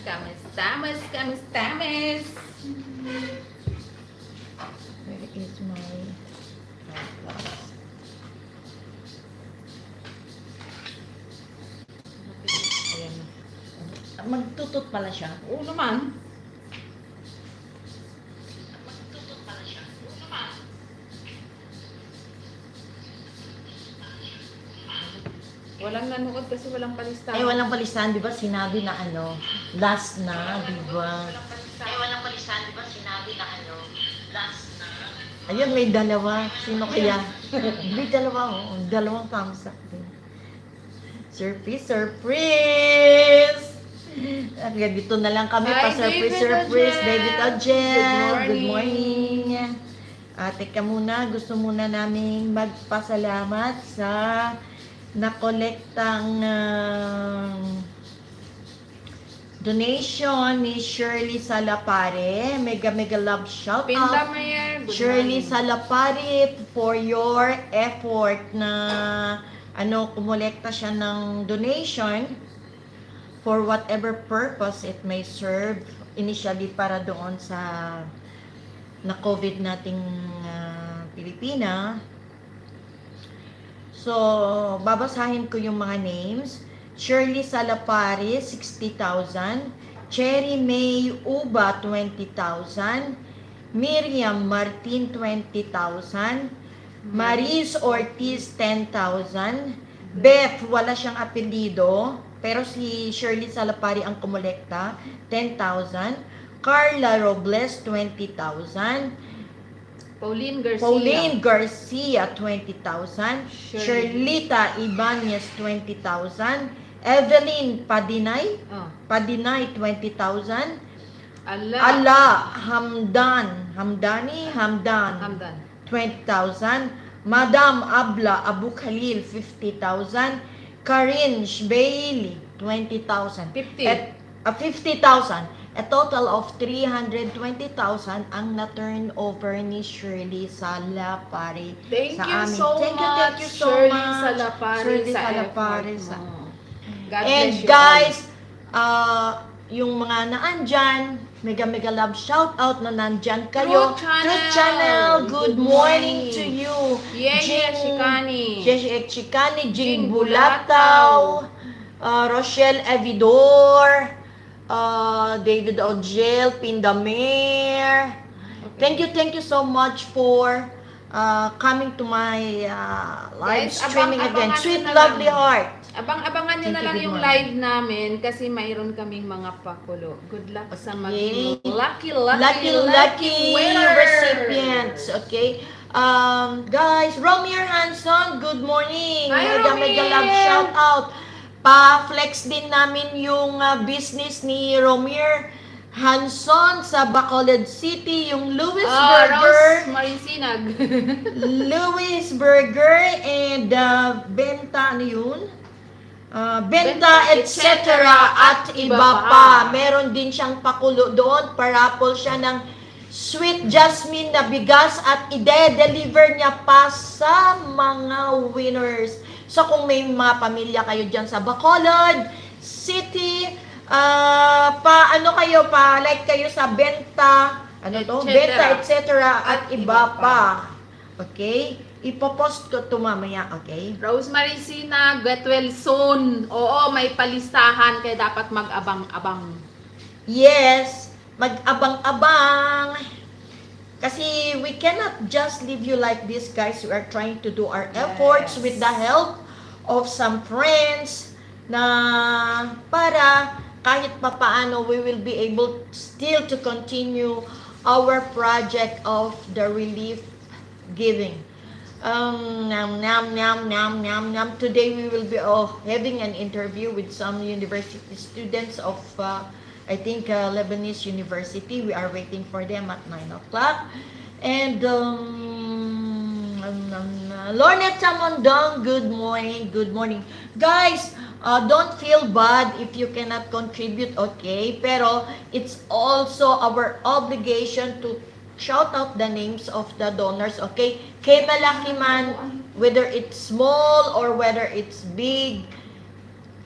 Kamis, kamis, kamis. Where is my eyeglass? Ayan na. Magtutut pala siya. Oo naman. Magtutut pala siya. Walang nanood kasi walang palistahan. Walang palistahan, di ba? Sinabi na last na, di ba? Walang palistahan, di ba? Sinabi na last na. Ayun, may dalawa. Sino kaya? May dalawa, dalawang thumbs up din. Surprise, surprise! Hanggang dito na lang kami Hi, pa surprise, David surprise. Ojel. David Ojel, Good morning. Teka muna, gusto muna naming magpasalamat sa nakolektang donation ni Shirley Salapare. Mega love shout Pinda out. Mayer. Good Shirley morning. Salapare, for your effort na kumolekta siya ng donation for whatever purpose it may serve, initially para doon sa na COVID nating Pilipina. So, babasahin ko yung mga names. Shirley Salapare, 60,000. Cherry May Uba, 20,000. Miriam Martin, 20,000. Maris Ortiz, 10,000. Beth, wala siyang apelido, pero si Shirley Salapari ang kumolekta, 10,000. Carla Robles, 20,000. Pauline Garcia, 20,000. Shirlita Ibanez, 20,000. Evelyn Padinay, Oh. 20,000. Allah. Hamdani, Hamdan. 20,000. Madam Abla Abu Khalil, 50,000. Karin Shbaili, 20,000. 50. 50,000. A total of 320,000 ang na-turnover ni Shirley Salapare Thank sa you amin. so Thank much, you so Shirley much, Salapare, Shirley sa Salapare effort sa mo. God And bless you guys, yung mga naandyan, mega love shout out na nandyan kayo. Truth Channel, good morning to you. Yeye Chicani. Chicani, Jing Jing Bulataw, Rochelle Evidor, David Ojel, Pindamer. Okay. Thank you so much for coming to my live Guys, streaming again. abangan Sweet nyo na Lovely lang. Heart. Abangan nyo Thank na you, lang good yung morning. live namin kasi mayroon kaming mga pakulo. Good luck sa Okay. maging lucky Lucky winner. recipients. Okay. Guys, Romier Hanson, good morning. Hi, Mega Romier. love shout out. Pa-flex din namin yung business ni Romier Hanson sa Bacolod City, yung Louis Rose Burger. Marisinag. Louis Burger and Benta, ano yun? Benta, etc. at iba pa. Meron din siyang pakulo doon. Parapol siya ng sweet jasmine na bigas at ide-deliver niya pa sa mga winners. So kung may mga pamilya kayo dyan sa Bacolod City, like kayo sa Benta, Benta, etc. at iba pa. Okay? Ipopost ko ito mamaya, okay? Rose Marisinag, get well soon. Oo, may palistahan kaya dapat mag-abang-abang. Yes, mag-abang-abang. Kasi we cannot just leave you like this, guys. We are trying to do our efforts with the help of some friends na para kahit papaano we will be able still to continue our project of the relief giving. Today we will be having an interview with some university students of I think Lebanese University. We are waiting for them at 9 o'clock. And Lornetta Mondong, good morning. Guys, don't feel bad if you cannot contribute, okay? Pero it's also our obligation to shout out the names of the donors, okay? Kay malaki man, whether it's small or whether it's big,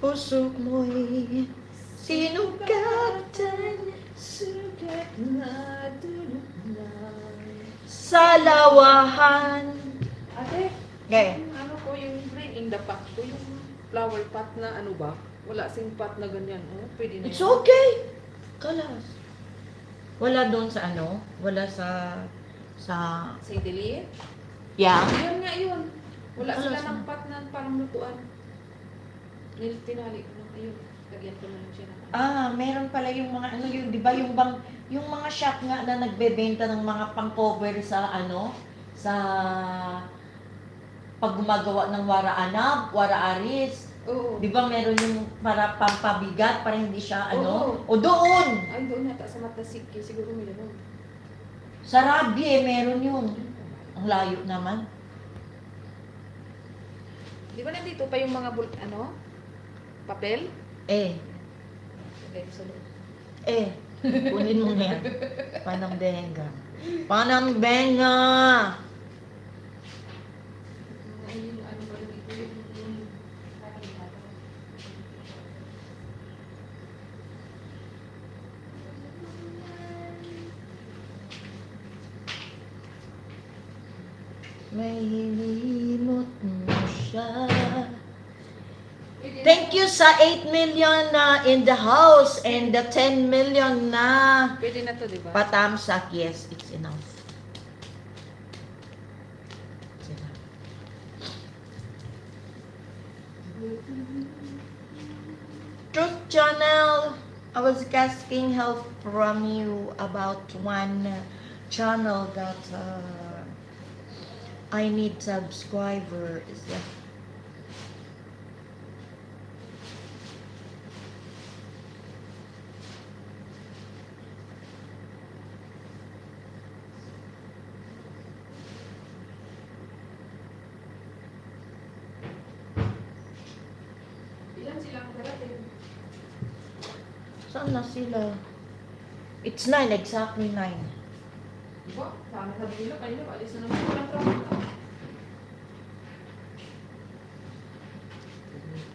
Pusok mo'y sinugatan Sugat na dulot na. sa lawahan. Ate, Okay. yung ano ko, yung brain in the pot ko, yung flower pot na ano ba? Wala sing pot na ganyan. Oh, pwede na It's yun. okay. Kalas. Wala doon sa ano? Wala sa... Say dili? Yeah. Yan nga yun. Wala Wala sila sa- ng pot na parang lutuan. Tinali ko lang. Ayun. Lagyan ko na lang siya ng Meron pala yung mga ano yun, 'di ba? Yung mga shop nga na nagbebenta ng mga pang-cover sa ano, sa pag gumagawa ng wara anab, wara aris. Oo. 'Di ba meron yung para pampabigat para hindi siya ano? Oo. O doon. Ay, doon yata sa Matasik. Siguro may ganun. Sa Rabi meron yun. Ang layo naman. Di ba nandito pa yung mga ano? Papel? Eh, Lagay ko sa loob. kunin mo na yan. Panambenga. Panambenga! Ay, yung ano ba dito yung May hilimot mo siya. Pwede Thank na you sa 8 million na in the house and the 10 million na to. Pwede na to, di ba? patamsak. Yes, it's enough. It's enough. Truth Channel, I was asking help from you about one channel that I need subscribers. Ilan silang darating? Saan na sila? It's 9, exactly 9. Di ba? Sana sabi nila, kanina paalis na naman. Walang trabaho.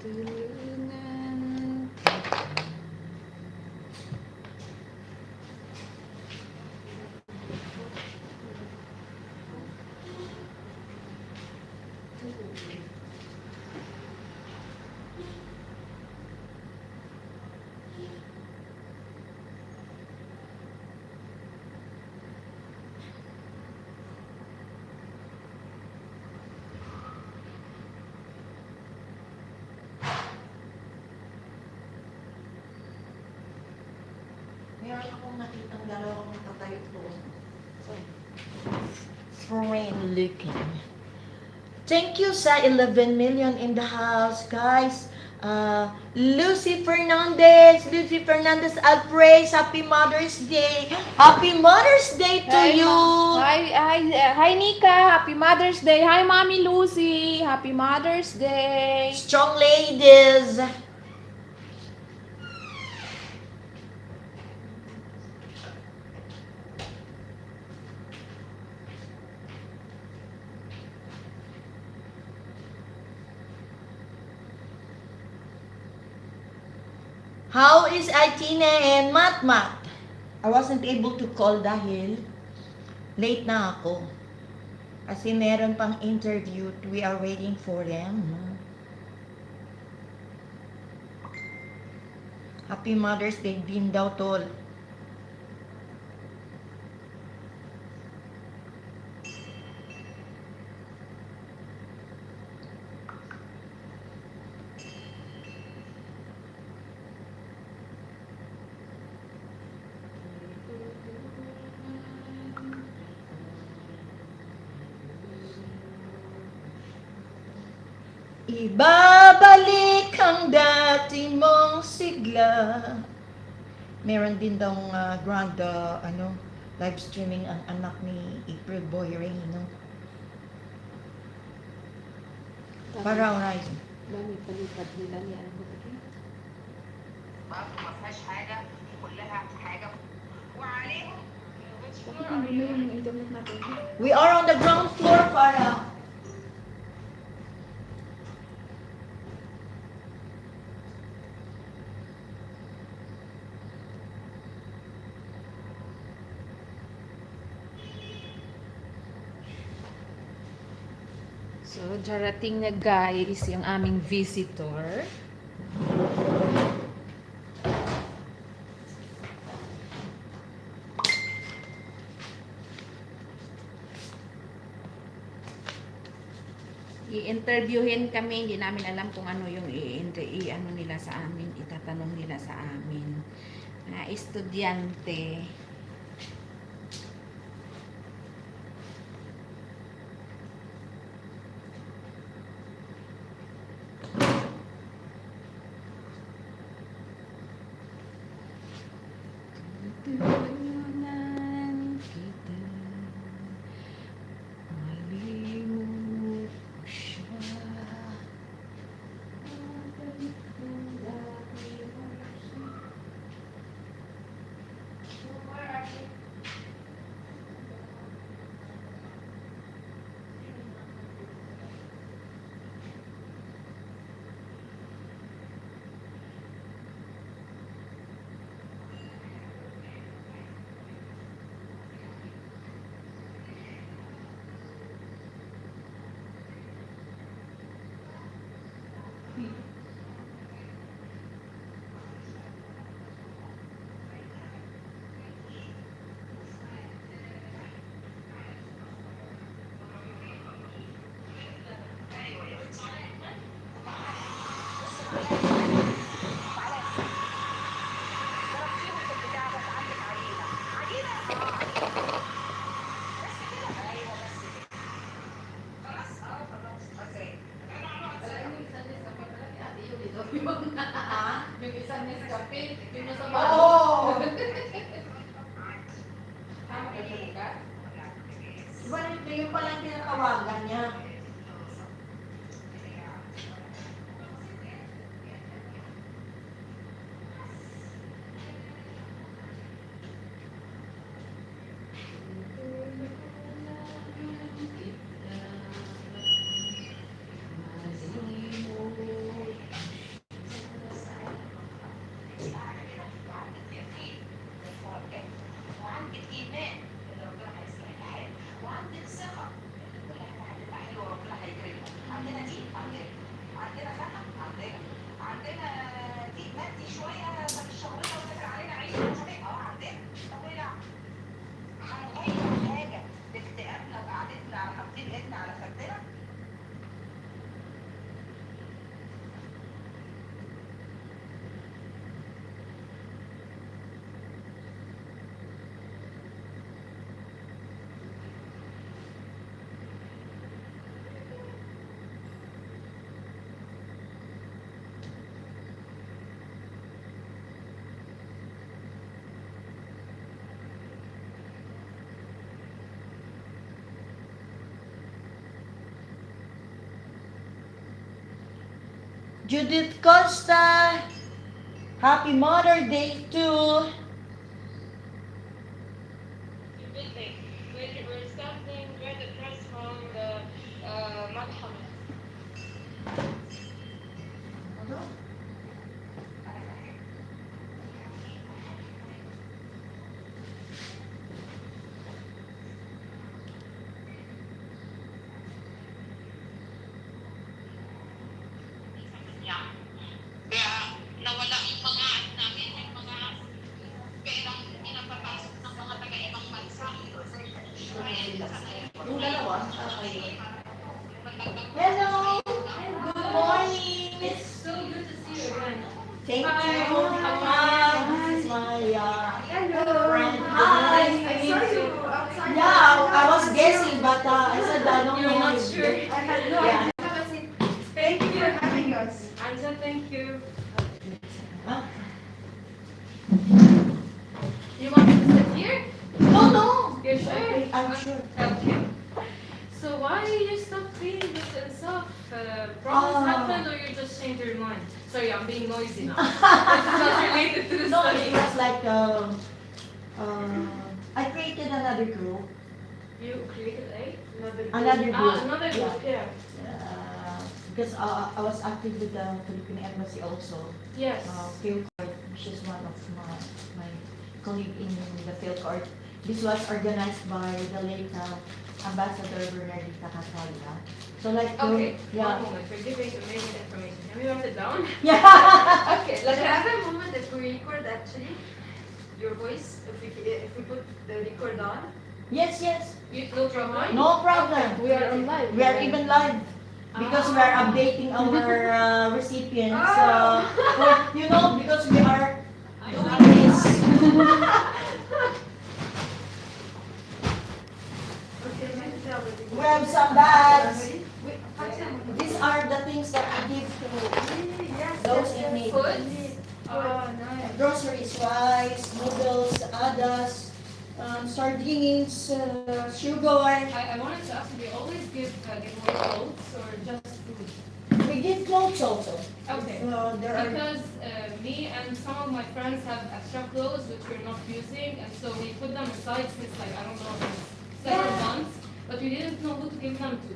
Tulungan. Meron akong nakitang dalawang nakatayo doon. Friend looking. Thank you sa 11 million in the house, guys. Lucy Fernandez, I'll praise. Happy Mother's Day. Happy Mother's Day to you. Hi, Nika. Happy Mother's Day. Hi, Mommy Lucy. Happy Mother's Day. Strong ladies. How is Atina and Matmat? I wasn't able to call dahil late na ako. Kasi meron pang interview. We are waiting for them. Happy Mother's Day din daw, tol. Ibabalik ang dati mong sigla. Meron din daw grand live streaming ang anak ni April Boyering, no? Para horizon. Dami palipad nila ni ano ba ito? برضه ما فيهاش حاجه كلها حاجه وعليهم Bakit hindi na yung internet natin? We are on the ground floor, para. So, darating na guys, yung aming visitor. I-interviewin kami, hindi namin alam kung ano yung i-ano nila sa amin, itatanong nila sa amin. Estudyante. Tulungan kita, malimut ko siya. ضربتيهم في البتاع بس عندك عجينه عجينه بس كده ايوه بس كده خلاص خلاص اوكي Yung isang Nescafe, yung nasa Oo! Tama ka talaga? Diba yung palang tinatawagan niya? وعندك ايمان ان ربنا هيصلح الحال وعندك ثقه ان كل حاجه هتبقى حلوه وربنا هيكرمك عندنا دي عندنا ثقه عندنا دي مادي شويه في شغلنا وداخل علينا عيش وهتبقى عندنا طب ايه لا هنغير حاجه باكتئابنا وقعدتنا على حاطين ايدنا على خدنا Judith Costa, Happy Mother Day too. Building. We're starting right across from the Malhama. niya. Kaya nawala yung mga namin, yung mga perang pinapapasok ng mga taga-ibang bansa. Yung dalawa, Hello! Good morning! It's so good to see you again. Thank Hi. you. Hi. This is my Hello. friend. Hi. Hi. I saw you outside. Yeah, I was guessing, but I said I don't You're know. not sure. I had no Yeah. idea. Have a seat. Thank you for having us. Anja, thank you. Huh? You want me to sit here? No, no. You're sure? I'm sure. Okay. So why you stop cleaning this and stuff? Problems happened or you just changed your mind? Sorry, I'm being noisy now. This is not related to the No, it study. was like I created another group. You created Another group. Another group, yeah. Because I was active with the Philippine Embassy also. Yes. Field Court, which is one of my colleague in the field court. This was organized by the late Ambassador Bernardita Catalia. So like, Okay, yeah. one moment. We're giving amazing information. Can we write it down? Yeah. Okay, Like, let's have a moment that we record actually your voice, if we put the record on. Yes, yes. No problem. No problem. We are on live. We are even live because we are updating our recipients. You know, because we are doing this. Okay, let's tell the We have some bags. Wait, These are the things that we give to yes, those yes, in need. Foods? Oh, nice. Groceries, rice, noodles, adas, sardines, sugar. I wanted to ask you, do you always give away clothes or just food? We give clothes also. Okay. There are. Because me and some of my friends have extra clothes which we're not using, and so we put them aside since like I don't know several months, but we didn't know who to give them to.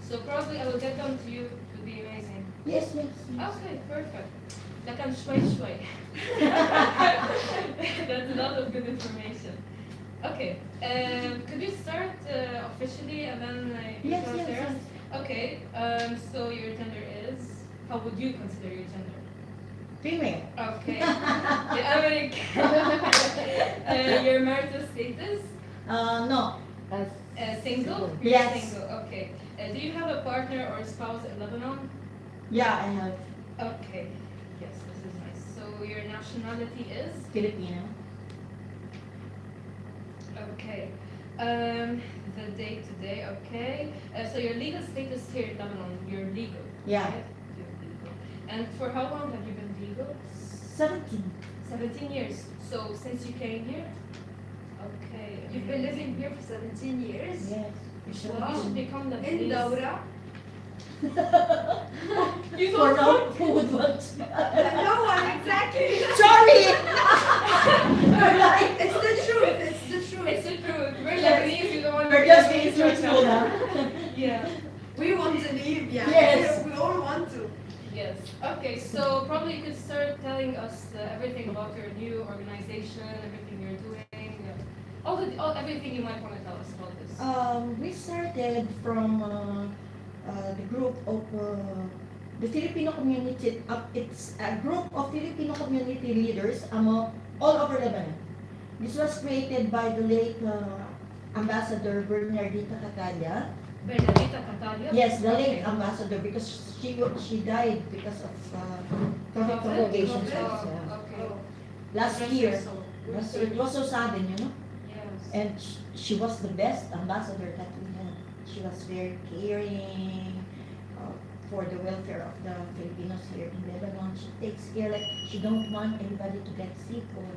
So probably I will get them to you. It would be amazing. Yes, yes. Okay, perfect. لكن شوي شوي. That's a lot of good information. Okay, could you start officially and then Yes, tell yes, Sarah? yes. Okay, so your gender is, how would you consider your gender? Female. Okay. The American. Your marital status? No. Single? You're Yes. single, okay. Do you have a partner or spouse in Lebanon? Yeah, I have Okay. Yes, this is nice. So your nationality is? Filipino. Okay. The day today, okay. So your legal status here in Lebanon, you're legal. Yeah. Right? You're legal. And for how long have you been legal? 17. 17 years. So since you came here? Okay. You've been living here for 17 years? Yes. You should, Wow. you should become the In Daura? You For don't now, who would want? No one, exactly. Sorry! It's the truth, it's the truth. It's the truth. We're Lebanese, you don't want to We're be just being Lebanese right truthful now. now. Yeah. We want to leave, yeah. Yes. We all want to. Yes. Okay, so probably you could start telling us everything about your new organization, everything you're doing, everything you might want to tell us about this. We started from the group of the Filipino community. It's a group of Filipino community leaders all over Lebanon. This was created by the late Ambassador Bernardita Catalia. Bernadita Catalia? Yes, the late Okay. ambassador because she died because of COVID COVID? complications. Oh, Yeah. okay. Last Rest year. your soul. It was so sudden, you know. Yes. And she was the best ambassador that we had. She was very caring for the welfare of the Filipinos here in Lebanon. She takes care, like, she don't want anybody to get sick or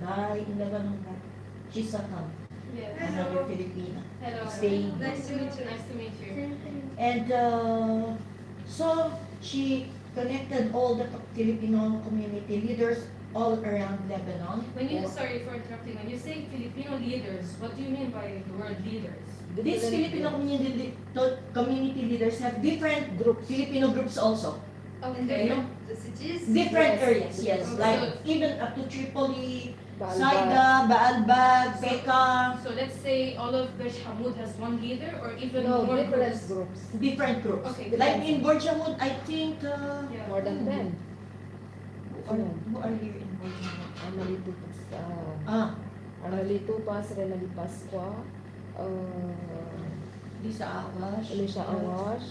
die in Lebanon. But she's a hub, Yes. another Filipina. Hello. Staying. Nice to meet you. Nice to meet you. And so she connected all the Filipino community leaders all around Lebanon. Sorry for interrupting. When you say Filipino leaders, what do you mean by the word leaders? These Filipino community leaders have different Filipino groups also. Okay. You know, The cities? different Yes. areas, yes. Okay. Like even up to Tripoli, Baalbek. Saida, Baalbek, Peka, So let's say all of Burj Hamud has one leader, or even No, more different groups? groups. different groups. Okay. Like in Borjamud, I think, Yeah. More than 10. who are here in Borjamud? Arnalito Pas, Renali Pasqua, Lisa Awash. Alicia Awash,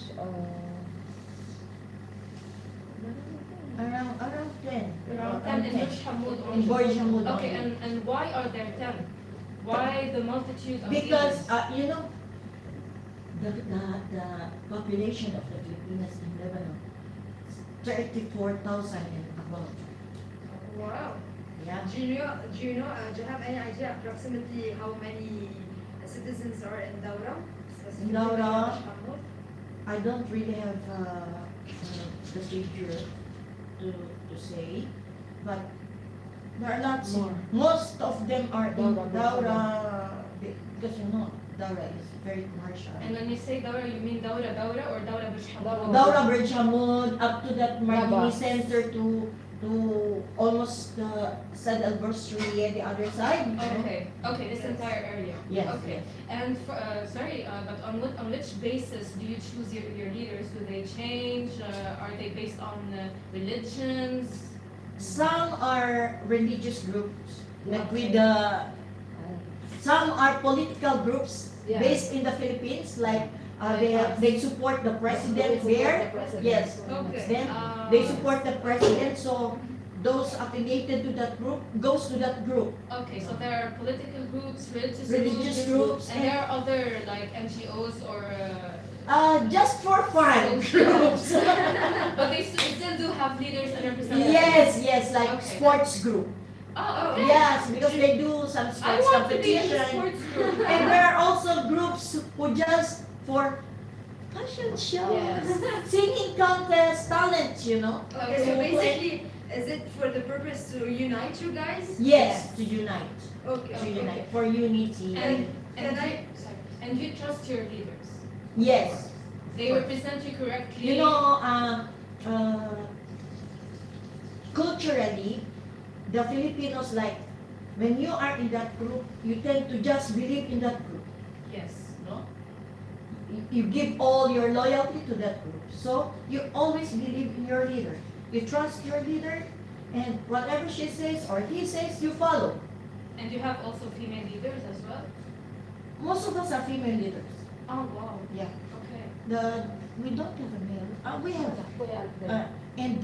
Around 10. Around 10 in Burj Hamud. In Burj Hamud. Okay, and why are there 10? Why the multitude of Because, leaders? you know, the population of the Filipinas in Lebanon is 34,000 and above. Wow. Yeah. Do you have any idea approximately how many citizens are in Daura? In Daura? Specifically I don't really have the figure to say, but there are lots. More. Most of them are in Daura, Daura, because you know, Daura is very commercial. And when you say Daura, you mean Daura or Daura Burj Hamud? Daura Burj Hamud, up to that Martini Labas. Center to to almost San Albuquerque the other side. Okay, okay, this entire area. Yes. Okay, and for, sorry, but on which basis do you choose your leaders? Do they change? Are they based on religions? Some are religious groups, like with the. Some are political groups Yeah. based in the Philippines, like they support the president there. Yes. Okay. Then they support the president, so those affiliated to that group goes to that group. Okay, so there are political groups, Religious groups, and there are other like NGOs or. Just for fun groups. But they still do have leaders and representatives. Yes, like Okay. sports group. Oh, okay. Yes, because they do some I sports want to be in the competition. sports group. And there are also groups who just for fashion shows, Yes. singing contests, talents, you know. Okay, so basically, is it for the purpose to unite you guys? Yes, to unite, Okay. to okay. unite, for unity. And Can you, and you trust your leaders. Yes, They represent you correctly. you know, culturally, the Filipinos like when you are in that group, you tend to just believe in that group. Yes. No? You give all your loyalty to that group. So you always believe in your leader. You trust your leader, and whatever she says or he says, you follow. And you have also female leaders as well. Most of us are female leaders. Oh wow. Yeah. Okay. We don't have a male. We have. And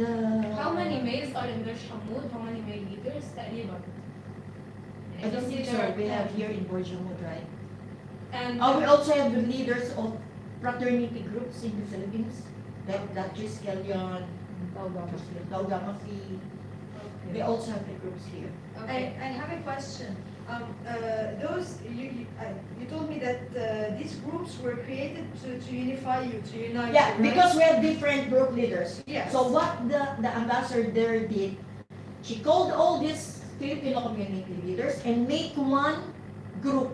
How many males are in Bersh Hamoud? How many male leaders? تقريبا. I don't think so. there are We have 10. here in Borjamud, right? And We also have the leaders of fraternity groups in the Philippines, like Dr. Scalion, Taugamafi. They also have the groups here. okay. I have a question. You told me that these groups were created to unify you, to unite Yeah, you, right? because we have different group leaders. Yes. So what the ambassador did, she called all these Filipino community leaders and make one group.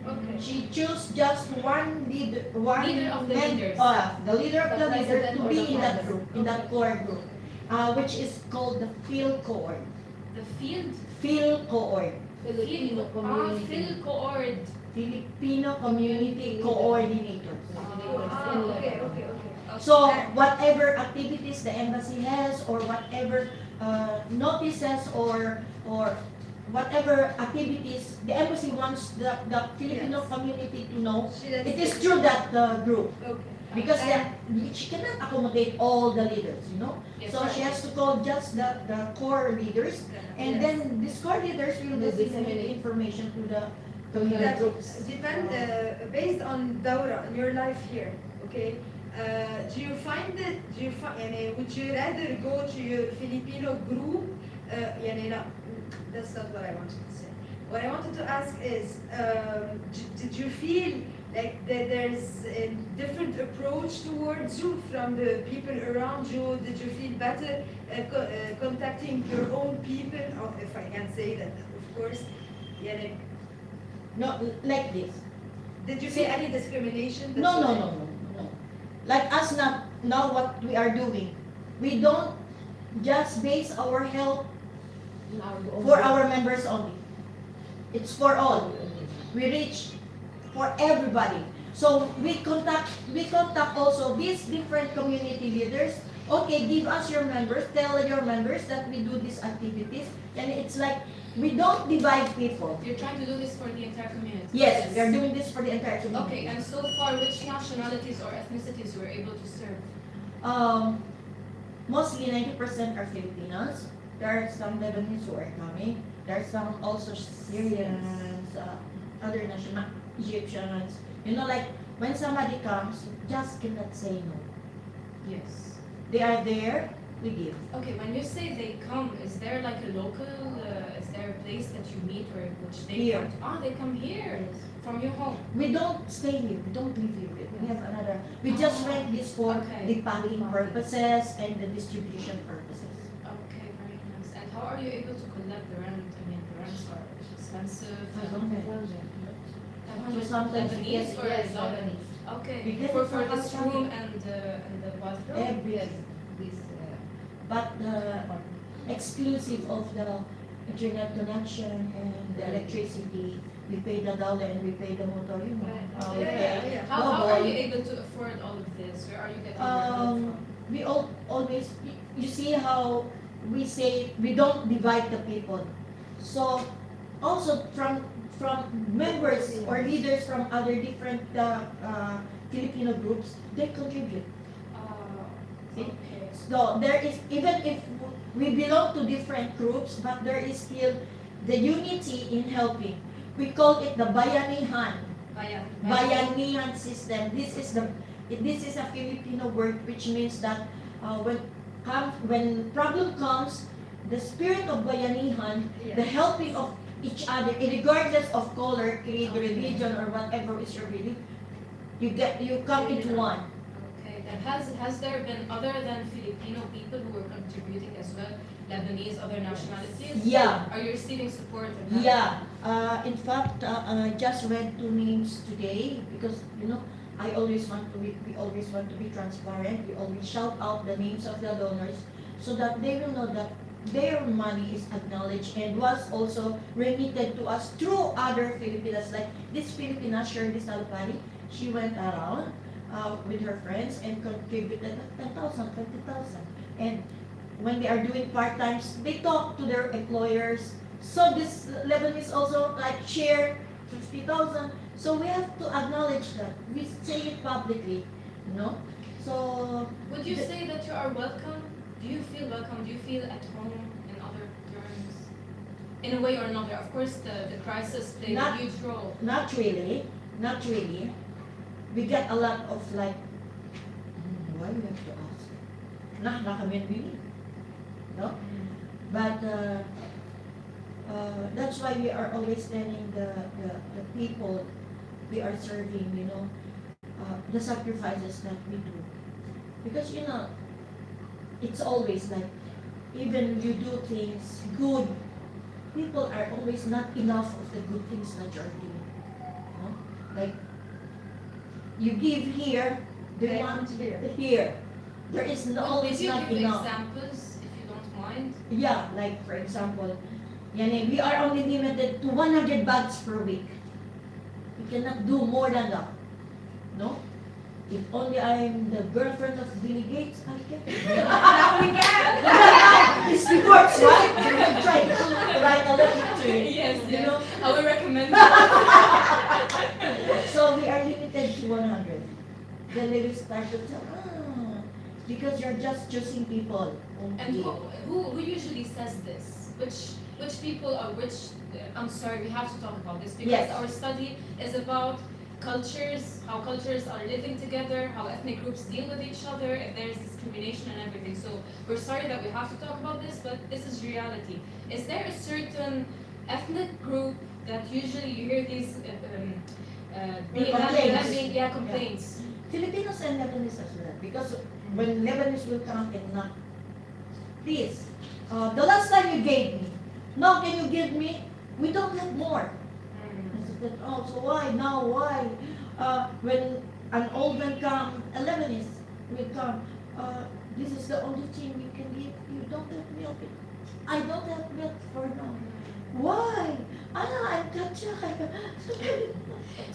Okay. She chose just one leader, Leader of the leaders. The leader of the The leader president to or be the in that president. group, in that core group, which is called the PhilCoord. The field. PhilCoord, Filipino community. Phil-Coord. Filipino Community Coordinators. Okay. So whatever activities the embassy has, or whatever notices, or whatever activities the embassy wants the Filipino Yes. community to know, She does it is it. through that group. Okay. Because she cannot accommodate all the leaders, you know. Yes, So she has to call just the core leaders, and Yes. then these core leaders will Will disseminate disseminate. information to the To the That groups. depend based on Daura in your life here. Okay. Do you find it? Would you rather go to your Filipino group? لا, that's not what I wanted to say. What I wanted to ask is, did you feel like that there's a different approach towards you from the people around you? Did you feel better contacting your own people? Or if I can say that, of course. No, like this. Did you feel any discrimination? No. Like us now what we are doing, we don't just base our help for our members only. It's for all. We reach for everybody. So we contact also these different community leaders. Okay, give us your members, tell your members that we do these activities, and it's like we don't divide people. You're trying to do this for the entire community. Yes, we are doing this for the entire community. Okay, and so far, which nationalities or ethnicities were able to serve? Mostly 90% are Filipinos. There are some Lebanese who are coming. There are some also Syrians, other national Egyptians. You know, like when somebody comes, you just cannot say no. Yes. They are there, we give. Okay, when you say they come, is there like a local, is there a place that you meet or which they Here. come? They come here from your home. We don't stay here. We don't live here. We have another. We just rent this for Okay. the packing purposes and the distribution purposes. Okay, very nice. And how are you able to collect the rent? I mean, the rents are expensive. So sometimes we Lebanese get or Yes, Lebanese? Okay, We get for it from this outside. room and the bathroom? Every, This, but exclusive of the internet connection and the electricity. We pay the dollar and we pay the motor, you know. We pay How are double. you able to afford all of this? Where are you getting your money from? We always, you see how we say we don't divide the people. So also from members or leaders from other different Filipino groups, they contribute. See? Okay. So there is, even if we belong to different groups, but there is still the unity in helping. We call it the bayanihan. Bayanihan system. This is a Filipino word which means that when problem comes, the spirit of bayanihan, the helping of each other, regardless of color, creed, religion, or whatever is your belief, you come into one. Okay. And has there been other than Filipino people who were contributing as well? Lebanese, other nationalities? Yeah. Are you receiving support? And help? Yeah. In fact, I just read 2 names today because we always want to be transparent. We always shout out the names of the donors so that they will know that their money is acknowledged and was also remitted to us through other Filipinas. Like this Filipina, Shirley Salpari, she went around with her friends and contributed 10,000, 20,000. And when they are doing part-times, they talk to their employers. So this Lebanese also like share 50,000. So we have to acknowledge that. We say it publicly, So Would you say that you are welcome? Do you feel welcome? Do you feel at home in other terms? In a way or another. Of course, the crisis played a Not- huge role. not really. We get a lot of like, why you have to ask? Nakakabili. No? But that's why we are always telling the people we are serving, the sacrifices that we do. Because, it's always like, even you do things good, people are always not enough of the good things that you're doing. Like, you give here, they want here. There is always Could you not give enough. examples, if you don't mind? Yeah, like for example, we are only limited to 100 bags per week. We cannot do more than that. No? If only I'm the girlfriend of Billy Gates, I can. Now we can. It's the works, right? You can try to write a letter to it. Yes, You know? I would recommend So we are limited to 100. Then they will start to tell, because you're just choosing people. And who usually says this? Which people or I'm sorry, we have to talk about this because Yes. our study is about cultures, how cultures are living together, how ethnic groups deal with each other, if there's discrimination and everything. So we're sorry that we have to talk about this, but this is reality. Is there a certain ethnic group that usually you hear these Complaints. complaints? Filipinos and Lebanese as well. Because when Lebanese will come and knock, please, the last time you gave me, now can you give me? We don't have more. I said, so why? Now why? When an old man come, a Lebanese will come, this is the only thing we can give. You don't have milk. I don't have milk for now. Why? I'm Katja.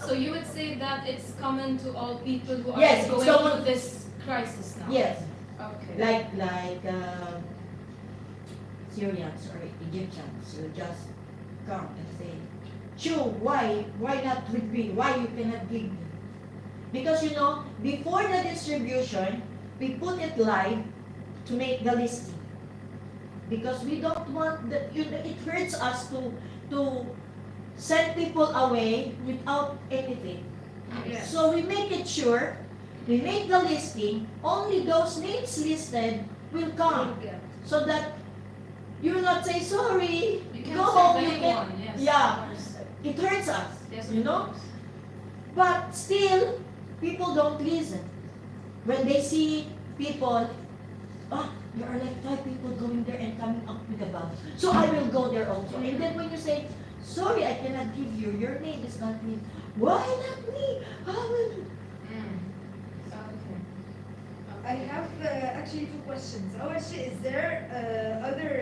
So you would say that it's common to all people who are Yes, it's going common. through this crisis now? Yes, Okay. like Syrians or Egyptians will just come and say, Chew, why not with me? Why you cannot give me? Because before the distribution, we put it live to make the listing. Because we don't want it hurts us to send people away without anything. Yes. So we make it sure, we make the listing, only those names listed will come. So that you will not say, sorry, You can't go serve home, you anyone, can. yes. Yeah. of course. It hurts us, Yes, of you know? course. But still, people don't listen. When they see people, there are like 5 people going there and coming up with a bag. So I will go there also. And then when you say, sorry, I cannot give you, your name is not me. Why not me? How will Mm. Okay. I have actually two questions. أول شيء, is there other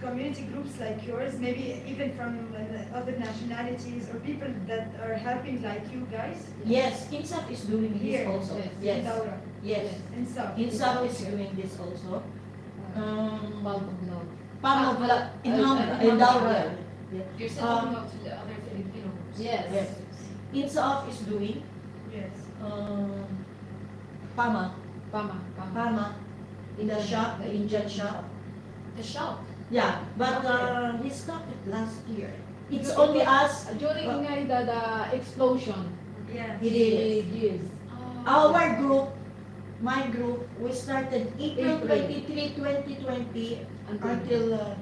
community groups like yours, maybe even from other nationalities or people that are helping like you guys? Yes, INSAF is doing this Here, also. yes, In Yes, Daura yes. and stuff. INSAF is doing this also. Bulb of love. Pamela in in Daura. You're still Um, talking about the other Filipino groups. Yes. Yes. INSAF is doing. Yes. Pama. Pama. In the shop, the Indian shop. The shop. Yeah, but he stopped it last year. It's only us. During the explosion. Yeah. He did. Yes. Our group, my group, we started April April. 23, 2020 until now. Until now.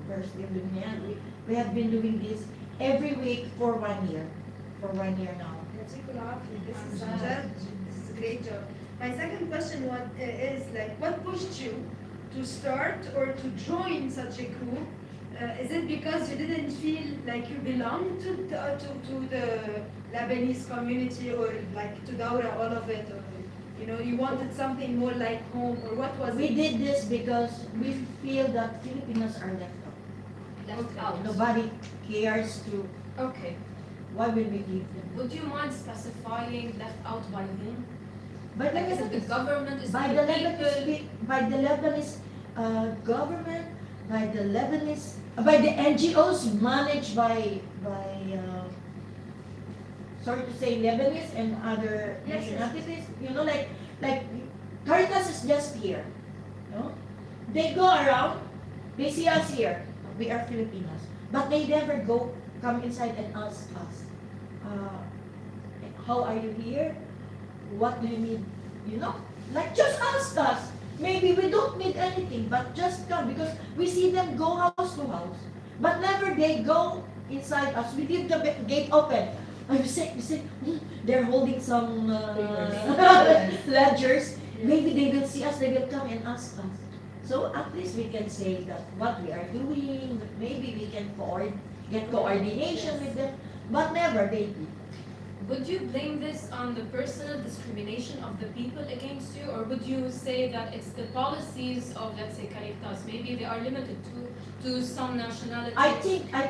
First year doing yan. We have been doing this every week for 1 year. For 1 year now. يعطيكم العافية. This is a great job. My second question is like, what pushed you to start or to join such a group? Is it because you didn't feel like you belong to the Lebanese community, or like to Daura, all of it, or you wanted something more like home, or what was We it? did this because we feel that Filipinos are left out. Left out. Nobody cares to, Okay. why will we give them? Would you mind specifying left out by whom? But Like, is it the government? Is by it the the people? Lebanese government, by the Lebanese, by the NGOs managed by sorry to say Lebanese and other Yes, yes. nationalities. Like Caritas is just here. They go around, they see us here. We are Filipinos, but they never come inside and ask us, how are you here? What do you need? Like just ask us. Maybe we don't need anything, but just come, because we see them go house to house. But never they go inside us. We leave the gate open. And we say, they're holding some ledgers. Maybe they will see us, they will come and ask us. So at least we can say that what we are doing, that maybe we can get coordination with them, but never they do. Would you blame this on the personal discrimination of the people against you, or would you say that it's the policies of, let's say, Caritas? Maybe they are limited to some nationalities. I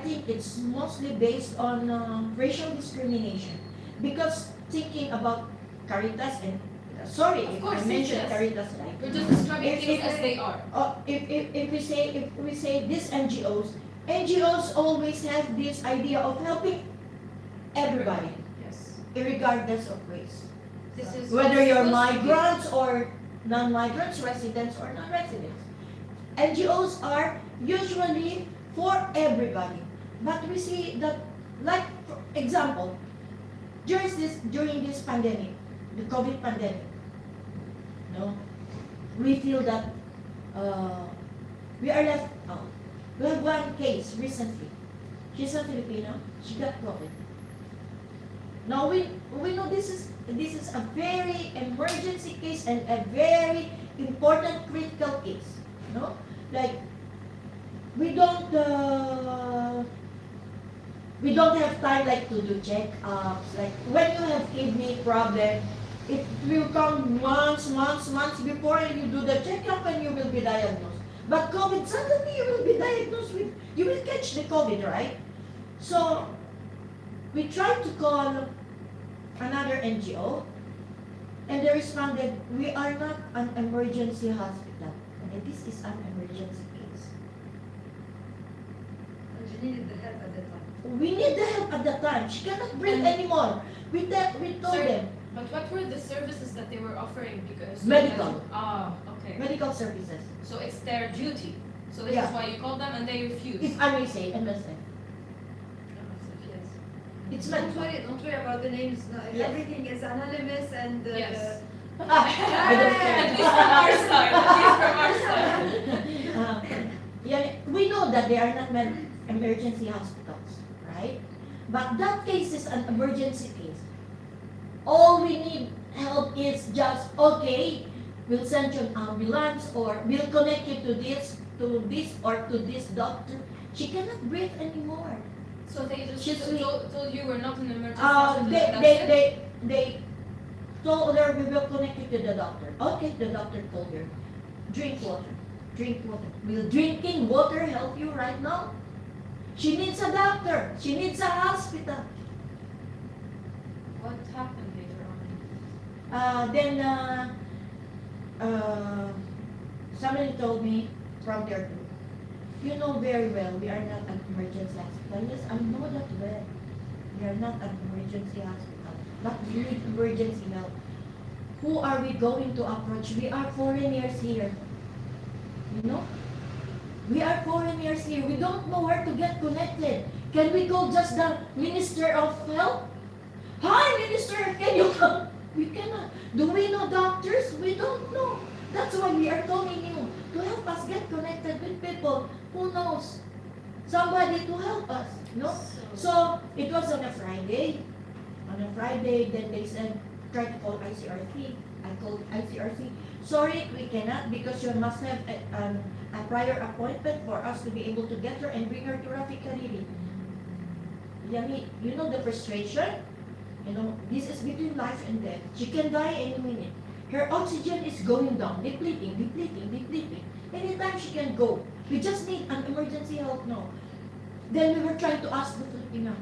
think it's mostly based on racial discrimination, because thinking about Caritas and sorry Of if course, I mentioned yes. Caritas, right? We're just describing If- things if- as they are. If we say these NGOs always have this idea of helping everybody, Yes. regardless of race. This is Whether you're supposed to be- migrants or non-migrants, residents or non-residents. NGOs are usually for everybody. But we see that, like, for example, during this pandemic, the COVID pandemic, we feel that we are left out. We have one case recently. She's a Filipino. She got COVID. Now we know this is a very emergency case and a very important critical case. Like we don't have time like to do check-ups. Like when you have kidney problem, it will come months before you do the checkup and you will be diagnosed. But COVID, suddenly you will be diagnosed with, you will catch the COVID, right? So we tried to call another NGO, and they responded, we are not an emergency hospital. And this is an emergency case. And you needed the help at that time. We need the help at the time. She cannot breathe anymore. We told Sir, them, But what were the services that they were offering? Because Medical. Okay. medical services. So it's their duty. So this Yeah. is why you called them and they refused. If I may say, MSF. Yes. It's Don't medical. worry about the names. No, Yes. Everything is anonymous and Yes. I don't At least care. from our side. At least from our side. Yeah, we know that they are not emergency hospitals, right? But that case is an emergency case. All we need help is just, okay, we'll send you an ambulance or we'll connect you to this or to this doctor. She cannot breathe anymore. So they just She's told you we're not an emergency Uh, hospital. they, and they, that's it? they, they, told her we will connect you to the doctor. Okay, the doctor told her, drink water. Drink water. Will drinking water help you right now? She needs a doctor. She needs a hospital. What happened later Then somebody told me from their group, you know very well we are not an emergency hospital. Yes, I know that well. We are not an emergency hospital, but we need emergency help. Who are we going to approach? We are foreigners here. You know? We are foreigners here. We don't know where to get connected. Can we call just the Minister of Health? Hi, Minister, can you come? We cannot. Do we know doctors? We don't know. That's why we are calling you to help us get connected with people who knows somebody to help us. No? So it was on a Friday. On a Friday, then they said, try to call ICRC. I called ICRC. Sorry, we cannot because you must have a prior appointment for us to be able to get her and bring her to Rafiq Hariri. Yami, you know the frustration? You know, this is between life and death. She can die any minute. Her oxygen is going down, depleting, depleting, depleting. Anytime she can go. We just need an emergency help now. Then we were trying to ask the Filipino,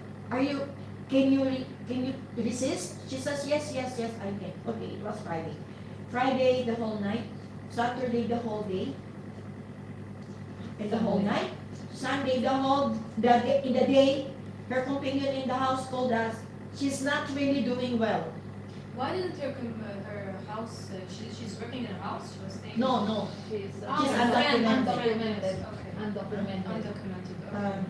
can you resist? She says, yes, yes, yes, I can. Okay, it was Friday. Friday the whole night, Saturday the whole day, and the whole night, Sunday in the day, her companion in the house told us she's not really doing well. Why didn't her house, she's working in a house, she was staying? No, She's She's undocumented. undocumented. Okay. Undocumented. Undocumented,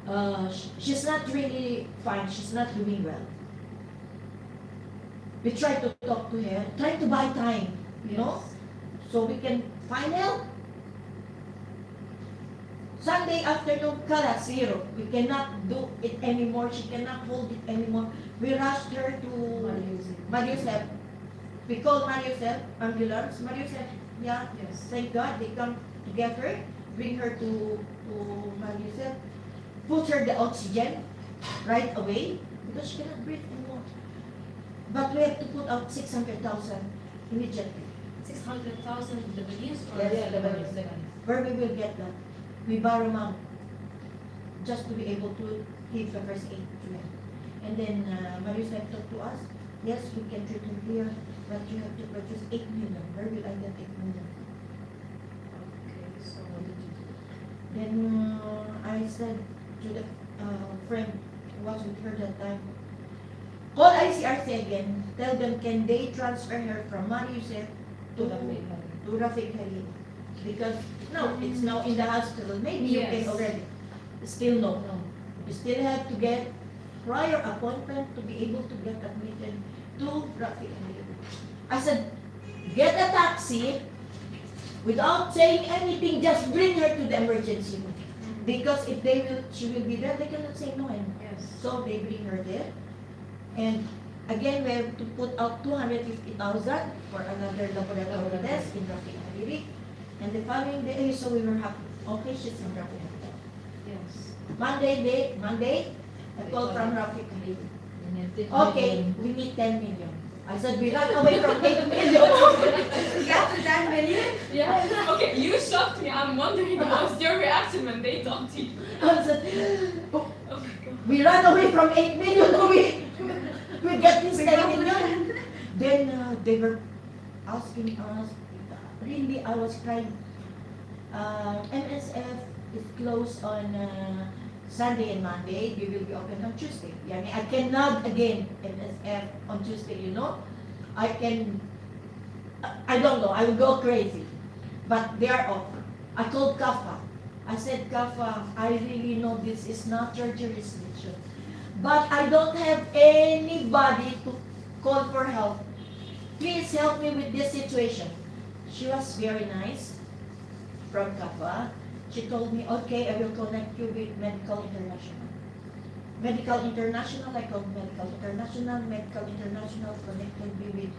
okay. she's not really fine. She's not doing well. We try to talk to her, try to buy time, you know, so we can find help. Sunday afternoon, kala, zero. We cannot do it anymore. She cannot hold it anymore. We rushed her to Mariusep. We called Mariusep, ambulance. Mariusep, yeah, Yes. thank God they come to get her, bring her to Mariusep, put her the oxygen right away because she cannot breathe anymore. But we have to put out 600,000 immediately. 600,000 Lebanese or? Yeah, Lebanese. Where we will get that? We borrow money just to be able to give the first aid to them. And then Mariusep talked to us, yes, we can treat him here, but you have to purchase 8 million. Where will I get 8 million? Okay, so what did you do? Then I said to the friend who was with her that time, call ICRC again, tell them can they transfer her from Mariusep to Rafiq Hariri. Because no, it's now in the hospital. Maybe you can Yes. already. Still no. You still have to get prior appointment to be able to get admitted to Rafiq Hariri. I said, get a taxi without saying anything, just bring her to the emergency room. Because if she will be there, they cannot say no anymore. Yes. So they bring her there. And again, we have to put out 250,000 for another laboratory test in Rafiq Hariri. And the following day, so we were happy. Okay, she's in Rafiq Hariri. Yes. Monday, I called from Rafiq Hariri. Okay, we need 10 million. I said, we ran away from 8 million. You got to 10 million? Yeah. Okay, you shocked me. I'm wondering what's your reaction when they talk to you. I said, Oh my God. we ran away from 8 million. We get this 10 million. Then they were asking us, really, I was crying. MSF is closed on Sunday and Monday. We will be open on Tuesday. Yani, I cannot again MSF on Tuesday, you know. I don't know, I will go crazy. But they are open. I told Kafa. I said, Kafa, I really know this is not your jurisdiction. But I don't have anybody to call for help. Please help me with this situation. She was very nice from Kafa. She told me, okay, I will connect you with Medical International. Medical International, I called Medical International. Medical International connected me with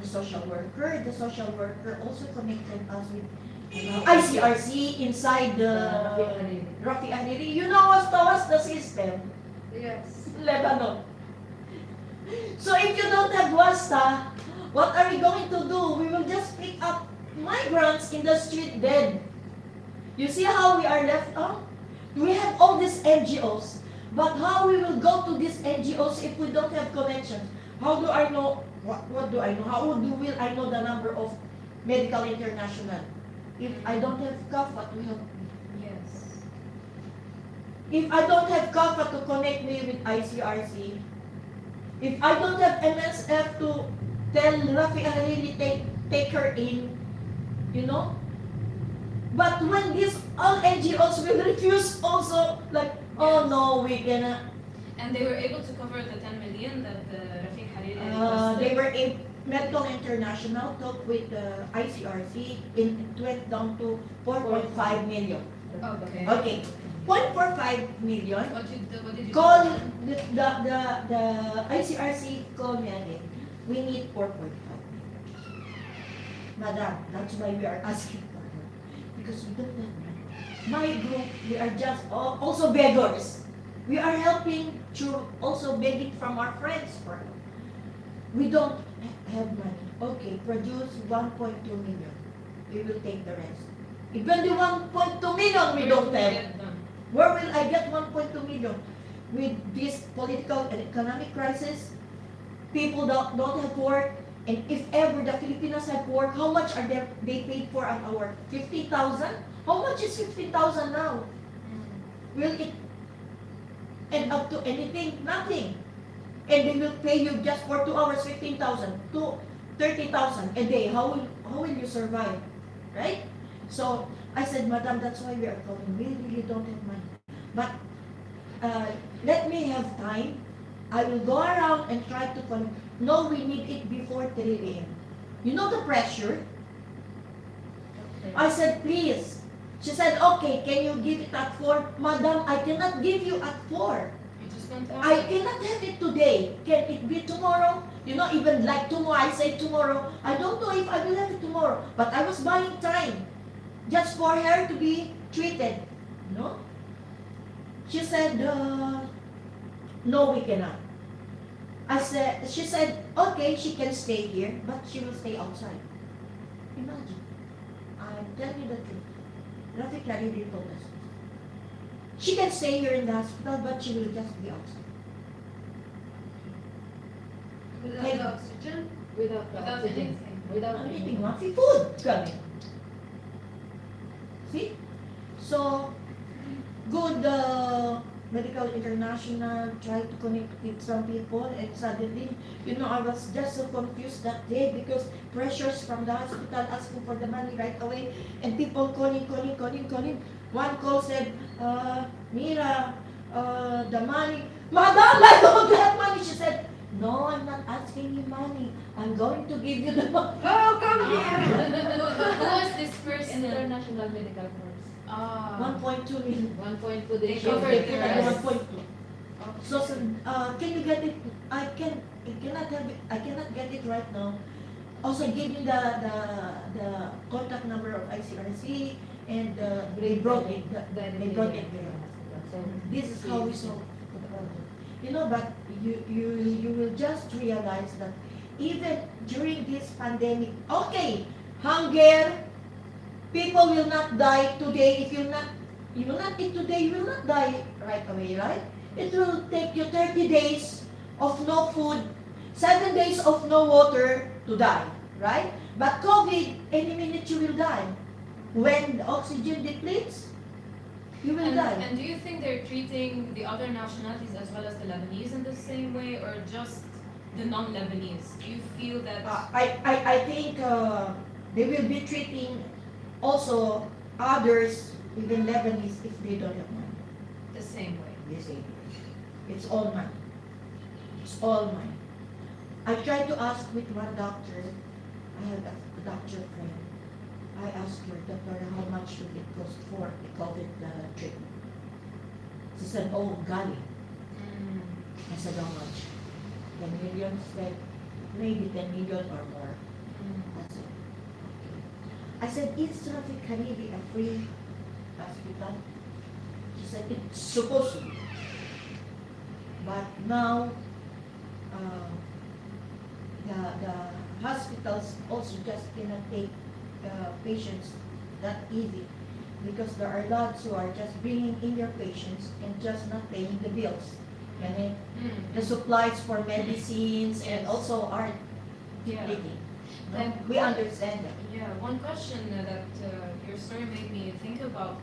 the social worker. The social worker also connected us with ICRC inside the Rafiq Hariri. You know what's the system? Yes. Lebanon. So if you don't have WASTA, what are we going to do? We will just pick up migrants in the street dead. You see how we are left out? We have all these NGOs, but how we will go to these NGOs if we don't have connections? How do I know? What do I know? How will I know the number of Medical International? If I don't have CAFA to help me. Yes. If I don't have CAFA to connect me with ICRC, if I don't have MSF to tell Rafi Hariri take her in, you know? But when these all NGOs will refuse also, like, oh no, we cannot. And they were able to cover the 10 million that the Rafiq Hariri They requested. were in Medical International talked with the ICRC, it went down to 4.5 million. Okay. Okay, 0.45 million. What did you Call do? the ICRC call me again. We need 4.5. Madam, that's why we are asking for her. Because we don't have money. My group, we are just also beggars. We are helping to also begging from our friends for help. We don't have money. Okay, produce 1.2 million. We will take the rest. Even the 1.2 million we don't have. Where will I get 1.2 million? With this political and economic crisis, people don't have work, and if ever the Filipinos have work, how much are they paid for an hour? 50,000? How much is 50,000 now? Will it end up to anything? Nothing. And they will pay you just for 2 hours, 15,000 to 30,000 a day. How will you survive? Right? So I said, Madam, that's why we are calling. We really don't have money. But let me have time. I will go around and try to connect. No, we need it before 3 a.m. You know the pressure? I said, please. She said, okay, can you give it at 4? Madam, I cannot give you at 4. You just don't want I it. cannot have it today. Can it be tomorrow? You know, even like tomorrow, I say tomorrow. I don't know if I will have it tomorrow. But I was buying time just for her to be treated. No? She said, no, we cannot. She said, okay, she can stay here, but she will stay outside. Imagine. I'm telling you the truth. Rafiq Hariri told us. She can stay here in the hospital, but she will just be outside. Without Like- the oxygen? Without the Without oxygen. anything. Without Anything, nothing, food coming. See? So, good Medical International tried to connect with some people, and suddenly, you know, I was just so confused that day because pressures from the hospital asking for the money right away, and people calling. One call said, Mira, the money. Madam, I don't have money. She said, no, I'm not asking you money. I'm going to give you the money. Oh, come here! Who was this person? International Medical Corps. 1.2 million. 1.2 They they covered showed the it. rest. 1.2. So, can you get it? I cannot have it. I cannot get it right now. Also, give me the contact number of ICRC, and they brought it. They brought it there. So This is how we solve the problem. You know, but you will just realize that even during this pandemic, okay, hunger, people will not die today. If you will not eat today, you will not die right away, right? It will take you 30 days of no food, 7 days of no water to die, right? But COVID, any minute you will die. When the oxygen depletes, you will die. And do you think they're treating the other nationalities as well as the Lebanese in the same way, or just the non-Lebanese? Do you feel that? I think they will be treating also others, even Lebanese, if they don't have money. The same way. They say it's all money. It's all money. I tried to ask with one doctor. I had a doctor friend. I asked her, Doctor, how much would it cost for the COVID treatment? She said, oh, golly. I said, how much? 10 million? She said, maybe 10 million or more. That's it. Okay. I said, is Rafiq Hariri a free hospital? She said, it's supposed to be. But now, the hospitals also just cannot take patients that easy, because there are lots who are just bringing in their patients and just not paying the bills. And the supplies for medicines and Yes. also aren't Yeah. taking. And We understand that. Yeah, one question that your story made me think about.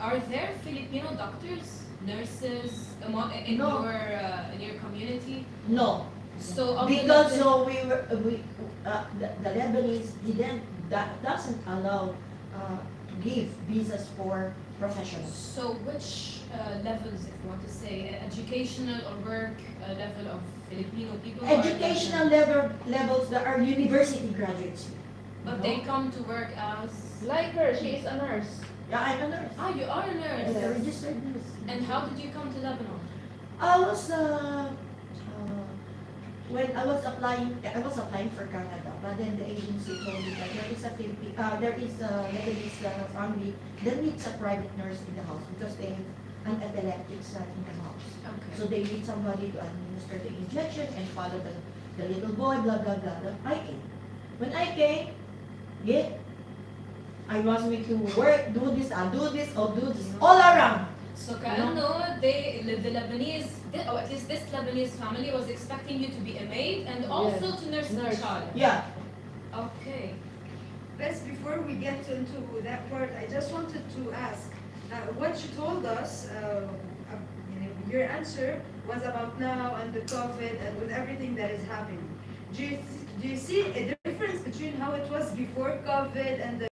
Are there Filipino doctors, nurses No. in your community? No, So of the because Lebanese- the Lebanese doesn't allow to give visas for professionals. So which levels, if you want to say, educational or work level of Filipino people? are Educational levels that are university graduates. But No? they come to work as. Like her, she is a nurse. Yeah, I'm a nurse. Ah, you are a I'm nurse. a registered nurse. And how did you come to Lebanon? I was when I was applying for Canada, but then the agency told me that there is a Lebanese family that needs a private nurse in the house because they have an epileptic son in the house. Okay. So they need somebody to administer the injection and follow the little boy, blah, blah, blah, blah. I came. When I came, yeah, I was made to work, do this, all around. So كأنه the Lebanese, or at least this Lebanese family was expecting you to be a maid and also to nurse the Nurse. child. Yeah. Okay. Best, before we get into that part, I just wanted to ask, what you told us, your answer was about now and the COVID and with everything that is happening. Do you see a difference between how it was before COVID and the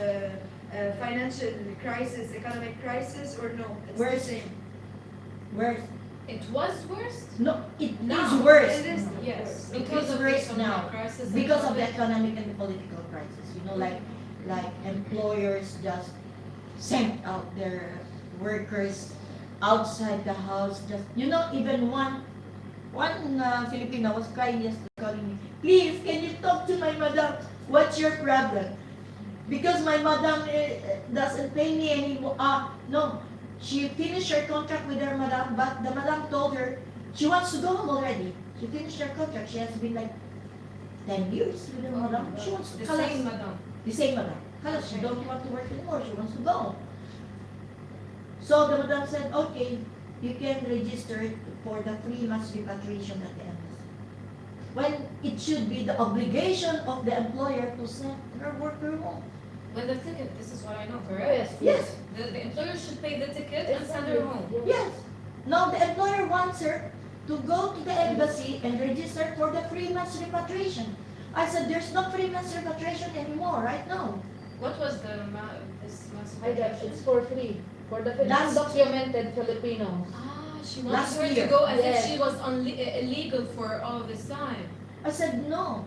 financial crisis, economic crisis, or no? It's the Where's- same. Where's, It was worse? no, it Now, is worse. It is Yes. It Because is of the worse economic now. crisis. and Because of the COVID. economic and the political crisis, like employers just sent out their workers outside the house. Just even one Filipino was crying yesterday, calling me, please, can you talk to my madam? What's your problem? Because my madam doesn't pay me anymore. No, she finished her contract with her madam, but the madam told her she wants to go home already. She finished her contract. She has been like 10 years with her madam. She wants to The kalas. same madam. The same madam. Kalas, she don't want to work anymore. She wants to go home. So the madam said, okay, you can register for the 3 months repatriation at the embassy. When it should be the obligation of the employer to send her worker home. With the ticket, this is what I know, correct? Yes. The employer should pay the ticket and send her home. Yes. Now the employer wants her to go to the embassy and register for the 3 months repatriation. I said, there's no 3 months repatriation anymore right now. What was this It's for free. For the Last- undocumented Filipinos. She Last wanted her year. to go as Yes. if she was illegal for all this time. I said, no,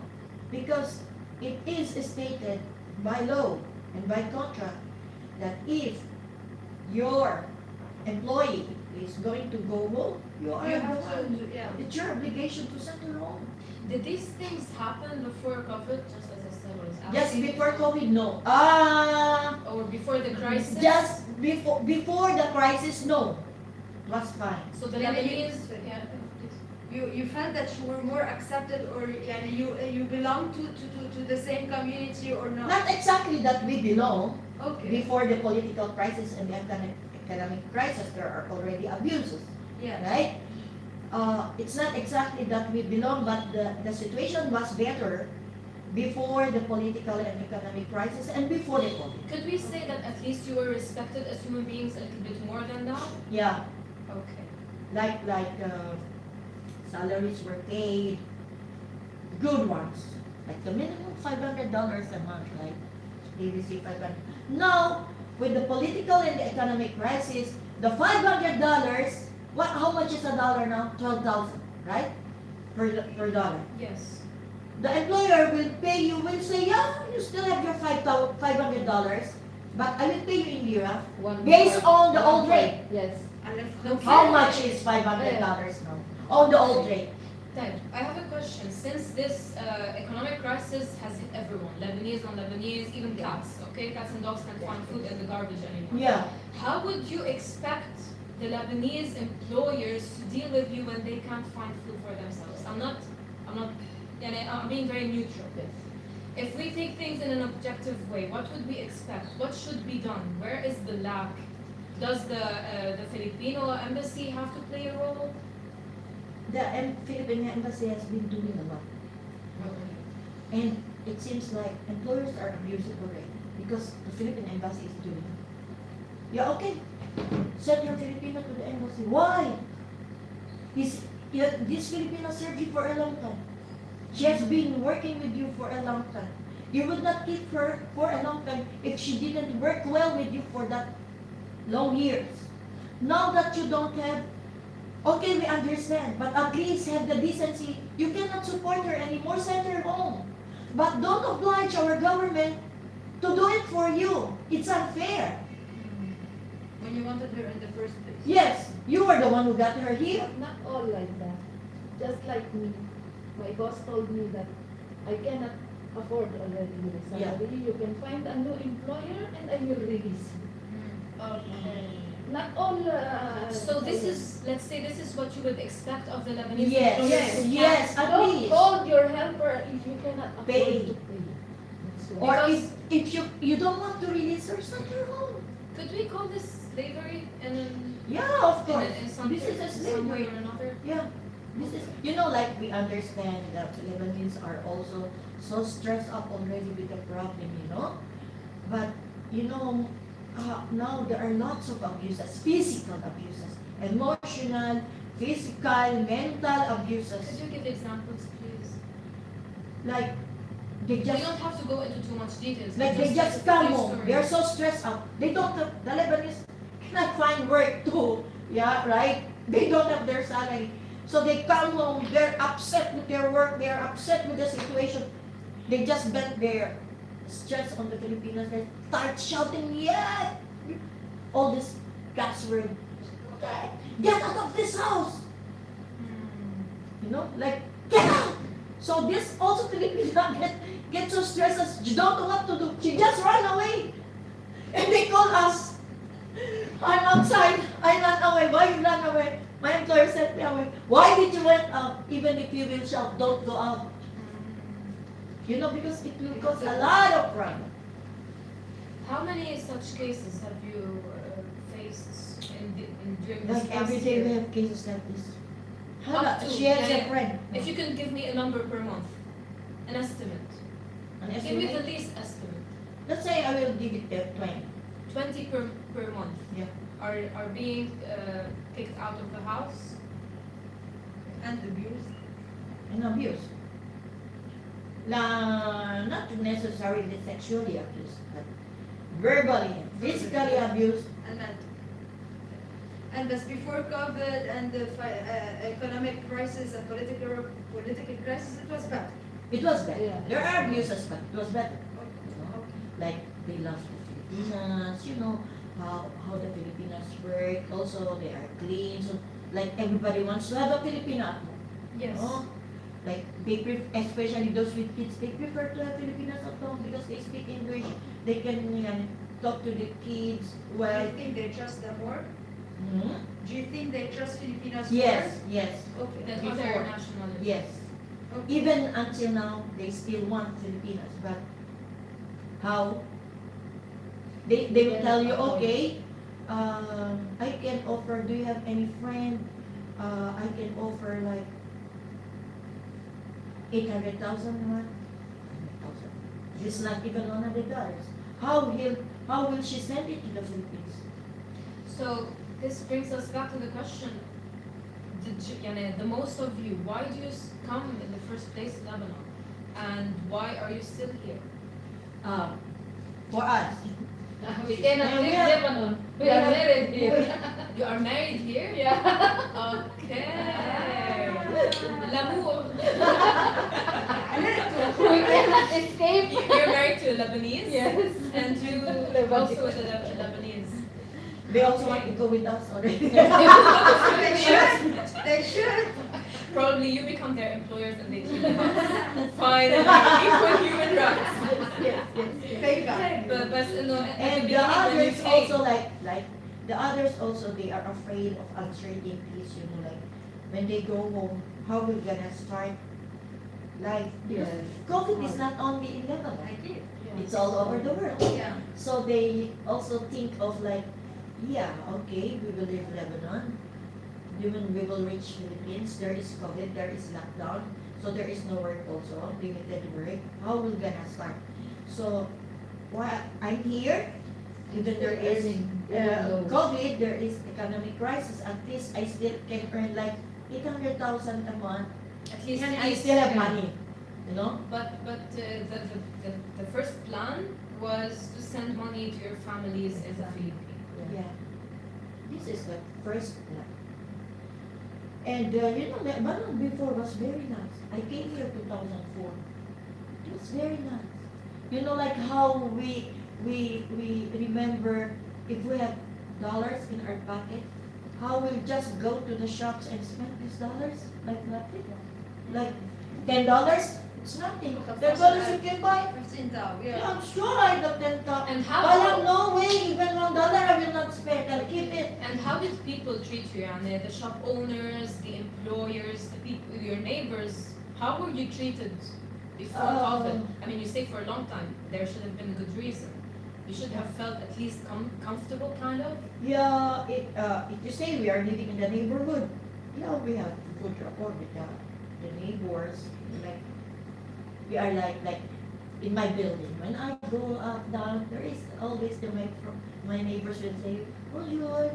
because it is stated by law and by contract that if your employee is going to go home, you are You have to, yeah. it's your obligation to send her home. Did these things happen before COVID, just as I said, was Just asking? before COVID, no. Or before the crisis? Just before the crisis, no. It was fine. So the Maybe Lebanese, you- yeah, You felt that you were more accepted, or you belong to the same community or not? Not exactly that we belong. Okay. Before the political crisis and the economic crisis, there are already abuses, Yeah. right? It's not exactly that we belong, but the situation was better before the political and economic crisis and before the COVID. could we say that at least you were respected as human beings a little bit more than now? Yeah, Okay. like salaries were paid, good ones, like the minimum $500 a month, right? They receive 500. Now, with the political and the economic crisis, the $500, how much is a dollar now? 12,000, right? Per dollar. Yes. The employer will pay you, will say, yeah, you still have your $500, but I will pay you in lira. Based on the old rate. Yes. How much is $500 now? On the old rate. Then, I have a question. Since this economic crisis has hit everyone, Lebanese, non-Lebanese, even cats, okay? Cats and dogs can't find food in the garbage anymore. Yeah. How would you expect the Lebanese employers to deal with you when they can't find food for themselves. I'm not, I'm being very neutral. If we take things in an objective way, what would we expect? What should be done? Where is the lack? Does the Filipino embassy have to play a role? The Philippine embassy has been doing a lot. And it seems like employers are abusing already because the Philippine embassy is doing it. Yeah, okay. Send your Filipino to the embassy. Why? This Filipino served you for a long time. She has been working with you for a long time. You would not keep her for a long time if she didn't work well with you for that long years. Now that you don't have, okay, we understand, but at least have the decency. You cannot support her anymore, send her home. But don't oblige our government to do it for you. It's unfair. When you wanted her in the first place. Yes, you were the one who got her here. Not all like that. Just like me, my boss told me that I cannot afford already my salary. You can find a new employer and I will release you. Not all. So this is, let's say, this is what you would expect of the Lebanese Yes, employers. yes, at Don't least. hold your helper if you cannot afford Pay. to pay. That's Or why. if you don't want to release her, send her home. Could we call this slavery in, Yeah, of course. in some, This is a some way slavery. or another? Yeah, this is, like we understand that Lebanese are also so stressed up already with the problem, But, now there are lots of abuses, physical abuses, emotional, physical, mental abuses. Could you give examples, please? Like, they We just, don't have to go into too much details. like but they just a come few home. stories. They're so stressed out. They don't have, the Lebanese cannot find work too. Yeah, right? They don't have their salary. So they come home, they're upset with their work, they're upset with the situation. They just vent their stress on the Filipinos. They start shouting, yeah! All this God's word. Okay, get out of this house! Like, get out! So this also Filipina get so stressed as she don't know what to do. She just run away. And they call us. I'm outside. I ran away. Why you ran away? My employer sent me away. Why did you went out? Even if you will shout, don't go out. Because it will cause a lot of problem. How many such cases have you faced during this Like past every day year? we have cases like this. Up to, She has yeah. a friend. If you can give me a number per month, an estimate. An Give me the estimate. least estimate. Let's say I will give it 20. 20 per month. Yeah. Are being kicked out of the house. And abused. And abuse. Not necessarily sexually abused, but verbally, physically abused. And mental. And that's before COVID and the economic crisis and political crisis, it was bad. It was bad. Yeah. There are abuses, but it was better. Okay. Like they love the Filipinas, how the Filipinas work. Also, they are clean. So, like everybody wants to have a Filipino at home. Yes. Like especially those with kids, they prefer to have Filipinas at home because they speak English. They can talk to the kids Do well. you think they trust them more? Mhm. Do you think they trust Filipinos Yes, yes, more? Okay. Than Before. other nationalities. yes. Okay. Even until now, they still want Filipinas, but how? They will tell you, okay, I can offer, do you have any friend? I can offer like 800,000 a month. 800,000. It's not even $100. How will she send it to the Philippines? So this brings us back to the question: the most of you, why do you come in the first place to Lebanon, and why are you still here? For us, We cannot And we leave have- Lebanon. We are married here. You are married here? Yeah. Okay. L'amour. We cannot escape. You're married to a Lebanese? Yes. And you also with a Lebanese. they also want to go with us already. They should. They should. Probably you become their employers and they keep them out. Finally, equal human rights. yes, yes. Payback. But at And the the beginning when you others came, also like The others also, they are afraid of uncertainties, you know, like when they go home, how we gonna start life? Because Yes. COVID is not only in Lebanon, I did. it's all over the world. Yeah. So they also think of like, yeah, okay, we will leave Lebanon. Even we will reach Philippines, there is COVID, there is lockdown, so there is no work also, limited work. How we gonna start? So, while I'm here, even there is COVID, there is economic crisis. At least I still can earn like 800,000 a month, At least and I still have money. You know? But the first plan was to send money to your families in the Philippines. Yeah. This is the first plan. And you know, Lebanon before was very nice. I came here 2004. It was very nice. You know, like how we remember if we have dollars in our pocket, how we just go to the shops and spend these dollars like nothing. Like $10, it's nothing. $10 you can buy. 15,000. Yeah, Yeah. I'm sure I have $10. And But no way, even $1 I will not spend. I'll keep it. And how did people treat you, Yani? The shop owners, the employers, the people, your neighbors? How were you treated before COVID? I mean, you stayed for a long time. There should have been a good reason. You should have felt at least comfortable, kind of. Yeah, if you say we are living in the neighborhood, yeah, we have good rapport with the neighbors. Like we are like in my building. When I go up down, there is always my neighbors will say, "Bonjour."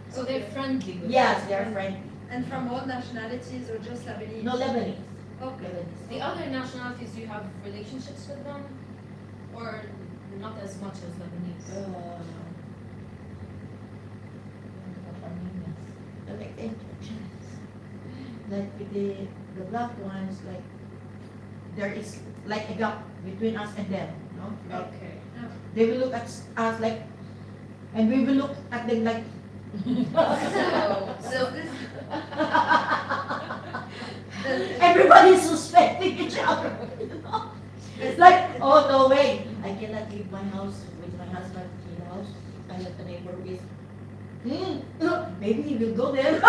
So they're friendly with Yes, you. they are friendly. And from all nationalities or just Lebanese? No Lebanese. Okay. Lebanese. The other nationalities, do you have relationships with them? Or not as much as Lebanese? Like interactions. Like with the black ones, like there is like a gap between us and them, no? Like Okay. they will look at us like, and we will look at them like. So this Everybody's suspecting each other. You know? It's like, oh no way, I cannot leave my house with my husband in the house. I let the neighbor is. Maybe he will go there.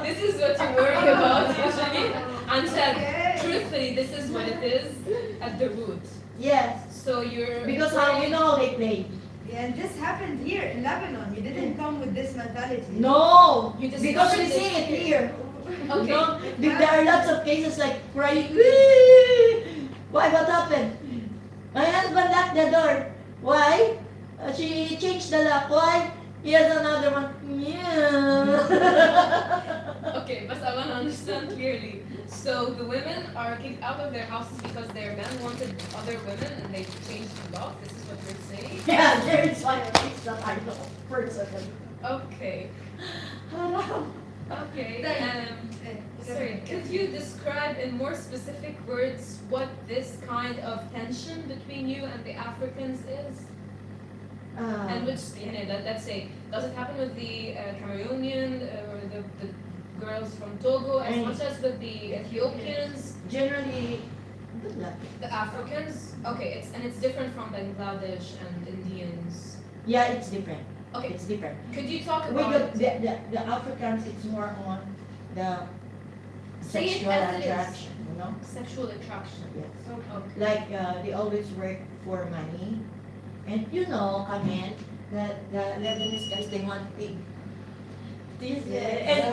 This is what you worry about usually. And said, Okay. truthfully, this is what it is at the root. Yes, So you're because how you know how they play. and this happened here in Lebanon. You didn't come with this mentality. No, You discovered because we this see it here. Okay. You know, there are lots of cases like crying. "Wee! Why? What happened? My husband locked the door. Why? She changed the lock. Why? He has another one. Yeah. Okay, but I want to understand clearly. So the women are kicked out of their houses because their men wanted other women and they changed the law. This is what you're saying? Yeah, there is one case that I know personally. Okay. Okay. Sorry, could you describe in more specific words what this kind of tension between you and the Africans is? And which, let's say, does it happen with the Cameroonian or the girls from Togo as And- much as with the Ethiopians, Generally, good luck. the Africans? Okay, it's different from Bangladesh and Indians. Yeah, it's different. Okay, It's different. could you talk With about the Africans, it's more on the Say it sexual as it is. attraction, you know? sexual attraction? Yes. Okay. Like they always work for money, and you know, Carmen, the Lebanese guys they want big. This and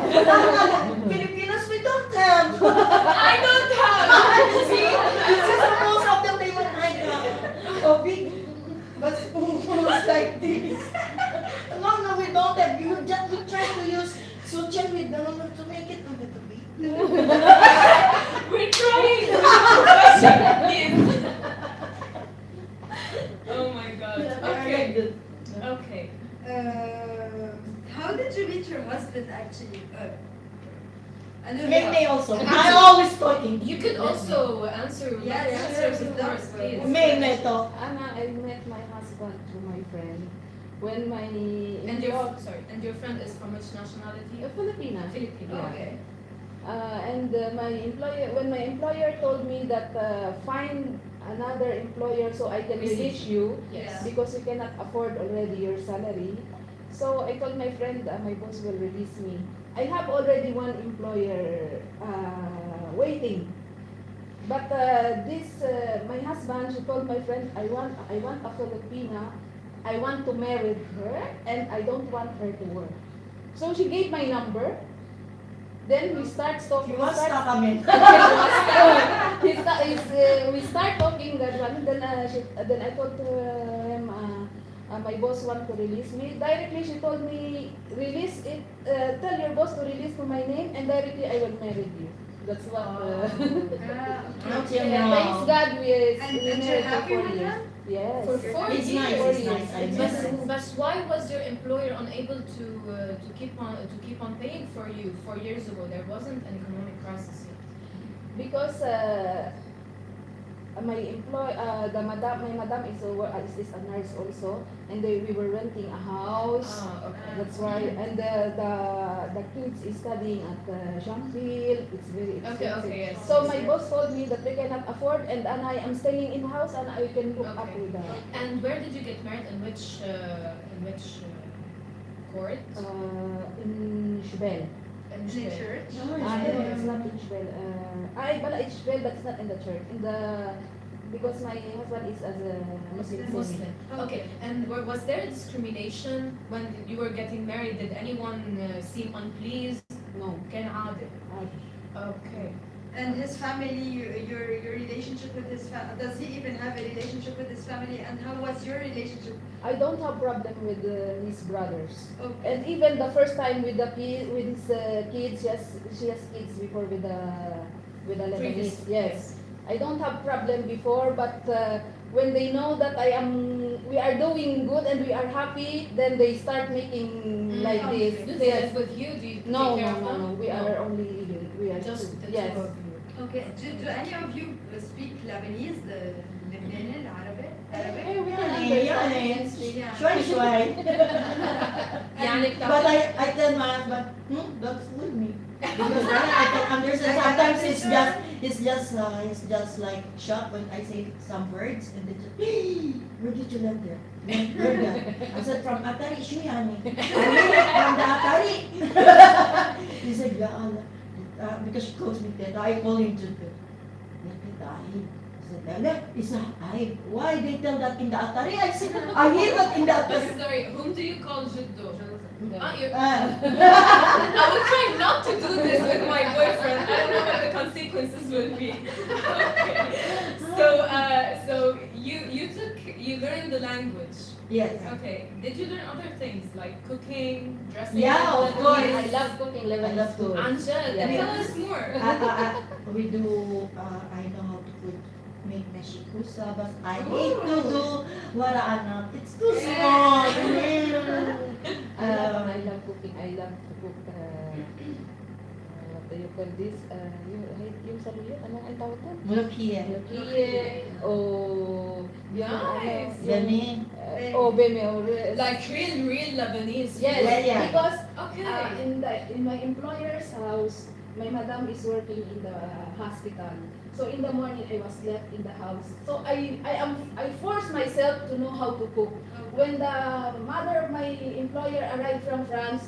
Filipinos we don't have. I don't have! See, this is the most of them they want like oh big, but spoons like this. No, we don't have. You just we try to use suture with the to make it a little bit. We're trying! Oh my god. Okay. Okay. How did you meet your husband actually? I know May also. I'm always talking. You could also answer my Yes, answers, sure, of with course, that. please. May to. Anna, I met my husband through my friend. When my And your friend is from which nationality? Filipina. Filipino. Yeah. Okay. And my employer, when my employer told me that find another employer so I can release you Yes. because you cannot afford already your salary. So I told my friend, my boss will release me. I have already one employer waiting. But my husband, she told my friend, I want a Filipina. I want to marry her, and I don't want her to work. So she gave my number. Then we start talking. Iwas na kami. We start talking that one. Then I told him, my boss want to release me. Directly she told me, release it. Tell your boss to release to my name, and directly I will marry you. That's what. Until Yeah, now. thanks God we And we you're married for happy 4 with years. that? Yes. For 4 It's years. nice, it's nice. I miss it. But why was your employer unable to keep on paying for you 4 years ago? There wasn't an economic crisis yet. Because my madam is a nurse also, and we were renting a house. Okay. That's why, and the kids is studying at Jeanville. It's very expensive. Okay, yes. So my boss told me that we cannot afford, and I am staying in house, and I can look up Okay. with And where did you get married? In which court? in Shbel. In Is it church? No, it's not in Shbel. But it's Shbel, but it's not in the church. Because my husband is as a Muslim. Muslim. Okay. And was there discrimination when you were getting married? Did anyone seem unpleased? No. كان عادل. Okay. And his family, your relationship with his family, does he even have a relationship with his family? And how was your relationship? I don't have problem with his brothers. Okay. And even the first time with his kids, she has kids before with the Lebanese. Previous- Yes, I don't have problem before, but when they know that we are doing good and we are happy, then they start making like this. Do they Yes. live with you? Do you No, take care no, of no, them? no. We are Just the yes. two of you. Okay. Do any of you speak Lebanese, the Lebanese, Arabic? Arabic? يعني Yeah. شوي شوي. يعني But I tell my husband, don't fool me. Because then I can understand. Sometimes it's just like shocked when I say some words and they just, "Hey, where did you learn that? Where that?" I said from Atari, "Shu yani." From the Atari. He said, "Yeah, Allah." Because she calls me Teta, I call him Teta. Teta, I said, "Teta, it's a I. Why they tell that in the Atari?" I said, "I hear that in the Atari." Sorry, whom do you call Jiddo? You're, Ah. I will try not to do this with my boyfriend. I don't know what the consequences will be. Okay. So you learned the language. Yes. Okay. Did you learn other things like cooking, dressing? Yeah, of Lebanese? course. I love cooking Lebanese love food. Anjad, Yeah. tell us more. We do, I know how to make meshikusa, but I hate to do wala anak. It's too small. I love cooking. I love to cook. What do you call this? Yung saluyo, ano ang tawag doon? Mulukhiya. Lukie, o Nice. Beme. beme, or Like real Lebanese. yes, Yeah, yeah. because Okay. in my employer's house, my madam is working in the hospital. So in the morning, I was left in the house. So I forced myself to know how to cook. When the mother of my employer arrived from France,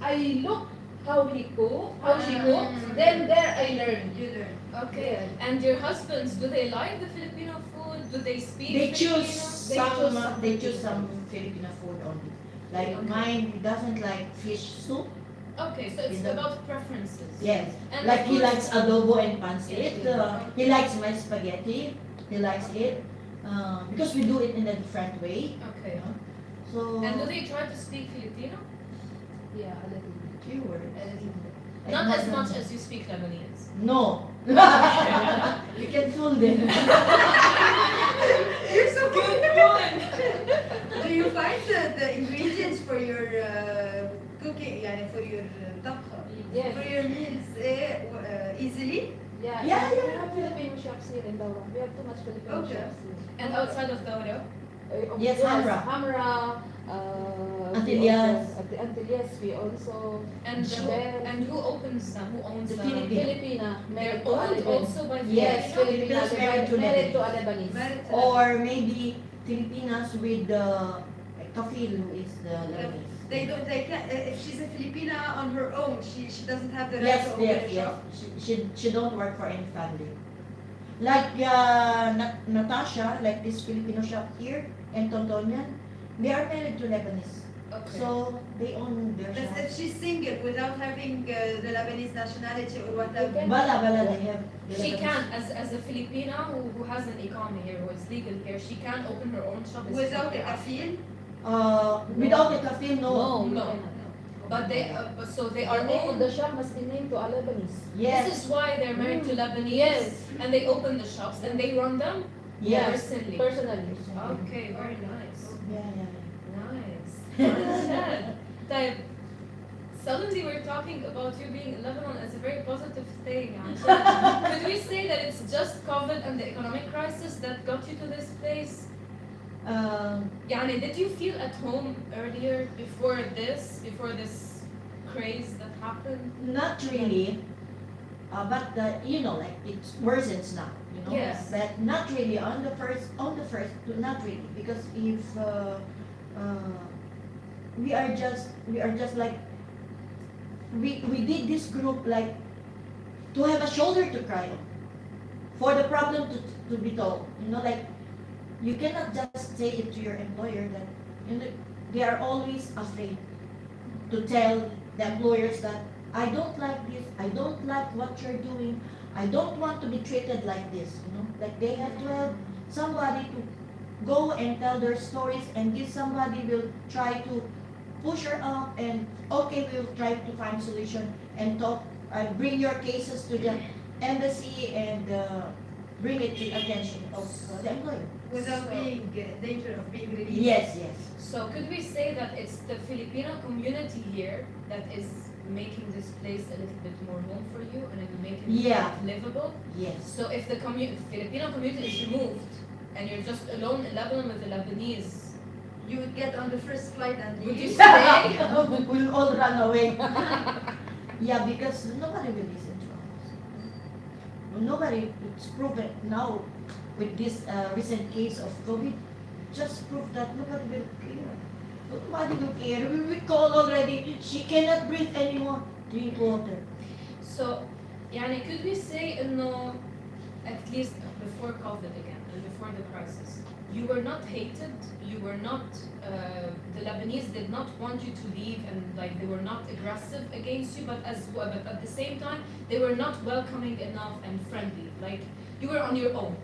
I looked how she cooks. Then there I learned. You learn. Okay. And your husbands, do they like the Filipino food? Do they speak They Filipino? choose some Filipino food only. Like Okay. mine, he doesn't like fish soup. Okay, so it's You know. about preferences. Yes. And Like of he course- likes adobo and pancit. He likes my spaghetti. He likes it. Because we do it in a different way. Okay. So, And do they try to speak Filipino? Yeah, a little bit. few words. Like Not as not- much as you speak Lebanese. No. You can fool them. You're so good. one. Do you find the ingredients for your cooking, يعني for your طبخة, Yes. for your meals easily? Yeah, Yeah, we yeah. have Filipino shops here in Daura. We have too much Filipino Okay. shops here. And outside of Daura? Yes, Hamra. Hamra. Antillas. at the Antilles, we also And Then- and who opens them? Who owns The them? Philippines. Filipina, They're married to a owned Lebanese. also by Yes, Filipino? Filipina, Filipinos married to married to a Lebanese. Lebanese. Married to Or maybe Filipinas with the kafil, who is the Lebanese. They can't, if she's a Filipina on her own, she doesn't have the right Yes, to open yes, a yes. shop. She don't work for any family. Like Natasha, like this Filipino shop here, and Tontonian, they are married to Lebanese. Okay. So they own their But shop. if she's single without having the Lebanese nationality or whatever, Okay. Bala, they have. the She Lebanese. can, as a Filipina who has an economy here, who is legal here, she can open her own shop. It's without a okay. kafil, Without the kafil, no. No, No. no. But so they The are name of owned. the shop must be named to a Lebanese. Yes, This is why they're married to Lebanese. Yes. And they open the shops and they run them yes. personally. Personally. Okay, very nice. Yeah. Nice. Understand. Type. Suddenly we're talking about you being in Lebanon as a very positive thing. Actually. Could we say that it's just COVID and the economic crisis that got you to this place? Yani, did you feel at home earlier before this craze that happened? Not really, but like it worsens now. Yes. But not really on the first, not really, because if we are just like we did this group like to have a shoulder to cry on, for the problem to be told. Like you cannot just say it to your employer that they are always afraid to tell the employers that I don't like this, I don't like what you're doing, I don't want to be treated like this. Like they have to have somebody to go and tell their stories, and this somebody will try to push her up, and okay, we'll try to find solution and talk and bring your cases to the embassy and bring it to attention of the employer. without being danger of being released. Yes. So could we say that it's the Filipino community here that is making this place a little bit more home for you and making Yeah. it livable? Yes. So if the Filipino community is removed and you're just alone in Lebanon with the Lebanese, You would get on the first flight and would you leave. stay? We'll all run away. Yeah, because nobody will listen to us. Nobody, it's proven now with this recent case of COVID, just prove that nobody will care. Nobody will care. We call already, she cannot breathe anymore. Drink water. So, يعني could we say إنه at least before COVID again and before the crisis, you were not hated, you were not, the Lebanese did not want you to leave and like they were not aggressive against you, but at the same time, they were not welcoming enough and friendly. Like you were on your own.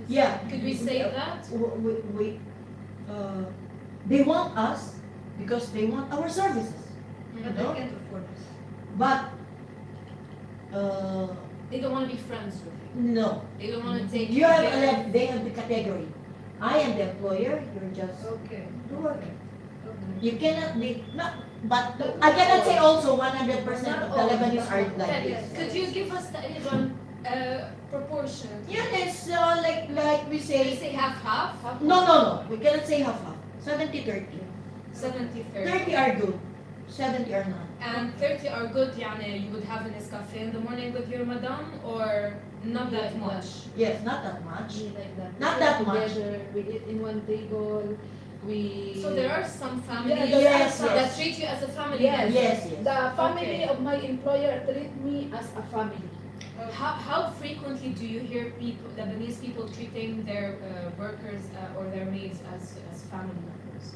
Yeah. Could we say that? They want us because they want our services. But No? they can't afford us. But They don't want to be friends with you. no. They don't want to take You have their- they have the category. I am the employer, you're just Okay. the worker. You cannot be not, but I cannot say also 100% of the Lebanese are like this. Could you give us the even proportion? Yeah, it's like we Can say you say half? no. We cannot say half. 70-30. 70-30. 30 are good, 70 are not. And 30 are good, يعني you would have an Nescafe in the morning with your madam or not that much? Yes, not that much. We like that. Not We that sit much. together, we eat in one table, we... So there are some families Yes, that yes. treat you as a family. Yes. member. Yes. The family Okay. of my employer treat me as a family. How frequently do you hear people, Lebanese people treating their workers or their maids as family members?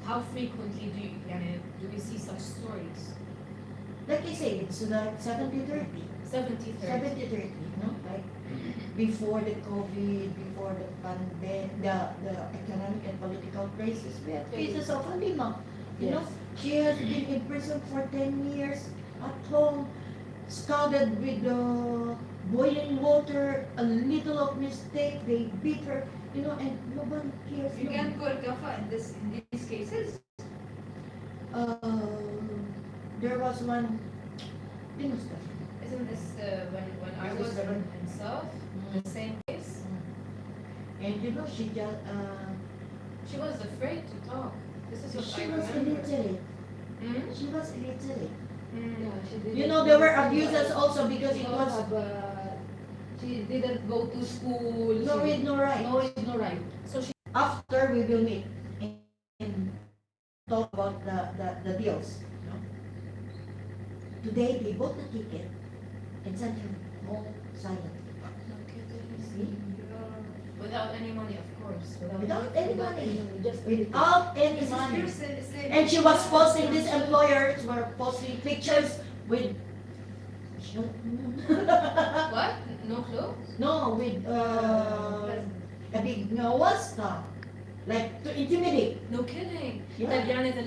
How frequently do we see such stories? Like I say, it's like 70-30. 70-30. 70-30, like before the COVID, before the pandemic, the economic and political crisis, we had cases of Halima. She has been in prison for 10 years at home, scalded with boiling water, a little of mistake, they beat her, and nobody cares. You can't call kafa in these cases. There was one, Isn't this when I This was is the one. in South, the same case? and she just, She was afraid to talk. This is what I she was remember. illiterate. Mm? She was illiterate. Yeah, she didn't You know, there were go to abuses school. also because She it don't was have, she didn't go to school. no She read, no write. no read, no write. So she After we will meet and talk about the deals. You know? Today they bought the ticket and sent him home silently. See? without any money, of course. Without any money. Just Without any This is money. pure slavery. And she was posting, these employers were posting pictures with What? No clothes? no, with a big wasta, like to intimidate. No kidding. Yeah. Like, يعني the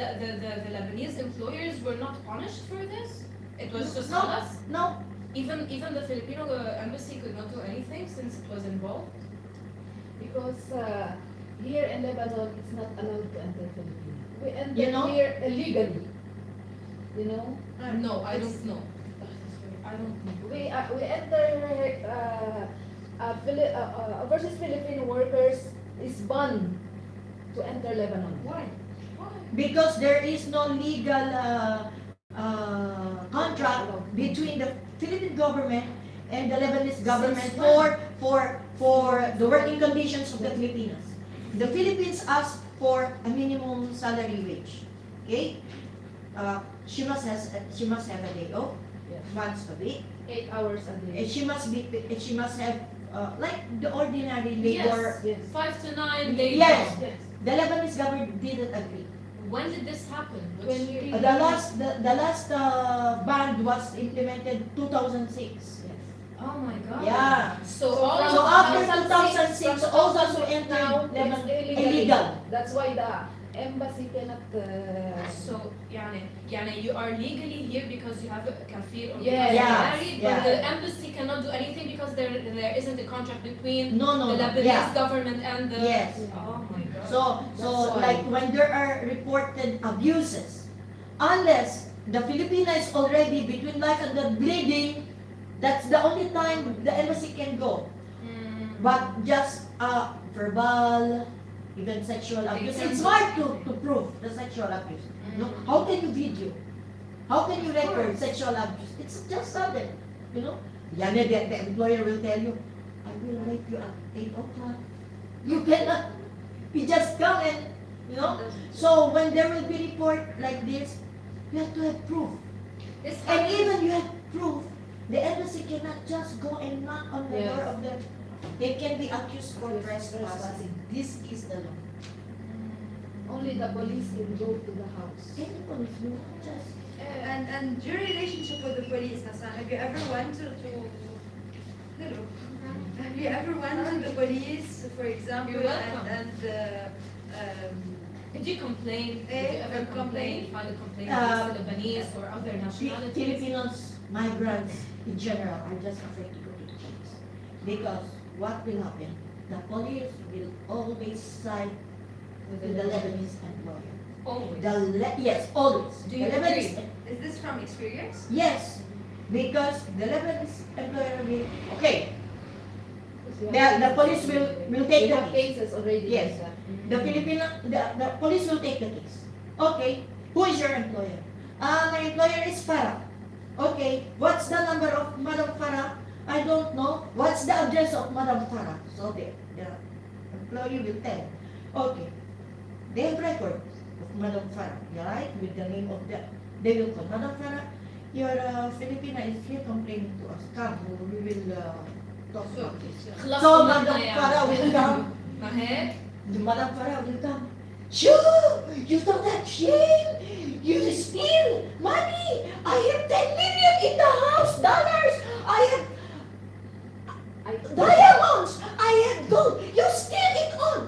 Lebanese employers were not punished for this? It was just No. us? No, Even the Filipino embassy could not do anything since it was involved? because here in Lebanon it's not allowed to enter Philippines. We enter You know? here illegally. You know? No, I don't know. I don't know. We enter overseas Filipino workers is banned to enter Lebanon. Why? Why? because there is no legal contract between the Philippine government and the Lebanese government Since when? for the working conditions of the Filipinos. The Philippines ask for a minimum salary wage. Okay? She must have a day off Yes. once a week. 8 hours a And day. she must have like the ordinary labor. Yes. 5 to 9 days. Yes. Yes. The Lebanese government didn't agree. When did this happen? When you The last ban was implemented 2006. Oh my god. Yeah. So So all from So of after 2006, 2006, all those who entered now Lebanon it's illegal. That's why the embassy cannot. So يعني you are legally here because you have a kafir or Yeah. because you're Yeah. married, Yeah. but the embassy cannot do anything because there isn't a contract between No, no, the no. Lebanese Yeah. government and the. Yes. Oh my god. So That's why. like when there are reported abuses, unless the Filipina is already between life and death bleeding, that's the only time the embassy can go. Mm. But just verbal, even sexual abuse, it's hard to prove the sexual abuse. No? How can you video? How can you record sexual abuse? It's just sudden, you know? Yeah, the employer will tell you, I will rape you at 8 o'clock. You cannot, you just come and, you know? So when there will be report like this, you have to have proof. This And happens- even you have proof, the embassy cannot just go and knock on the Yes. door of the, they can be accused for trespassing. This is the law. Only the police can go to the house. Any police will just, And your relationship with the police, Hassan, have you ever went to hello? Have you ever went to the police, for example, You're welcome. Did you complain? Did you ever complain? File a complaint against the Lebanese or other nationalities? Filipinos, migrants in general are just afraid to go to the police. Because what will happen? The police will always side with the Lebanese employer. Always. Yes, always. Do you The Lebanese, Is this from experience? yes, because the Lebanese employer will, okay, Because you the police will take we the have case. cases already. Yes. like that. The police will take the case. Okay, who is your employer? My employer is Farah. Okay, what's the number of Madam Farah? I don't know. What's the address of Madam Farah? So the employee will tell. Okay, they have record of Madam Farah, right? With the name of they will call Madam Farah. Your Filipina is here complaining to us. Come, we will talk about this. خلاص So قلنا Madam يعني. Farah will come. ما هيك؟ The Madam Farah will come. Shoo! You don't have shame! You steal money! I have 10 million in the house, dollars! I have diamonds! I have gold! You steal it all!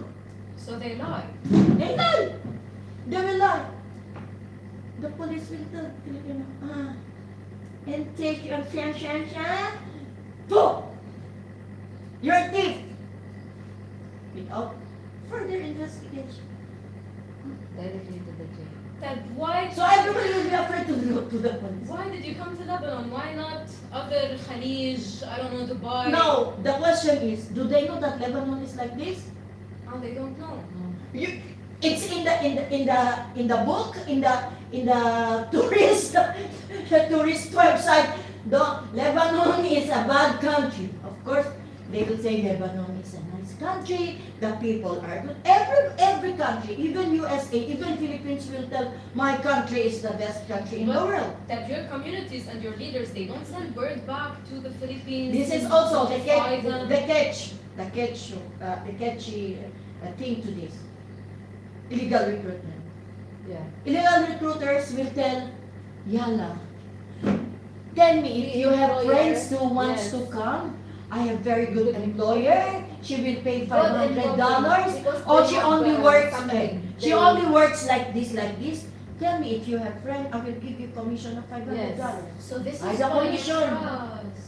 So they lie. They lie! They will lie. The police will tell Filipino, and take your fiancé, boom! You're a thief! Without further investigation. Directly to the jail. Then why? So everybody will be afraid to go to the police. Why did you come to Lebanon? Why not other Khalij? I don't know, Dubai. Now, the question is, do they know that Lebanon is like this? Oh, they don't know. You, It's in the book, in the tourist the tourist website. Lebanon is a bad country. Of course, they will say Lebanon is a nice country. The people are good. Every country, even USA, even Philippines will tell my country is the best country in the But world. that your communities and your leaders, they don't send word back to the Philippines. This is to also the notify catch, them. the catchy thing to this illegal recruitment. Yeah. Illegal recruiters will tell, Yala, tell me if you have Employer, friends who wants yes. to come. I have very good Good employer. She will pay Good $500. because Or they she have, only works. something. She They- only works like this. Tell me if you have friends. I will give you commission of $500. So this Ay, is the why you commission. trust.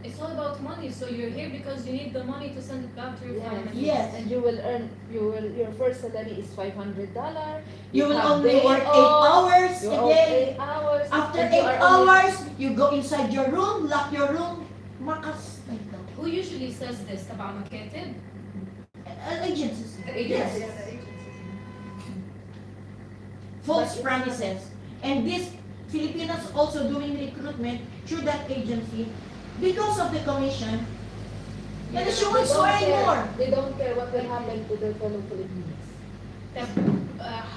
It's all about money. So you're here because you need the money to send it back to your Yes. family. Yes. And you will earn, your first salary is $500. You will have only day work 8 off, hours You a own day. 8 hours. After and you 8 are only- hours, you go inside your room, lock your room, makas. Who usually says this? تبع مكاتب? Agencies. The agencies. Yes. False promises. And these Filipinos also doing recruitment through that agency because of the commission. And she They wants to don't earn care. more. They don't care what will happen to their fellow Filipinos.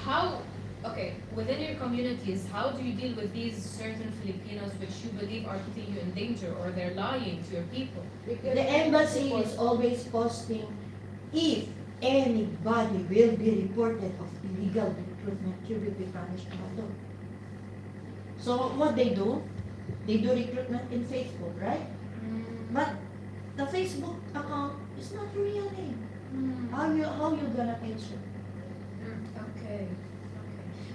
How, okay, within your communities, how do you deal with these certain Filipinos which you believe are putting you in danger or they're lying to your people? Because The embassy people- is always posting if anybody will be reported of illegal recruitment, you will be punished also. So what they do recruitment in Facebook, right? But the Facebook account is not your real name. How you gonna answer? Okay.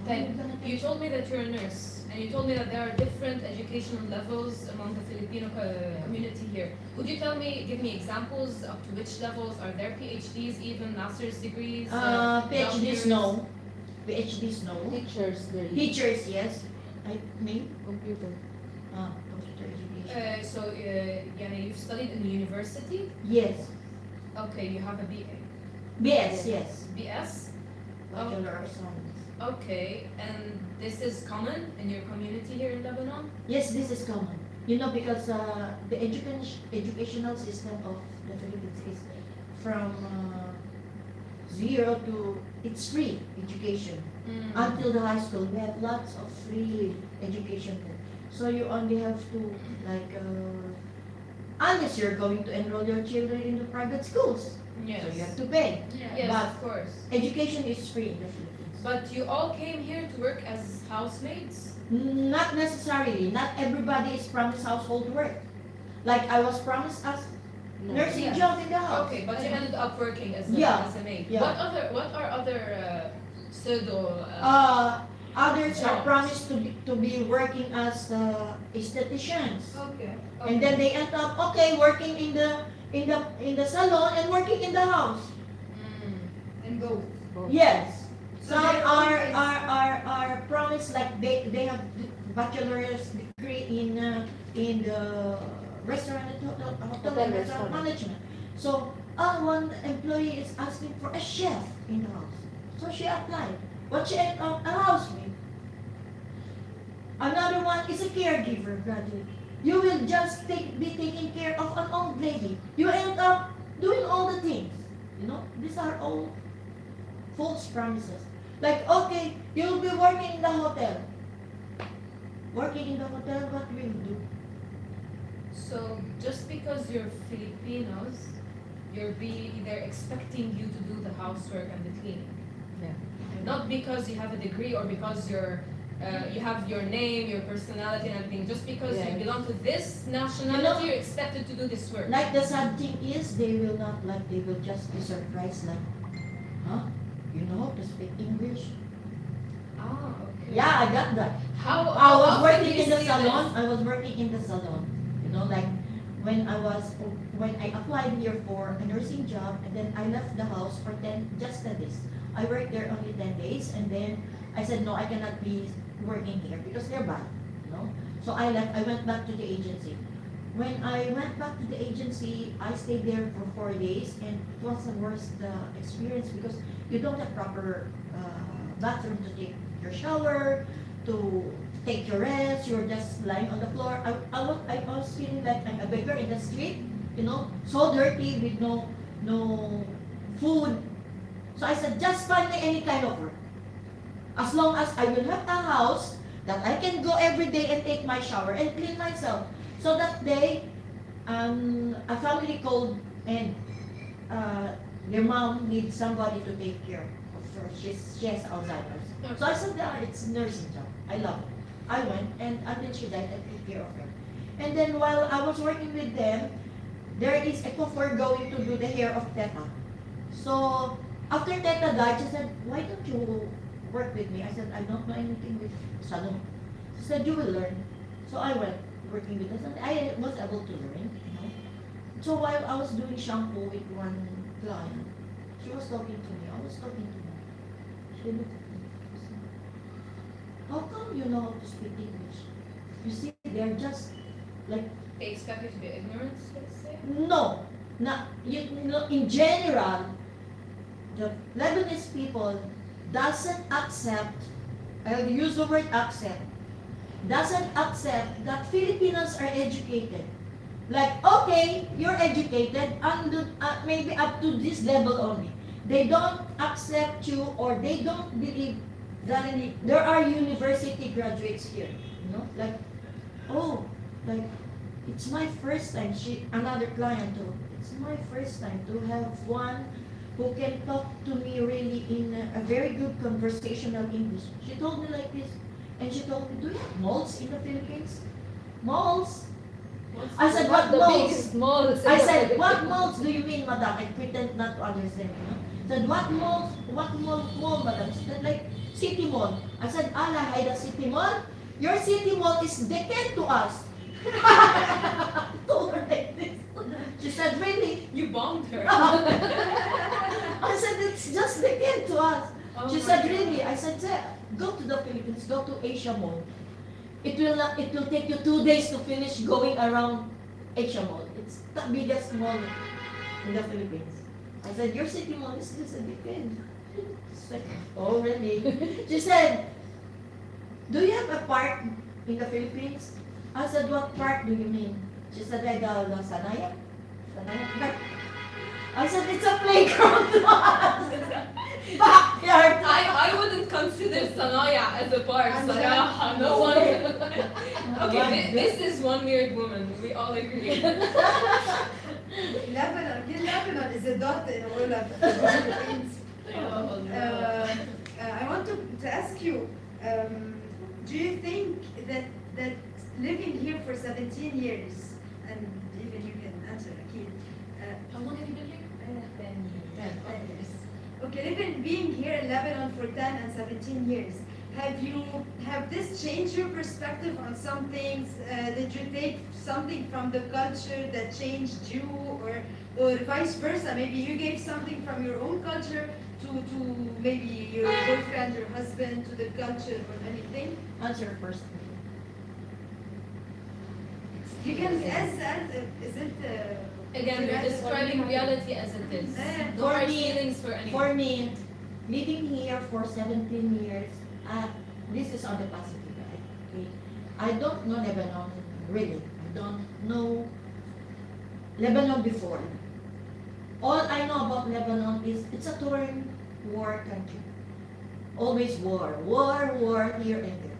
How you Then gonna you told me that you're a nurse, and you told me that there are different educational levels among the Filipino community here. Would you give me examples up to which levels? Are there PhDs, even master's degrees? PhDs doctors? no. PhDs no. Teachers, there is Teachers yes. I mean computer. computer education. Yani you've studied in the university? Yes. Okay, you have a BA. BS yes. BS? Bachelor of Science. Okay, and this is common in your community here in Lebanon? Yes, this is common. Because the educational system of the Philippines is from 0 to, it's free education. Until the high school, we have lots of free education there. So you only have to, unless you're going to enroll your children in the private schools. Yes. So you have to pay. Yes, But- of course. Education is free in the Philippines. But you all came here to work as housemaids? Not necessarily. Not everybody is promised household work. Like I was promised as nursing Yeah. job in the house. Okay, but you ended up working as a, Yeah, as a maid. yeah. What are other pseudo? Others are Jobs. promised to be working as estheticians. Okay. And then they end up working in the salon and working in the house. And go. Yes. So Some they're always- are promised like they have bachelor's degree in the restaurant and hotel and restaurant restaurant. management. So one employee is asking for a chef in the house. So she applied. But she ended up a housemaid. Another one is a caregiver graduate. You will just be taking care of an old lady. You end up doing all the things. These are all false promises. Like, okay, you'll be working in the hotel. Working in the hotel, what will you do? So just because you're Filipinos, they're expecting you to do the housework and the cleaning. Yeah. Not because you have a degree or because you have your name, your personality and everything. Just because Yeah. you belong to this nationality, you're expected to do this work. Like the sad thing is, they will just be surprised like, huh? You know how to speak English? Ah, okay. Yeah, I got that. How I was often working do you in the see salon. this? I was working in the salon. Like when I applied here for a nursing job, and then I left the house for 10 days. I worked there only 10 days, and then I said no, I cannot be working here because they're bad. So I left. I went back to the agency. When I went back to the agency, I stayed there for 4 days, and it was the worst experience because you don't have proper bathroom to take your shower, to take your rest, you're just lying on the floor. I was feeling like I'm a beggar in the street, so dirty with no food. So I said, just find me any kind of work. As long as I will have a house that I can go every day and take my shower and clean myself. So that day, a family called and their mom needs somebody to take care of her. She has Alzheimer's. So I said, it's nursing job. I love it. I went, and until she died, I took care of her. And then while I was working with them, there is a coiffeur going to do the hair of Teta. So after Teta died, she said, why don't you work with me? I said, I don't know anything with salon. She said, you will learn. So I went working with her. I was able to learn. So while I was doing shampoo with one client, she was talking to me. I was talking to her. She looked at me. She said, how come you know how to speak English? You see, they're just like, They expect you to be ignorant, let's say? no. In general, the Lebanese people doesn't accept, I'll use the word accept, doesn't accept that Filipinos are educated. Like, okay, you're educated, and maybe up to this level only. They don't accept you, or they don't believe that there are university graduates here. Like, oh, like, it's my first time, another client too, it's my first time to have one who can talk to me really in a very good conversational English. She told me like this, and she told me, do you have malls in the Philippines? Malls? I said, what the malls? biggest malls. I said, what malls do you mean, madam? I pretend not to understand. I said, what mall, madam? She said, like, City Mall. I said, Haida City Mall? Your City Mall is decent to us. I told her like this. She said, really? You bombed her. I said, it's just decent to us. Oh She my said, God. really? I said, go to the Philippines, go to Asia Mall. It will take you 2 days to finish going around Asia Mall. It's the biggest mall in the Philippines. I said, your City Mall is just a decent. She said, oh, really? She said, do you have a park in the Philippines? I said, what park do you mean? She said, like the Sanaya? Sanaya? I said, it's a playground to us. Backyard. I wouldn't consider Sanaya as a park. Saraha, no one. Okay, this is one weird woman. We all agree. Lebanon is a dot in a world of Philippines. I want to ask you, do you think that living here for 17 years, and even you can answer, Akid, How long have you been here? 10 years. Okay, being here in Lebanon for 10 and 17 years, have this changed your perspective on some things? Did you take something from the culture that changed you, or vice versa? Maybe you gave something from your own culture to maybe your boyfriend or husband, to the culture or anything? Answer first. You can answer. Is it? Again, we're describing reality as it is. No For hard me- feelings for anyone. For me, living here for 17 years, this is on the positive side. Okay? I don't know Lebanon, really. I don't know Lebanon before. All I know about Lebanon is it's a torn war country. Always war here and there.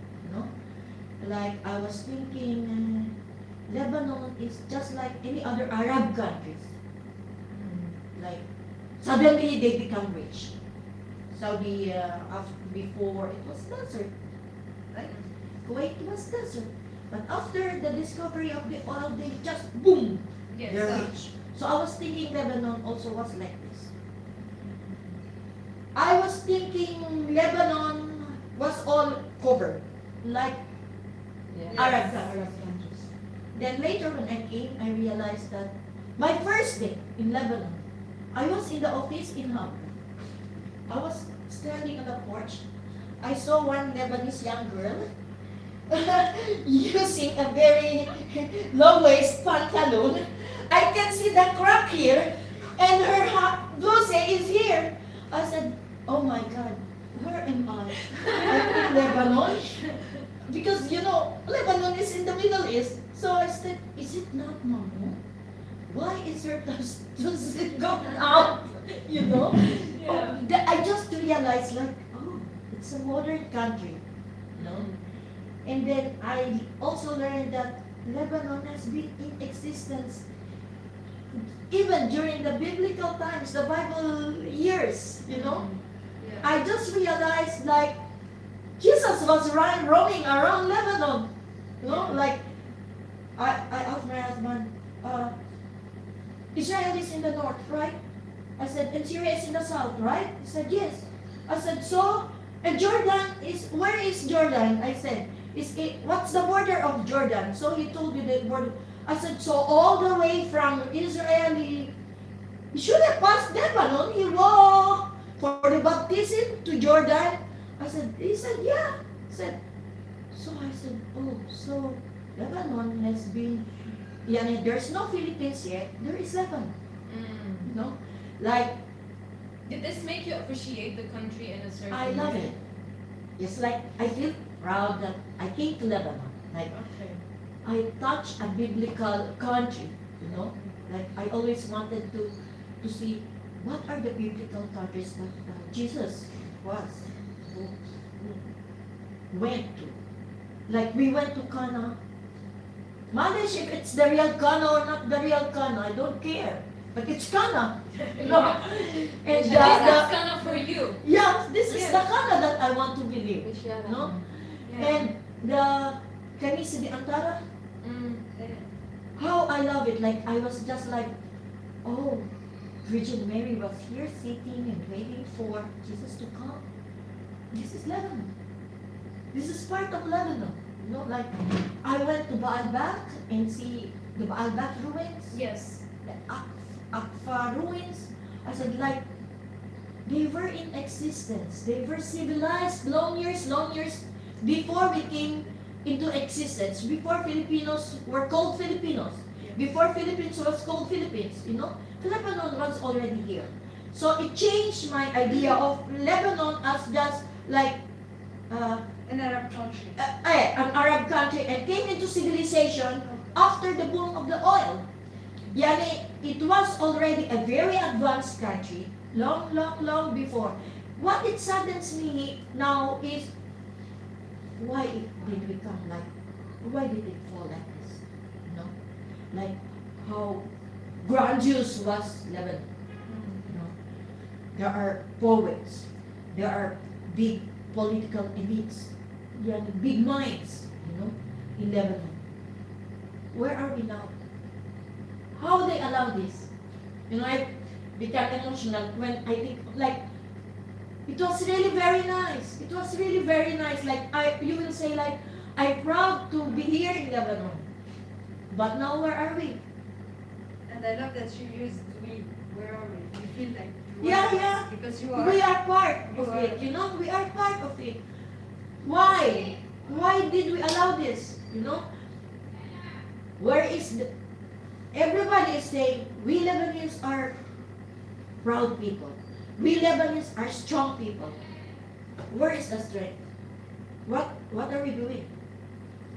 Like I was thinking, Lebanon is just like any other Arab countries. Like suddenly they become rich. Saudi, before it was desert, right? Kuwait was desert. But after the discovery of the oil, they just boom, they're Yes. rich. So I was thinking Lebanon also was like this. I was thinking Lebanon was all covered, like Arab countries. Then later when I came, I realized that my first day in Lebanon, I was in the office in Hamburg. I was standing on the porch. I saw one Lebanese young girl using a very low waist pantaloon. I can see the crack here, and her blouse is here. I said, oh my God, where am I? I'm in Lebanon? Because, Lebanon is in the Middle East. So I said, is it not normal? Why is your just going out? You know? Yeah. I just realized, like, oh, it's a modern country. And then I also learned that Lebanon has been in existence even during the biblical times, the Bible years. Yeah. I just realized, like, Jesus was roaming around Lebanon. Like, I asked my husband, Israel is in the north, right? I said, and Syria is in the south, right? He said, yes. I said, so, and where is Jordan? I said, what's the border of Jordan? So he told me the border. I said, so all the way from Israel, he should have passed Lebanon. He walked for the baptism to Jordan. He said, yeah. So I said, oh, so Lebanon has been, there's no Philippines yet, there is Lebanon, like, Did this make you appreciate the country in a certain way? I love it. It's like, I feel proud that I came to Lebanon, like, Okay. I touched a biblical country. Like, I always wanted to see what are the biblical countries that Jesus who went to. Like, we went to Cana. Manish, if it's the real Cana or not the real Cana, I don't care. But it's Cana. And At least that's kind of for you. this is the Cana that I want to believe. No? And the Camisa de Antara, how I love it. Like, I was just like, oh, Virgin Mary was here sitting and waiting for Jesus to come. This is Lebanon. This is part of Lebanon. Like, I went to Baalbek and see the Baalbek ruins, Yes. the Akfa ruins. I said, like, they were in existence. They were civilized long years before we came into existence. Before Filipinos were called Filipinos. Before Philippines was called Philippines. Lebanon was already here. So it changed my idea of Lebanon as just like An Arab country. an Arab country, and came into civilization after the boom of the oil. It was already a very advanced country long before. What it saddens me now is, why did we come why did it fall like this? Like how grandiose was Lebanon. There are poets, there are big political elites, big minds, in Lebanon. Where are we now? How they allow this? I became emotional when I think, like, it was really very nice. It was really very nice. Like, you will say, like, I'm proud to be here in Lebanon. But now, where are we? And I love that you used we. Where are we? You feel like you Yeah, are, yeah. because you are. We are part You of are. it. We are part of it. Why? Why did we allow this? Where is everybody is saying, we Lebanese are proud people. We Lebanese are strong people. Where is the strength? What are we doing?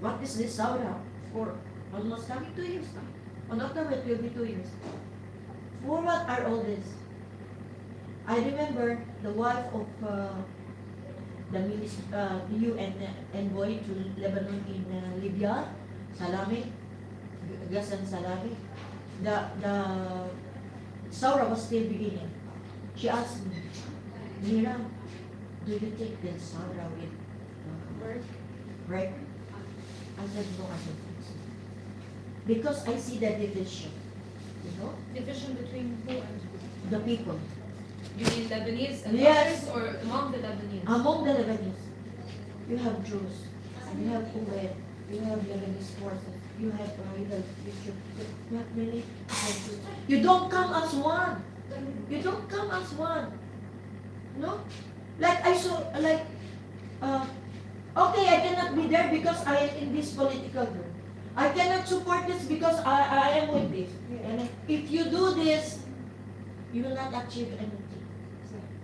What is this Saura for almost coming 2 years now? On October it will be 2 years. For what are all this? I remember the wife of the UN envoy to Lebanon in Libya, Salami, Ghassan Salami. The Saura was still beginning. She asked me, Mira, do you think that Saura will break? I said, no, I don't think so. Because I see the division, Division between who and who? the people. You mean Lebanese and Yes. others, or among the Lebanese? Among the Lebanese, you have Jews, you have Kuwait, you have Lebanese forces, you have you have many forces. You don't come as one. You don't come as one. No? Like I saw, like, okay, I cannot be there because I am in this political group. I cannot support this because I am with this. And if you do this, you will not achieve anything.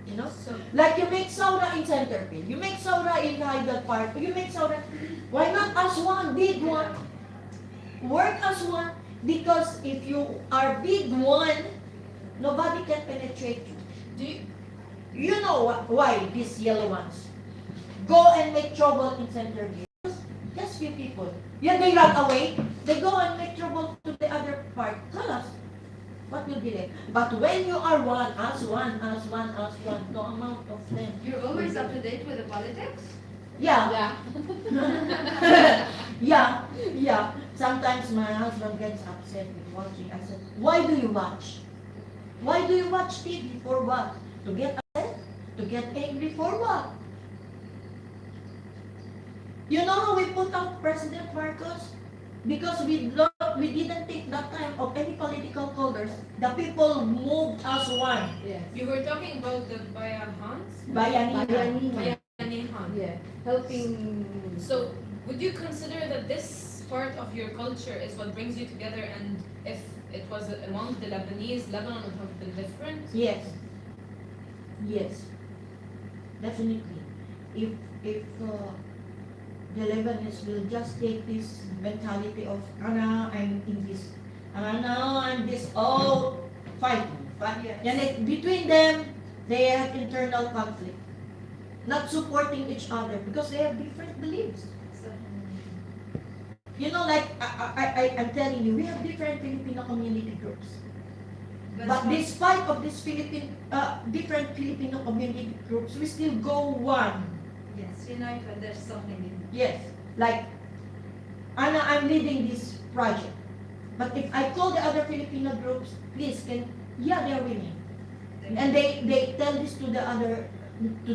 You know? So, Like you make soda in Centerville, you make soda in Hyde Park, you make soda. Why not as one, big one? Work as one, because if you are big one, nobody can penetrate you. do you, You know why these yellow ones go and make trouble in Centerville? Just few people. Yeah, they run away. They go and make trouble to the other part. Tell us what will be there. But when you are one, as one, as one, as one, no amount of them. You're always up to date with the politics? Yeah, Yeah. yeah, yeah. Sometimes my husband gets upset with watching. I said, why do you watch? Why do you watch TV? For what? To get upset? To get angry? For what? You know how we put out President Marcos? Because we didn't take that time of any political colors. The people moved as one. Yes. you were talking about the Bayan Hans? Bayanihan. Bayanihan. Bayanihan. Yeah. Helping. So, would you consider that this part of your culture is what brings you together, and if it was among the Lebanese, Lebanon would have been different? Yes. Yes. Definitely. If the Lebanese will just take this mentality of Ana, I'm in this, Ana, I'm this, oh, fighting. Yes. And like, between them, they have internal conflict. Not supporting each other because they have different beliefs. You know, like I'm telling you, we have different Filipino community groups. But despite of this different Filipino community groups, we still go one. Yes, unite when there's something in Yes, like, Ana, I'm leading this project. But if I call the other Filipino groups, please, yeah, they're willing. And they tell this to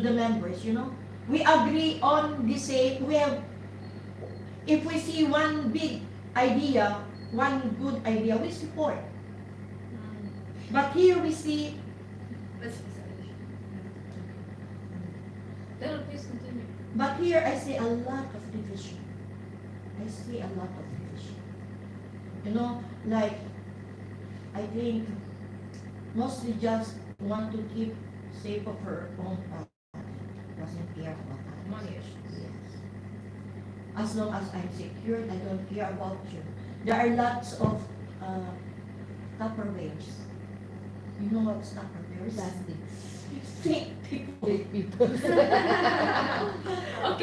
the members, you know. We agree on the same, if we see one big idea, one good idea, we support. But here we see, Then please continue. but here I see a lot of division. I see a lot of division. You know, like, I think mostly just want to keep safe of her own family. Doesn't care about others. Money issues. Yes. As long as I'm secured, I don't care about you. There are lots of Tupperwares. You know what's Tupperwares? Plastics. Fake people. Fake people. Okay,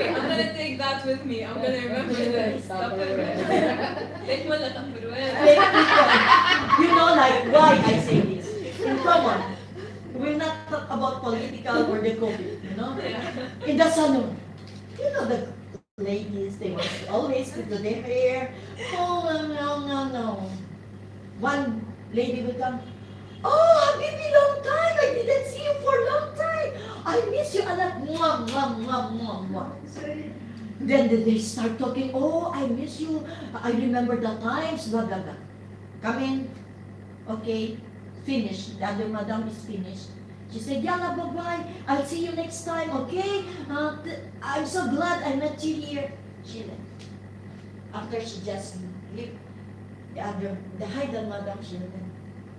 I'm gonna take that with me. I'm gonna remember this. Tupperware. Take mo na Tupperware. Fake people. You know, like, why I say this? Come on. We'll not talk about political or the COVID, you know? Yeah. In the salon. You know, the ladies, they must always put their hair. Oh, no. One lady will come, oh, Habibi, long time. I didn't see you for a long time. I miss you a lot. Mwah, mwah, mwah, mwah, mwah. Then they start talking, oh, I miss you. I remember the times, blah, blah, blah. Come in. Okay. Finished. The other madam is finished. She said, Yalla, bye-bye. I'll see you next time, okay? I'm so glad I met you here. She left. After she just left, the Haida madam, she left.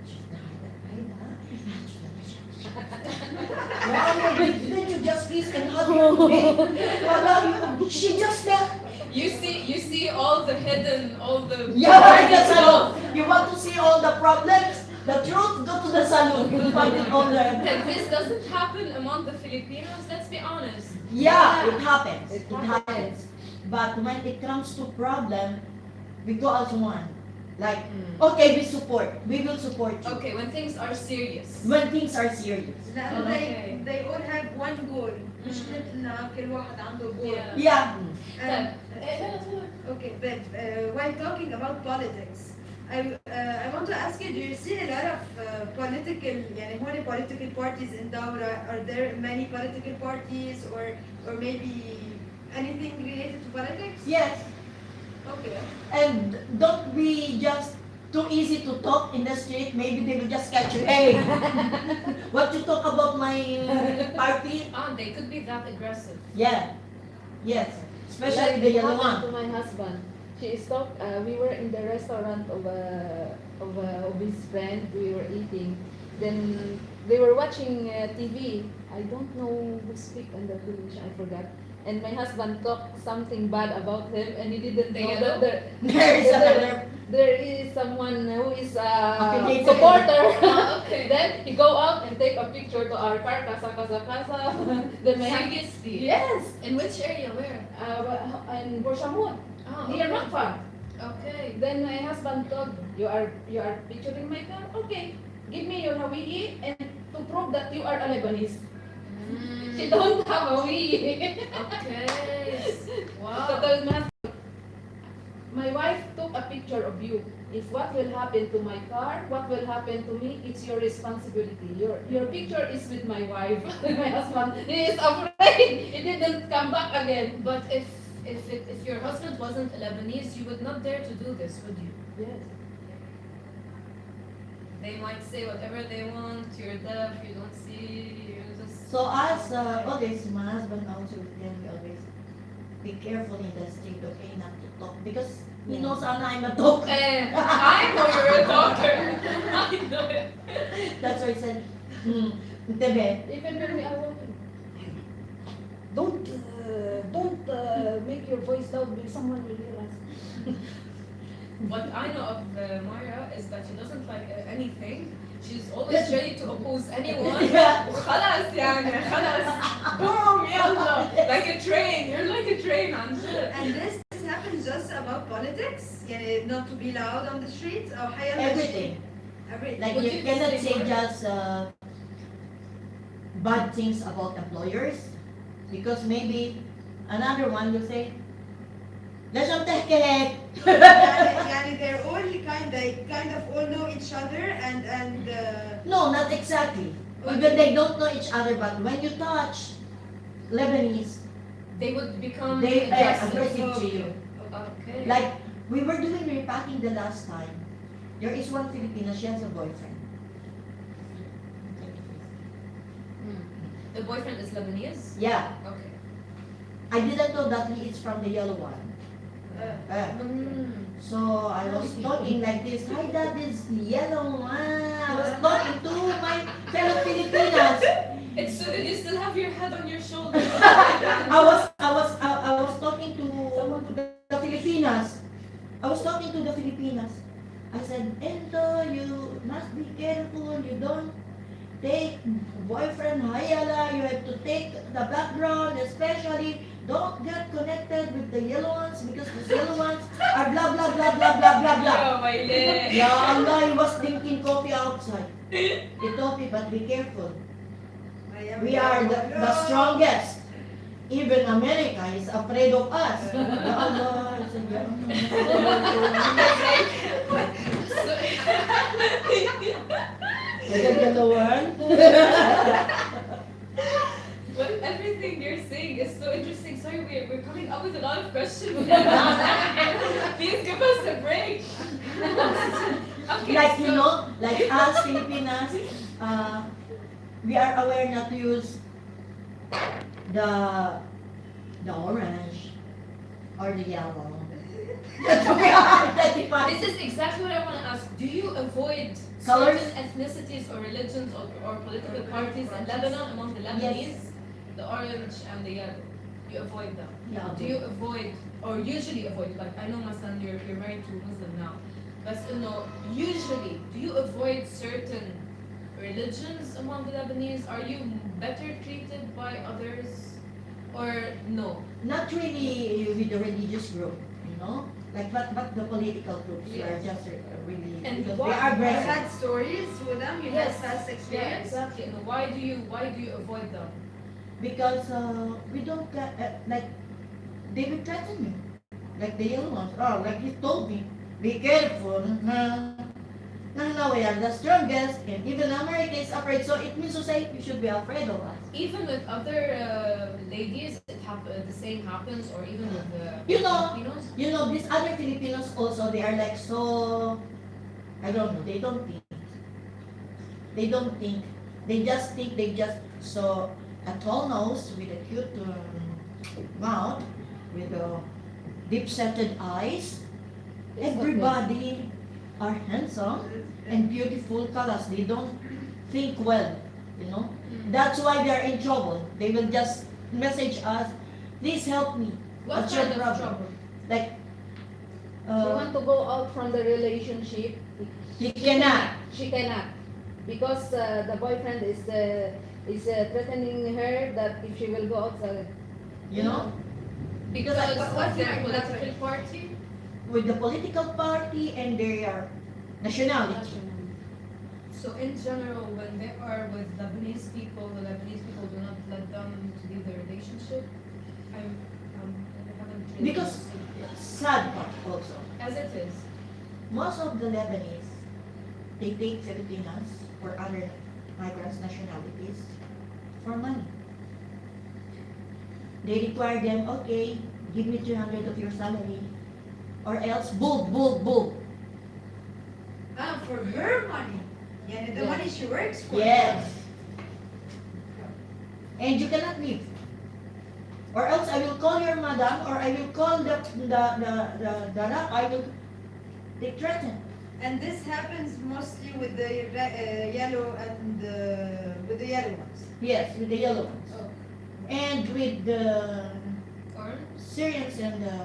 She's the Haida. Wow, didn't you just kiss and hug me? She just left. You see all the hidden, all the Yeah, the salon. You want to see all the problems? The truth, go to the salon. You'll find it all there. And this doesn't happen among the Filipinos, let's be honest. Yeah, it happens. It It happens. But when it comes to problem, we go as one. Like, okay, we will support you. Okay, when things are serious. When things are serious. لأنه Okay. they all have one goal مش إن كل واحد عنده goal. Yeah. Yeah. And- Okay, but while talking about politics, I want to ask you, do you see a lot of political, يعني هون political parties in Daura? Are there many political parties or maybe anything related to politics? Yes. Okay. And don't be just too easy to talk in the street. Maybe they will just catch you. Hey, what you talk about my party? They could be that aggressive. Yeah. Yes. Especially Like the it yellow happened one. to my husband. She stopped. We were in the restaurant of his friend. We were eating, Then they were watching TV. I don't know who speak on the television. I forgot. And my husband talked something bad about him, and he didn't The know yellow? that There is another. there is someone who is a Affiliated. supporter. Oh, okay. Then he go out and take a picture to our car, casa, casa, casa. Then my husband, Seriously? yes, In which area? Where? in Borsamon, Oh, near Macfar. Okay. Then my husband told, you are picturing my car? Okay, give me your Hawiye and to prove that you are a Lebanese. She don't have Hawiye. Okay. So Wow. told my husband, my wife took a picture of you. If what will happen to my car, what will happen to me, it's your responsibility. Your picture is with my wife. My husband, he is afraid. He didn't come back again. But if your husband wasn't a Lebanese, you would not dare to do this, would you? Yes. They might say whatever they want. You're deaf. You don't see. You're just. So as always, my husband also tell me always, be careful in the street, okay, not to talk, because he knows I'm a talker. I know you're a doctor. I know it. That's why I said, Tebe, Even when we are walking, don't make your voice loud because someone will hear us. What I know of Mara is that she doesn't like anything. She's always ready to oppose anyone. خلاص يعني خلاص. Boom يلا. Like a train. You're like a train عن جد. And this happens just about politics, يعني not to be loud on the streets أو حياة everything. Everything. Like Would you you cannot say say more? just bad things about employers, because maybe another one will say, لازم تحكي. يعني they're all kind of all know each other and No, not exactly. Even they don't know each other, but when you touch Lebanese, They would become they are aggressive. aggressive to you. Okay. Like we were doing repacking the last time. There is one Filipina, she has a boyfriend. The boyfriend is Lebanese? Yeah, Okay. I didn't know that he is from the yellow one. So I was talking like this, hi, that is yellow one. I was talking to my fellow Filipinas. It's so that you still have your head on your shoulder. I was talking to the Filipinas. I was talking to the Filipinas. I said, Ento, you must be careful. You don't take boyfriend hayala. You have to take the background, especially don't get connected with the yellow ones because the yellow ones are blah blah blah blah blah blah blah. Oh, my leg. Yeah, Allah, he was drinking coffee outside. He told me, but be careful. We are the strongest. Even America is afraid of us. Ya Allah, I said, Ya Allah. The yellow one. But everything you're saying is so interesting. Sorry, we're coming up with a lot of questions. Please give us a break. Okay, Like, you so- know, like us Filipinas, we are aware not to use the orange or the yellow. We are identified. This is exactly what I want to ask. Do you avoid Colors? certain ethnicities or religions or political parties in Lebanon among the Lebanese? The orange and the yellow. You avoid them. Yeah, Do you avoid, or usually avoid, like I know Masan, you're married to a Muslim now, but usually, do you avoid certain religions among the Lebanese? Are you better treated by others, or no? Not really with the religious group, you know? Like, but the political groups are Yes. just really, And because why- they are You aggressive. had stories with them, you Yes. had past Yeah, experience. exactly. And why do you avoid them? Because we don't get, like, they will threaten me. Like the yellow ones. Oh, like he told me, be careful. No, we are the strongest, and even America is afraid. So it means to say you should be afraid of us. Even with other ladies, the same happens, or even with the You know- Filipinos. You know, these other Filipinos also, they are like so, I don't know, they don't think. They don't think. They just think so a tall nose with a cute mouth, with deep-setted eyes. Everybody are handsome and beautiful colors. They don't think well, you know. That's why they are in trouble. They will just message us, please help me. What What's your kind of problem? trouble? Like, She want to go out from the relationship. he cannot. She cannot, because the boyfriend is threatening her that if she will go outside, You know, Because What's of their your political preference? party? with the political party and their nationality. So in general, when they are with Lebanese people, the Lebanese people do not let them to leave their relationship. I haven't really Because sad part also. as it is. Most of the Lebanese, they take Filipinas or other migrants nationalities for money. They require them, okay, give me 300 of your salary, or else bulb, bulb, bulb. Ah, for her money. Yeah, the Yeah. money she works for. Yes. And you cannot leave. Or else I will call your madam, or I will call the I will, they threaten. And this happens mostly with the yellow and with the yellow ones. Yes, with the yellow ones. Oh. And with the Orange, Syrians and the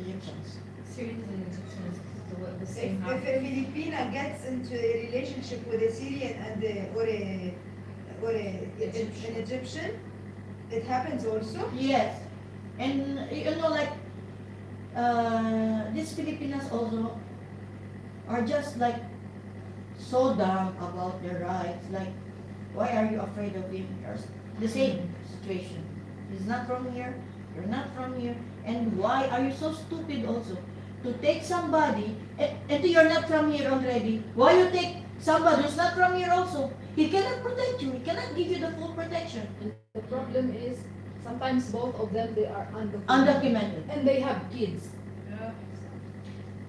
Egyptians. Syrians and Egyptians, the If, same if a Filipina gets into a relationship with a Syrian and an Egyptian, it happens also. Yes. And you know, like these Filipinas also are just like so dumb about their rights. Like, why are you afraid of him? Or the same situation. He's not from here, you're not from here. And why are you so stupid also to take somebody and you're not from here already? Why you take somebody who's not from here also? He cannot protect you, he cannot give you the full protection. and the problem is sometimes both of them they are undocumented, Undocumented. and they have kids.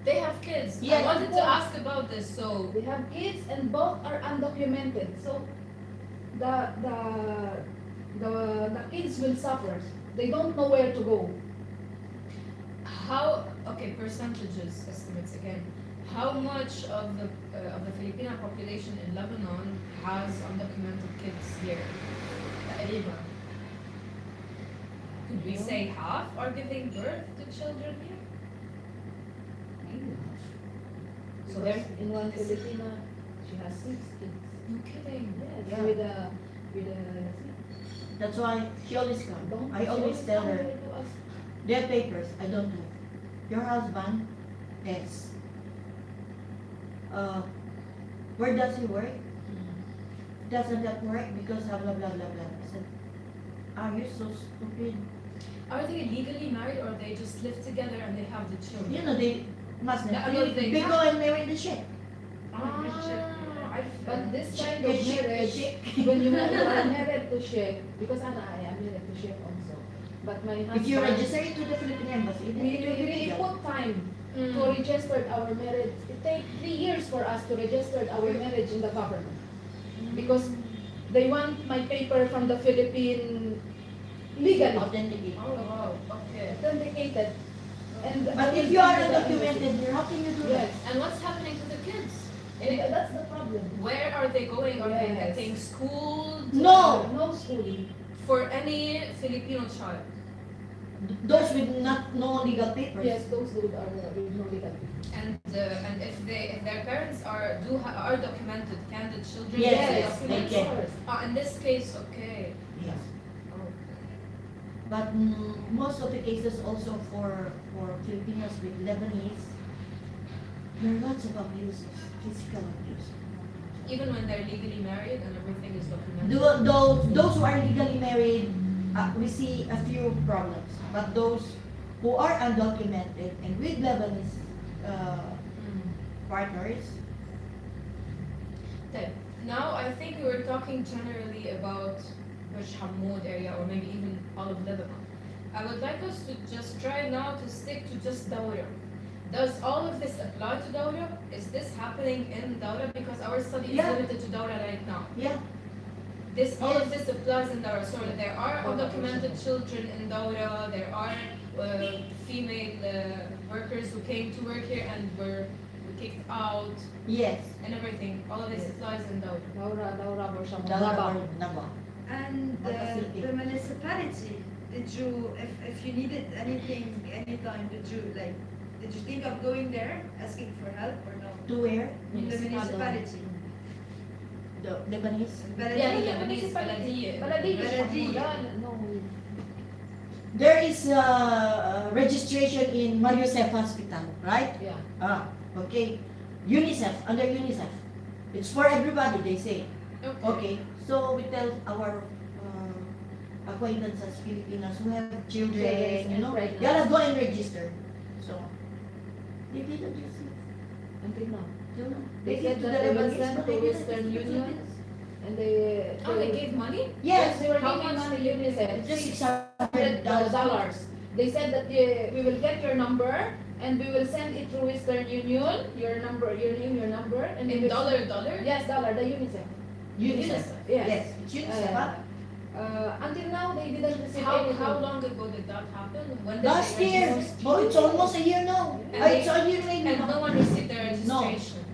They have kids. Yeah. I wanted to ask about this. So They have kids and both are undocumented. So the kids will suffer. They don't know where to go. how? Okay, percentages estimates again. How much of the Filipino population in Lebanon has undocumented kids here? تقريبا. Could we say half are giving birth to children here? So Because there's in one Filipina, she has 6 kids. no kidding. Yes, Yeah. with a That's why she always come. don't. I always tell her, To us. their papers, I don't do. Your husband, yes. Where does he work? Doesn't that work because blah blah blah blah blah. I said, are you so stupid? Are they legally married or they just live together and they have the children? You know, they must Yeah, not. but They they go and marry the chick. But this kind A of chick, a marriage, chick. when you are married to chef, because I am married to chef also. But my husband, If you register it to the Philippine Embassy, then we it will be really legal. put time to Mm. register our marriage. It takes 3 years for us to register our marriage in the government. Because they want my paper from the Philippine legally Authenticate. Oh wow, okay. authenticated. And But if you are undocumented here, how can you do that? yes, And what's happening to the kids? and that's the problem. Where are they going? Are they Yes. getting schooled? No. No schooling. For any Filipino child. Those with no legal papers. Yes, those dudes are with no legal. And if their parents are documented, can the children Yes, get yes, they documents? can. In this case, okay. Yes. Oh. But most of the cases also for Filipinos with Lebanese, there are lots of abuses, physical abuse. Even when they're legally married and everything is documented. Those who are legally married, we see a few problems. But those who are undocumented and with Lebanese Mm. partners, Okay. Now I think we were talking generally about Bush Hamoud area or maybe even all of Lebanon. I would like us to just try now to stick to just Dawra. Does all of this apply to Dawra? Is this happening in Dawra? Because our study is Yeah. limited to Dawra right now. yeah, All of Yes. this applies in Dawra. So there are undocumented children in Dawra. There are female workers who came to work here and were kicked out Yes. and everything. All of this lies in Dawra. Daura bersama Dalawa Baba. or Naba. And Makasiti. the municipality, did you, if you needed anything, anytime, did you think of going there, asking for help or no? To where? The municipality. The Lebanese? Yeah, Baladiya. municipality. Baladiyya. Baladiyya. Baladiyya. No. There is registration in Mar Yosef Hospital, right? Yeah. Ah, okay. UNICEF, under UNICEF. It's for everybody, they say. Okay, so we tell our acquaintances, Filipinas who have children, Yes, you and know, pregnant. gotta go and register. So, they didn't receive. Until now. Till now. They gave said to that the they will Lebanese, send but to they didn't Western receive the Union. Filipinos. And they. Oh, they gave money? Yes, They were How giving much money did you UNICEF. just $600. They said that we will get your number and we will send it through Western Union, your number, your name, your number, and In we will- dollar? Yes, dollar, the UNICEF. UNICEF. Yes. Yes, it's UNICEF, huh? Until now, they didn't receive How anything. long ago did that happen? When did Last they year, register? oh, it's almost a year now. And It's a year maybe. And no one received their No. registration.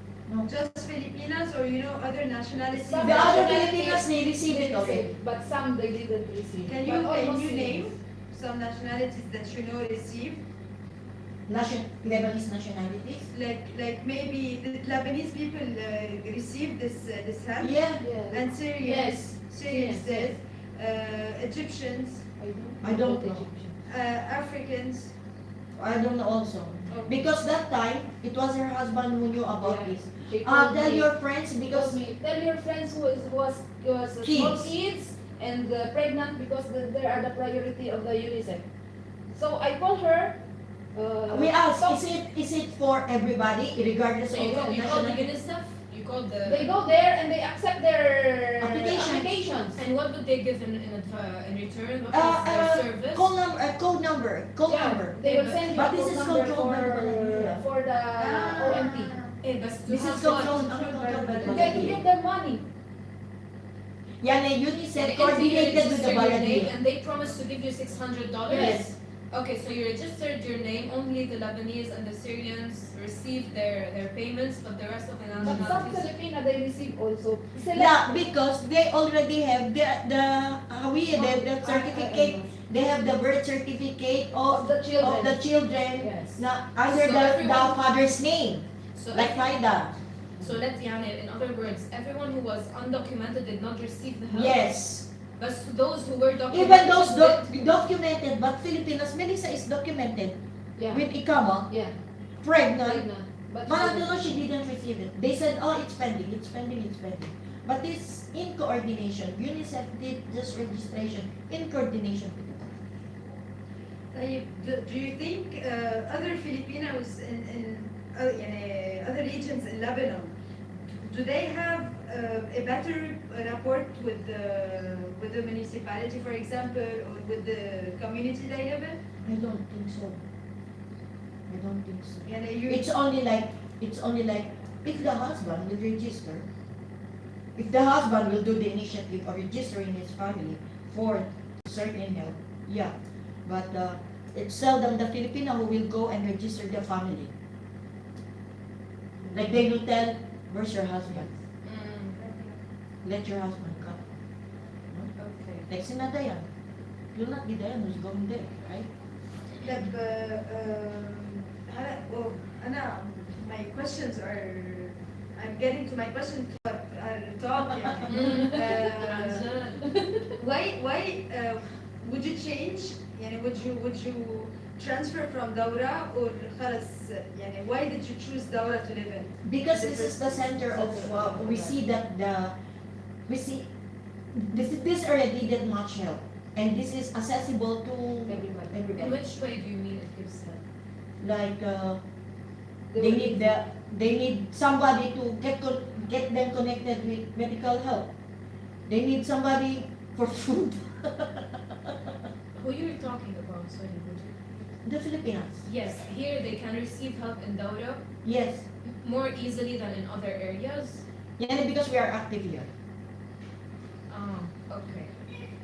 Just Filipinas or other nationalities? Some The other nationalities Filipinas, they received it already. But some they didn't receive. Can But you almost name some nationalities that received? Lebanese nationalities. Like maybe the Lebanese people received this help? Yeah, Yeah. And Syrians? Yes. Syrians Yes, did. Egyptians? I don't know. Egyptian. Africans? I don't know also. Because that time, it was her husband who knew about Yeah. this. She told Tell me- your friends Because because tell your friends who was small Kids. kids and pregnant because they are the priority of the UNICEF. So I call her. we ask, so is it for everybody, regardless So of you called the nationality? UNICEF? You called the... they go there and they accept their Applications. applications. And what would they give in return? What was their service? Code number, code Yeah, number. they will send you But a this phone is number controlled by the Baladiyya. for the OMT. Eh, that's This is controlled by the You can Baladiyya. give them money. Yan ay And UNICEF if you coordinated with register the your name Baladiyya. and they promised to give you $600? Yes. Okay, so you registered your name, only the Lebanese and the Syrians received their payments, but the rest of the But some nationalities... Filipina they receive also. Yeah, because they already have the certificate. They have the birth certificate Of of the children. the children Yes. na under So the everyone- father's name, So, like Faida. so let's, in other words, everyone who was undocumented did not receive the help. Yes. But those who were documented... Even those documented, but Filipinas, Melissa is documented Yeah. with Ikama, Yeah. pregnant. Pregnant. But But until she didn't receive it. They said, oh, it's pending, it's pending, it's pending. But this in coordination. UNICEF did this registration in coordination with the Do you think other Filipinos in other regions in Lebanon, do they have a better rapport with the municipality, for example, or with the community they live in? I don't think so. I don't think so. It's It's only like if the husband will register, if the husband will do the initiative of registering his family for certain help, yeah. But it's seldom the Filipino who will go and register their family. Like they will tell, where's your husband? Let your husband come. Okay. Like si Nadayan. You'll not be Dayan who's going there, right? My questions are. I'm getting to my questions, but I'll talk. Why would you change? Would you transfer from Daura or خلاص why did you choose Daura to live in? Because this is the center of, we see that this already did much help. And this is accessible to Everybody. In everybody. which way do you mean it gives help? Like, They they will- need somebody to get them connected with medical help. They need somebody for food. Who you're talking about, sorry, Bridget? The Filipinos. Yes, here they can receive help in Daura Yes. more easily than in other areas. Yeah, because we are active here. Okay.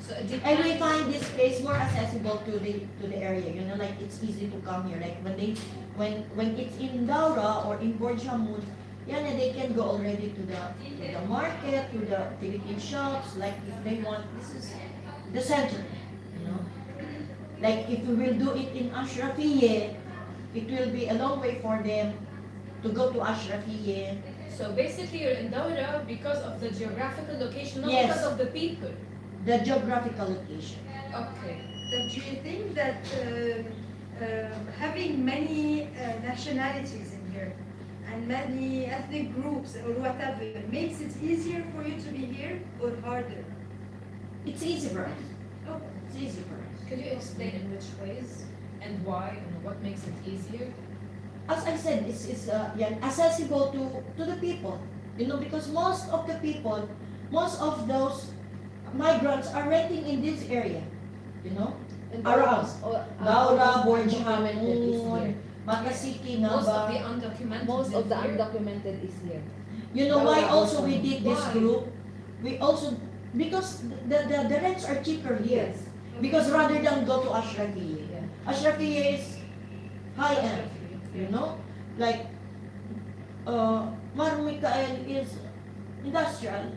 So it And we depends. find this place more accessible to the area. You know, like it's easy to come here. Like when it's in Daura or in Borjamon, yeah, they can go already to the market, to the Philippine shops. Like if they want, this is the center. You know, like if we will do it in Ashrafiye, it will be a long way for them to go to Ashrafiye. So basically, you're in Daura because of the geographical location, not Yes. because of the people. The geographical location. Okay. Do you think that having many nationalities in here and many ethnic groups or whatever makes it easier for you to be here or harder? It's easy for us. Oh, It's easy for us. Could you explain in which ways and why and what makes it easier? As I said, it's yeah, accessible to the people. You know, because most of the people, most of those migrants are renting in this area. You know, And Around. Daura, undocumented is Borjamon, here. Makasiki, Most of the Naba. undocumented. Most of the live here. undocumented is here. You know why Daura, also we Borjamon. did this Why? group? We also, because the rents are cheaper here. Yes. Because rather than go to Ashrafiye. Yeah. Ashrafiye is high end. You know, like Mar Mikael is industrial,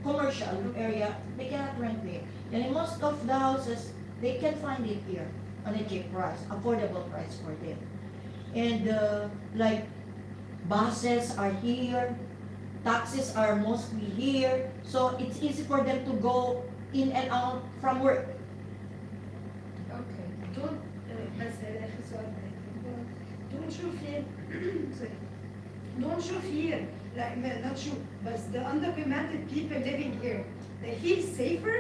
commercial area. They cannot rent there. And in most of the houses, they can find it here on a cheap price, affordable price for them. And like buses are here, taxis are mostly here, so it's easy for them to go in and out from work. Okay. don't بس آخر سؤال don't show fear sorry don't show fear like not show but the undocumented people living here they feel safer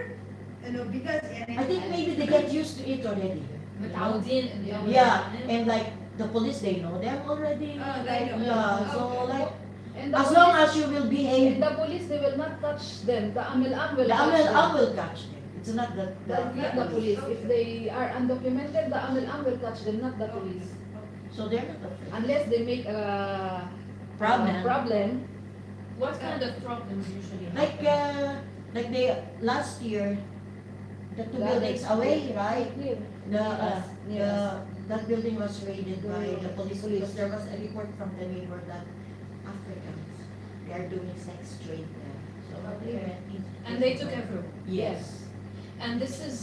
you know because I think maybe they get used to it already. you know? متعودين إنه Yeah, and like the police, they know them already. they know. Yeah, so Okay. like And the as long police- as you will and behave, the police, they will not touch them. The Amil-Am will the touch them. Amel will catch them. It's not the Not the police. If they are undocumented, the Amil-Am will touch them, not the police. So they're not afraid. Unless they make a Problem. problem. What kind of problems usually Like happen? like they last year, the two That buildings is- away, right? Here. The Yes. that building was raided by the police Police. because there was a report from the neighbor that Africans they are doing sex trade there. So they Okay. went in. And they took everyone. Yes. And this is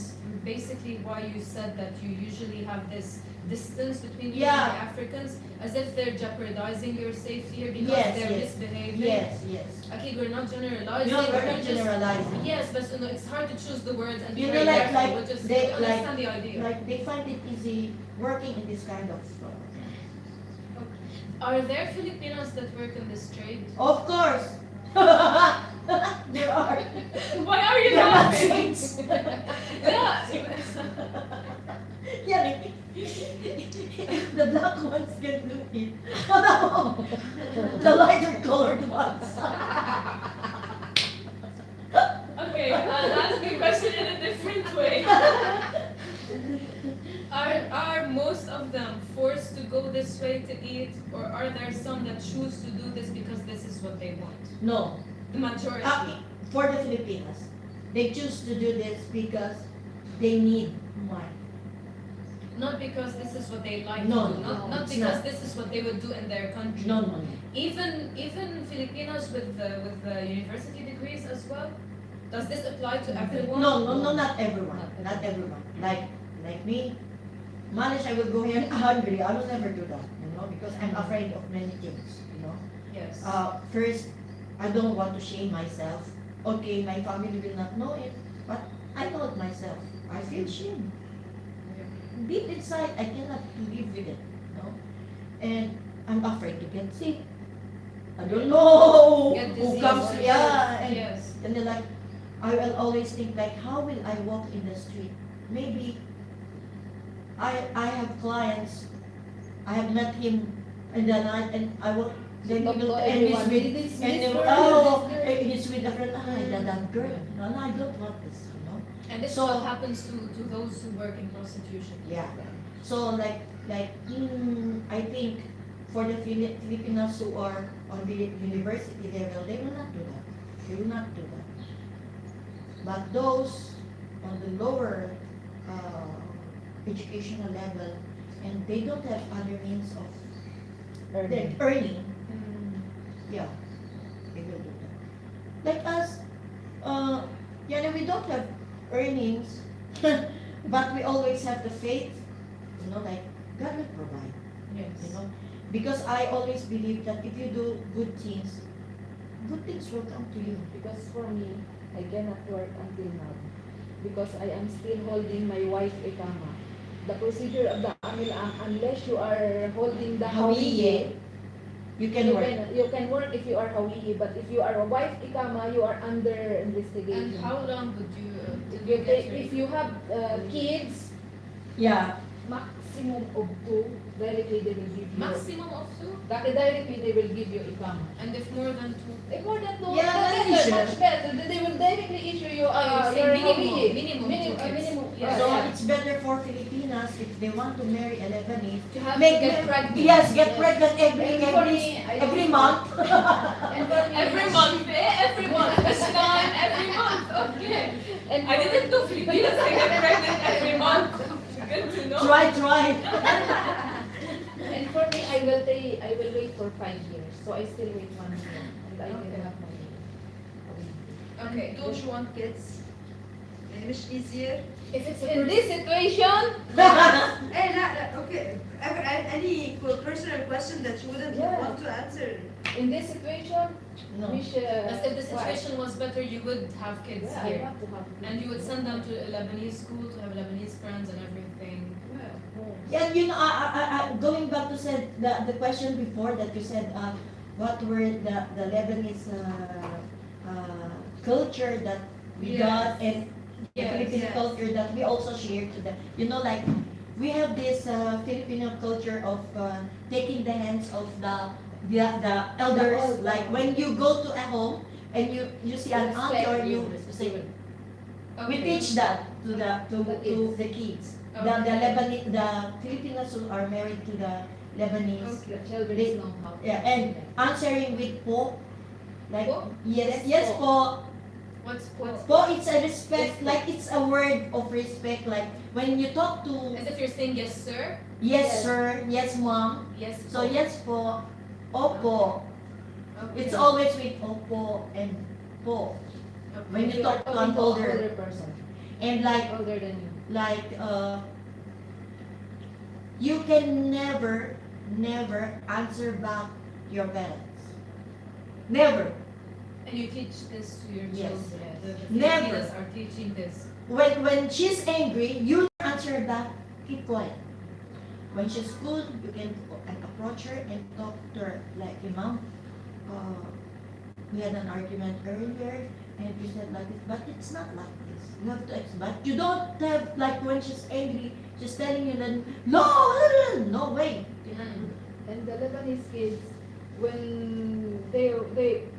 basically why you said that you usually have this distance between you Yeah. and the Africans, as if they're jeopardizing your safety here because Yes, they're yes. misbehaving. Yes, yes. Okay, we're not generalizing. No, we're we're not just- generalizing. Yes, but you know, it's hard to choose the words and be You know, very like- careful. like But just they- you understand the idea. Like they find it easy working in this kind of Are there Filipinos that work in this trade? Of course. There are. Why are you They're not laughing? saints. Yeah. Yeah, like, the black ones can do it. Oh no, the lighter colored ones. Okay, I'll ask the question in a different way. Are most of them forced to go this way to eat, or are there some that choose to do this because this is what they want? No, The majority. for the Filipinos, they choose to do this because they need money. Not because this is what they like No, to do. no, Not it's because not. this is what they would do in their country. No money. Even Filipinos with the university degrees as well. Does this apply to everyone? No, not everyone. Not everyone. Like me, manage I will go here hungry. I will never do that, you know, because I'm afraid of many things, you know. Yes. First, I don't want to shame myself. Okay, my family will not know it, but I know it myself. I feel shame. Deep inside, I cannot live with it, you know. And I'm afraid to get sick. I don't know Get who disease. comes, yeah, and Yes. and then like, I will always think like, how will I walk in the street? Maybe I have clients, I have met him in the night and I will, then he Talk will, to and he's everyone. with, This and then, girl, oh, this girl. he's with a friend, that girl, no, I don't want this, you know? And this So- is what happens to those who work in prostitution. Yeah. So I think for the Filipinos who are on the university level, they will not do that. They will not do that. But those on the lower educational level, and they don't have other means of earning, yeah, they will do that. Like us, we don't have earnings, but we always have the faith, like God will provide, Yes. because I always believe that if you do good things will come to you. Because for me, I cannot work until now. Because I am still holding my wife ikama. The procedure of the amilang, unless you are holding the Hawiye, hawiye, You can work. You can work if you are hawiye, but if you are a wife ikama, you are under And investigation. how long would you If you have kids, Yeah. maximum of 2, directly they will give you. maximum of 2? Directly they will give you ikama. And if more than 2? If more than 2, Yeah, that's issue. much better. They will directly issue you Oh, your minimum, hawiye. minimum, Minimum, 2 kids. minimum. Yeah. So Yeah. it's better for Filipinas if they want to marry a Lebanese. You have Make to get them- pregnant. Yes, get Yes. pregnant every And for me, I every don't- month. And for me, Every month, every month. This time, every month. Okay. And I didn't know Filipinas can get pregnant every month. Good to know. Try. And for me, I will wait for 5 years. So I still wait 1 year, and I will Okay. have my. Okay. Don't you want kids? مش easier? If it's in this situation, Hey, okay. Any personal question that you wouldn't Yeah. want to answer? in this situation, No. we should. As if the situation was better, you would have kids Yeah, I here. have to have. And you would send them to a Lebanese school to have Lebanese friends and everything. Yeah, going back to said the question before that you said, what were the Lebanese culture that we Yes. got, and the Yes, Filipino yes. culture that we also share to them. Like we have this Filipino culture of taking the hands of the elders. old. Like when you go to a home and you see an aunt or you say, we teach that to the kids. The Lebanese, the Filipinos who are married to the Lebanese. The children They- know how. Yeah, and answering with po, like Po? yes, Yes, yes po. What's Po, it's a respect, like it's a word of respect. Like when you talk to As if you're saying yes, sir. yes Yes. sir, yes mom. Yes. So yes po, opo. Okay. It's always with opo and po. When you talk to an older person, and like older than you. you can never answer back your parents. Never. And you teach this to your Yes. children. The Never. Filipinos are teaching this. When she's angry, you answer back, keep quiet. When she's good, you can approach her and talk to her like, hey, mom, we had an argument earlier and you said like this, but it's not like this. You have to but you don't have like when she's angry, she's telling you that no way. And the Lebanese kids, when they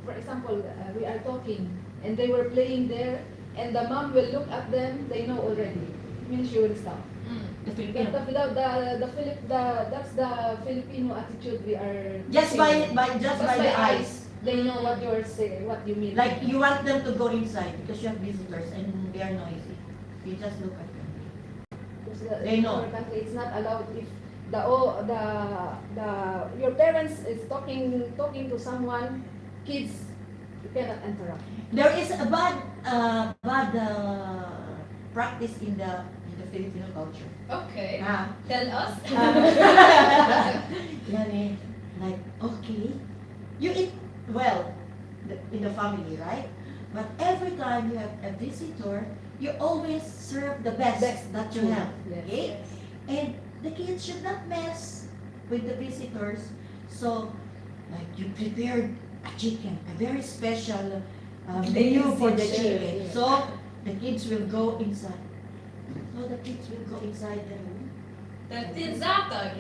for example, we are talking and they were playing there, and the mom will look at them, they know already. Means she will stop. The That's Filipino. that's the Filipino attitude we are. Just teaching. by the eyes. They know what you're saying, what you mean. Like you want them to go inside because you have visitors and they are noisy. You just look at them. Because They in know. our country, it's not allowed if your parents is talking to someone, kids, you cannot interrupt. There is a bad practice in the Filipino culture. Okay. Ah. Tell us. Yani, like, okay, you eat well in the family, right? But every time you have a visitor, you always serve the best that you have. Yes. Okay? And the kids should not mess with the visitors. So, like, you prepared a chicken, a very special menu for the chicken. Yeah. So, the kids will go inside. So, the kids will go inside the room. That is Zatag.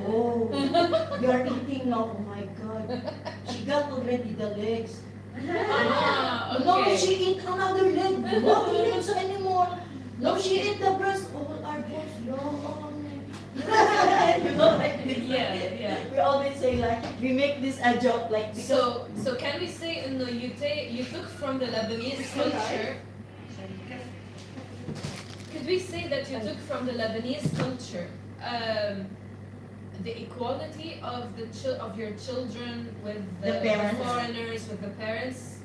Oh, you're eating now. Oh my God. She got already the legs. Ah, No, okay. she eat another leg. No, she eats anymore. No, she eat the breast. All our bones long. You know, like this. Yeah. We always say say like we make this a joke like because So can we say no, you took from the Lebanese culture? Could we say that you took from the Lebanese culture the equality of of your children with The parents. foreigners, with the parents?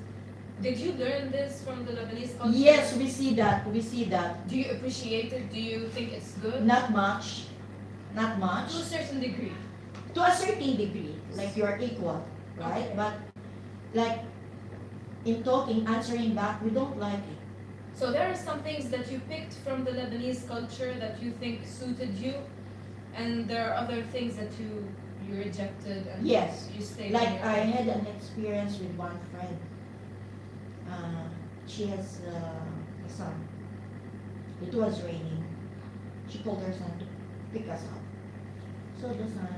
Did you learn this from the Lebanese culture? yes, we see that. We see that. Do you appreciate it? Do you think it's good? Not much. Not much. To a certain degree. To a certain degree, like you're equal, right? Okay. But like in talking, answering back, we don't like it. So there are some things that you picked from the Lebanese culture that you think suited you, and there are other things that you rejected and Yes. you stayed. Like in your I own. had an experience with one friend. She has a son. It was raining. She called her son to pick us up. So the son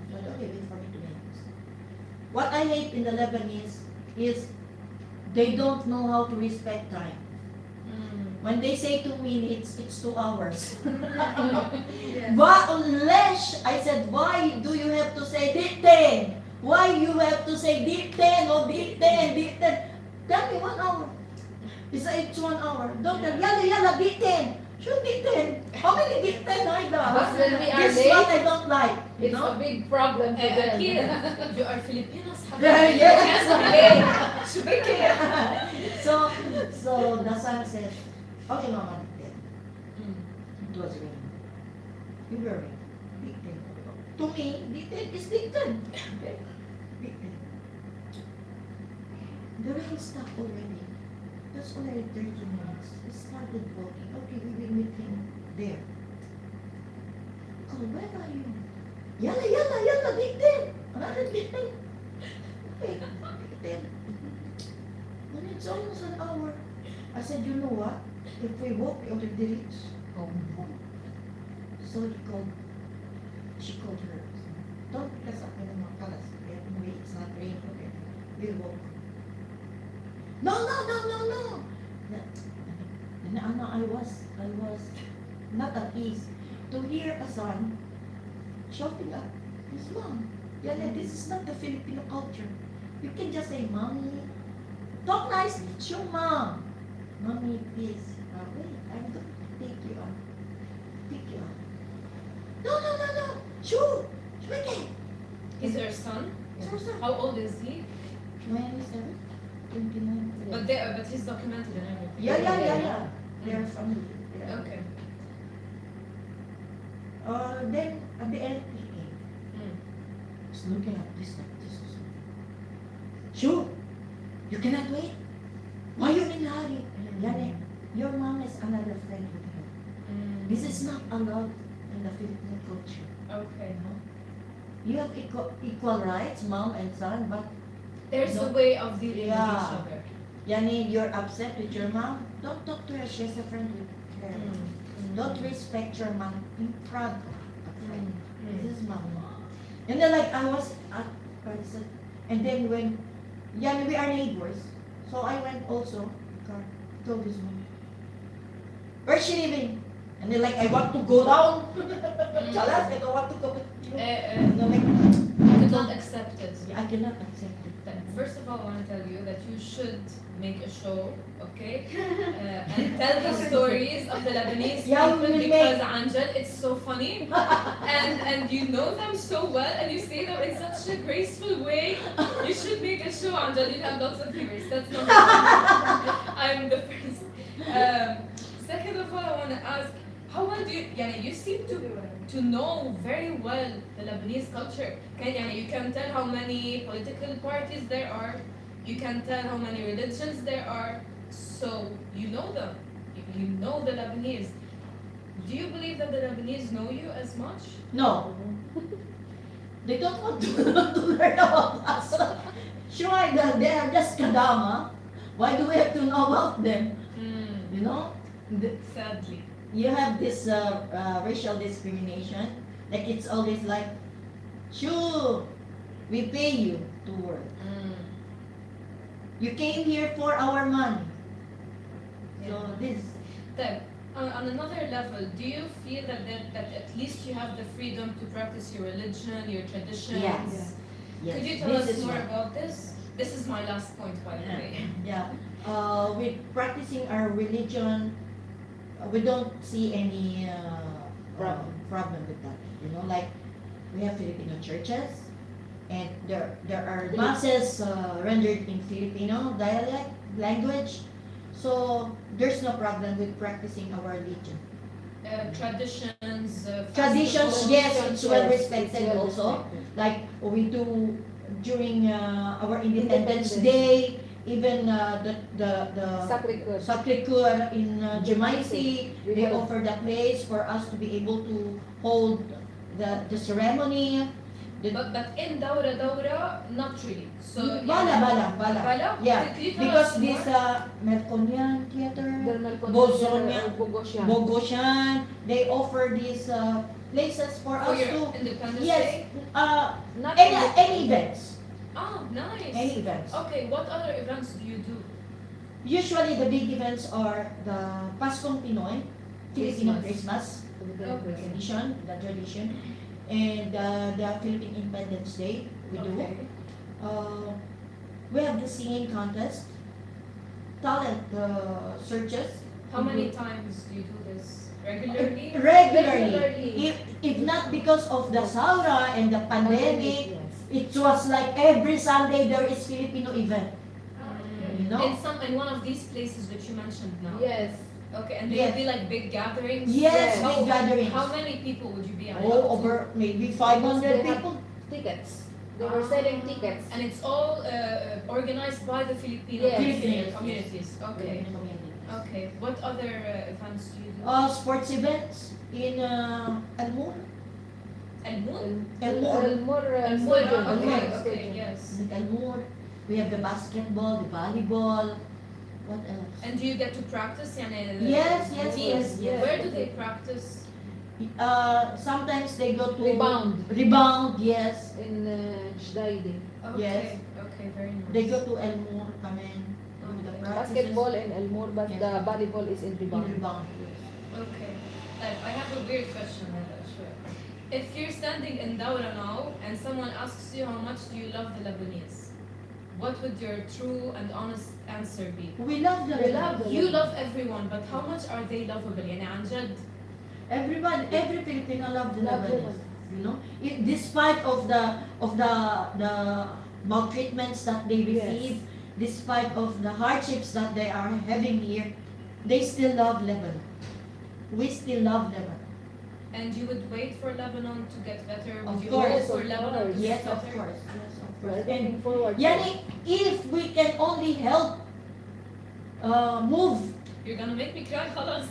said, okay, wait for me 2 minutes. What I hate in the Lebanese is they don't know how to respect time. Mm. When they say 2 minutes, it's 2 hours. Yes. But unless I said, why do you have to say dip 10? Why you have to say dip 10 or dip 10, dip 10? Tell me 1 hour. It's 1 hour. Don't tell, yalla, dip 10. Should dip 10. How many dip 10 are But there? when we are This is what late, I don't like. You it's know? a big problem to them. Akira, you are Filipinos. Yes. Yes. So the son said, okay, mama, dip 10. Mm. It was raining. You were raining. Dip 10. To me, dip 10 is dip 10. Okay? Dip 10. The rain stopped already. That's already 30 minutes. We started walking. Okay, we will meet him there. Oh, where are you? Yalla, dip 10. Another dip 10. Okay, dip 10. And it's almost an hour. I said, you know what? If we walk, we already reach home. So she called her. Don't pick us up in the Makalas. Anyway, it's not raining. Okay, we'll walk. No. And I was not at ease to hear a son shouting at his mom. Yala, this is not the Filipino culture. You can just say, mommy, talk nicely, it's your mom. Mommy, please, wait, I'm going to take you out. Pick you up. No. Sure, okay. He's her son. It's her son. How old is he? 27, 29. But he's documented and everything. Yeah. They're family. Yeah. Okay. Then at the end, he came. Mm. He's looking at this like this. Sure, you cannot wait. Why you in a hurry? Yane, your mom is another friend with her. Mm. This is not allowed in the Filipino culture. Okay. You have equal rights, mom and son, but There's No. a way of dealing with Yeah. each other. Yani, you're upset with your mom, don't talk to her, she's a friend with her. Don't respect your mom in front of a friend. This is mom. And then like I was at person, and then when, yani we are neighbors, so I went also, told his mom, where's she living? And then like I want to go down, Chalas, I don't want to go, and then like, You don't accept it. I cannot accept it. First of all, I want to tell you that you should make a show, okay? And tell the stories of the Lebanese Yeah, we people will because Angel, it's so funny. and you know them so well and you say them in such a graceful way. You should make a show, Angel. You have lots of viewers. That's not I'm the first. Second of all, I want to ask, how well do you, you seem to know very well the Lebanese culture. You can tell how many political parties there are. You can tell how many religions there are. So you know them. You know the Lebanese. Do you believe that the Lebanese know you as much? No. They don't want to learn about us. Sure, they are just kadama. Why do we have to know about them? You know? Sadly. You have this racial discrimination. Like it's always like, sure, we pay you to work. You came here for our money. So this, Then, on another level, do you feel that at least you have the freedom to practice your religion, your traditions? yes. Yes, Could you tell this us is more one. about this? This is my last point, by the way. Yeah, with practicing our religion, we don't see any problem with that. You know, like we have Filipino churches, and there are masses rendered in Filipino dialect language, so there's no problem with practicing our religion. Traditions, Traditions, festivals. yes, it's well Yes, respected it's well also. respected. Like we do during our Independence Independence. Day, even the Sacré-Cœur. Sacré-Cœur in Jemaisi, We they have- offer the place for us to be able to hold the ceremony. But in Daura, not really. So Bala. Bala? Yeah, Could you tell because us this more? Melconian Theater, Dermal Bozonia, or Bogosian. Bogosian, they offer these places for For us your to, Independence yes, Day? Not any events, Oh, nice. any events. Okay, what other events do you do? Usually the big events are the Paskong Pinoy, Filipino Christmas tradition, the tradition, and the Philippine Independence Day we do. Okay. We have the singing contest, talent searches. How many times do you do this? Regularly? Regularly. If not because of the Saura and the pandemic, it was like every Sunday there is Filipino event. You know? In one of these places which you mentioned now. Yes. Okay, and they Yes. would be like big gatherings. Yes, Yes. big gatherings. How many people would you be allowed Oh, to? over maybe They 500 have people. Tickets. They were selling tickets. And it's all organized by the Filipino Yes. Filipinos. communities. Okay. Okay. What other events do you do? Sports events in Almur. Elmul? Elmore. Elmore Okay, Okay. okay, yes. In Almur. We have the basketball, the volleyball. What else? And do you get to practice? Yani, Yes, teams? yes. Where do they practice? Sometimes they go to Rebound. Rebound, yes. In Jdaidi. Okay. Yes. Okay, very nice. They go to Elmore kami. Do the Okay. practices. Basketball in Elmore, but Yes. the volleyball is in In Rebound. Rebound, yes. Okay. I have a weird question, Nada. Sure. If you're standing in Daura now and someone asks you how much do you love the Lebanese, what would your true and honest answer be? We love the We love Lebanese. You love everyone, but how much are they lovable? يعني عن جد. Everyone, every Filipino love the Love the Lebanese. You know, despite of the maltreatments that they receive, despite of the hardships that they are having here, they still love Lebanon. We still love Lebanon. And you would wait for Lebanon to get better? Would Of you course, hope for of Lebanon to Yes, get of better? course. Yes, of We're course. And looking forward. to it. Yani, if we can only help move, You're gonna make me cry, خلاص.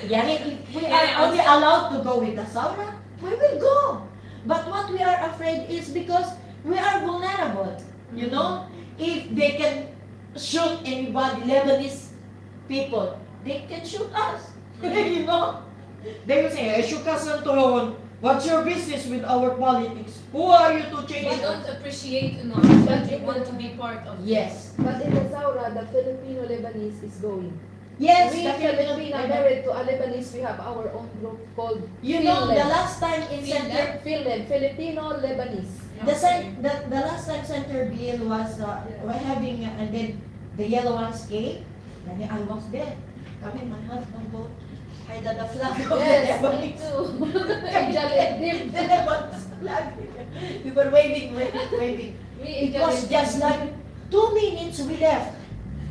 yani, if we are only allowed to go with the Saura, we will go. But what we are afraid is because we are vulnerable. You know, if they can shoot anybody, Lebanese people, they can shoot us. You know, they will say, "Shoot us on Toron. What's your business with our politics? Who are you to change You it?" don't appreciate enough that you want to be part of. Yes. But in the Saura, the Filipino Lebanese is going. Yes, We the Filipino Filipino people. married to a Lebanese, we have our own group called You know, the Finland. last time in Center, Finland, Filipino Lebanese. the last time Center Bill was we're having, and then the yellow ones came, and then I was there. Kami, my husband go, hide the flag of the Yes, me Lebanese. too. Jalid The Lebanese flag. We were waving. Me It was just like 2 minutes we left.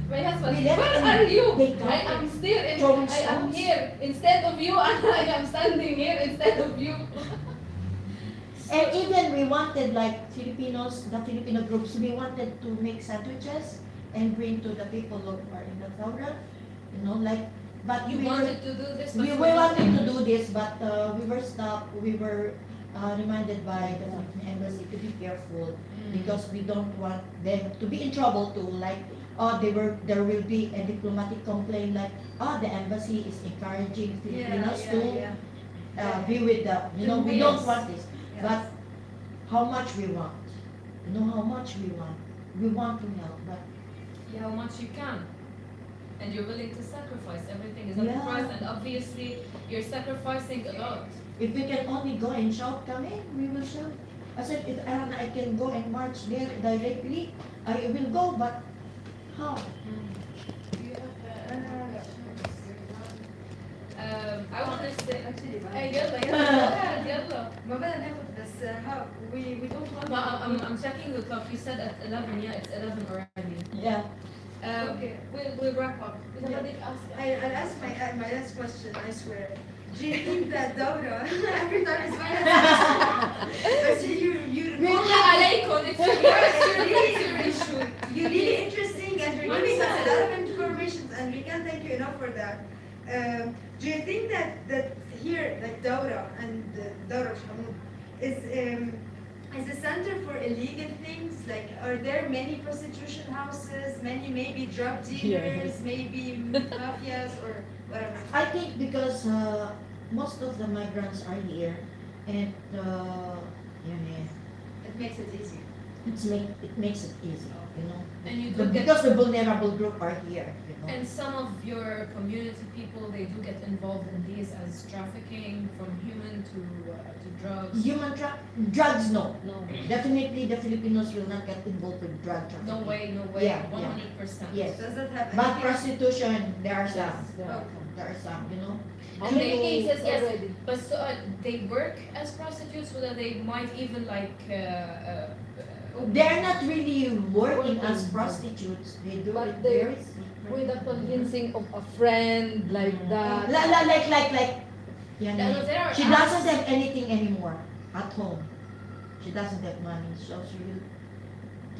My husband, We left where and are you? they I am still in, throwing I am stones. here instead of you, and I am standing here instead of you. And even we wanted, like Filipinos, the Filipino groups, we wanted to make sandwiches and bring to the people who are in the Saura. You know, like, but You we were, wanted to do this, but we you were were not wanting to able. do this, but we were stopped. We were reminded by the Philippine Embassy to be careful because we don't want them to be in trouble to like, there will be a diplomatic complaint like, the embassy is encouraging Filipinos to be with the, you know, we don't Yes. want this. But how much we want, you know how much we want to help, but Yeah, how much you can. And you're willing to sacrifice. Everything is at Yeah. the price, and obviously you're sacrificing a lot. if we can only go and shout, come in, we will shout. I said, if I can go and march there directly, I will go, but how? I want to say Actually, يلا يلا يلا ما بدنا ناخد بس how we don't want But I'm checking the clock. You said at 11. Yeah, it's 11 already. Yeah. Okay. We'll wrap up. Yeah. I'll ask my last question, I swear. Do you think that Dora, every time it's my but you بالله عليكم. It's your issue. you're really interesting and you're giving us a lot of information and we can't thank you enough for that. Do you think that here, like Dora and Dora Shamoun, is a center for illegal things? Like, are there many prostitution houses, many maybe drug dealers, maybe mafias or whatever? I think because most of the migrants are here, and It makes it easy. it makes it easy, you know. And you do get Because the vulnerable group are here, you know. and some of your community people, they do get involved in these as trafficking from human to drugs. Drugs, no. No. Definitely, the Filipinos will not get involved with drug trafficking. No way, no way. Yeah, 100%. Yes. Does that have But anything? prostitution, there are some. There are Okay. There are some, you know. How And many they- cases yes. already? But so they work as prostitutes, so that they might even like. They're not really working as prostitutes. They do But it they- very secretly. With the convincing of a friend like that. Like, Yeah, no, there are she apps. doesn't have anything anymore at home. She doesn't have money, so she will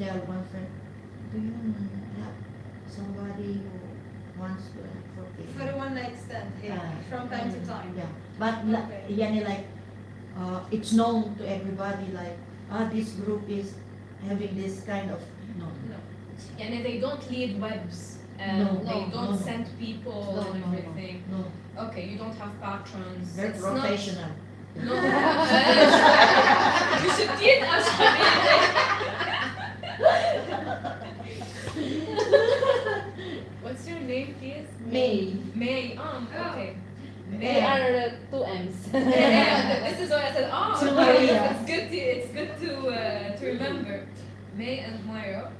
tell one friend, do you have somebody who wants to For forgive? a one night stand, yeah, Ah. from time to time. Yeah, but Okay. like, it's known to everybody, like, this group is having this kind of, no. And they don't lead webs. And No, they no, don't no. send people No, and no, no. everything. No, Okay, you don't have patrons. very It's professional. Not, no. You should teach us. What's your name, please? May. May. Okay. They are two M's. Yeah, this is why I said, To okay, Maria. it's good to remember. May and Myra,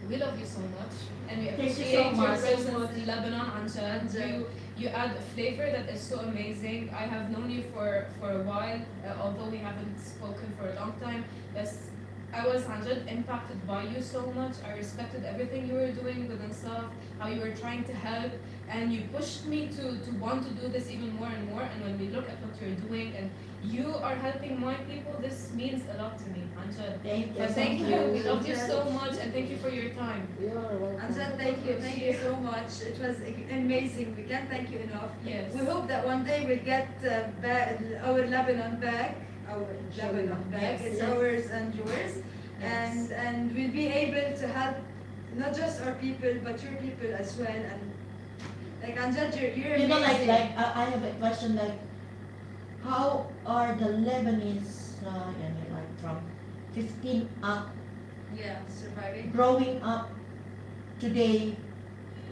we love you so much, and we Thank you so appreciate your much. presence in Lebanon, Anjad. You add a flavor that is so amazing. I have known you for a while, although we haven't spoken for a long time. Yes, I was Anjad impacted by you so much. I respected everything you were doing with Insaf, how you were trying to help, and you pushed me to want to do this even more and more. And when we look at what you're doing and you are helping my people, this means a lot to me, Anjad. Thank you. So thank you. We love you so much, and thank you for your time. You are welcome. Anjad, thank you so much. It was amazing. We can't thank you enough. Yes. We hope that one day we'll get back our Lebanon back. Our Lebanon back. Yes. It's Yes. ours and yours. And we'll be able to help not just our people but your people as well. And like Anjad, you're You know, amazing. I have a question, like, how are the Lebanese, like from 15 up, Yeah, surviving. growing up today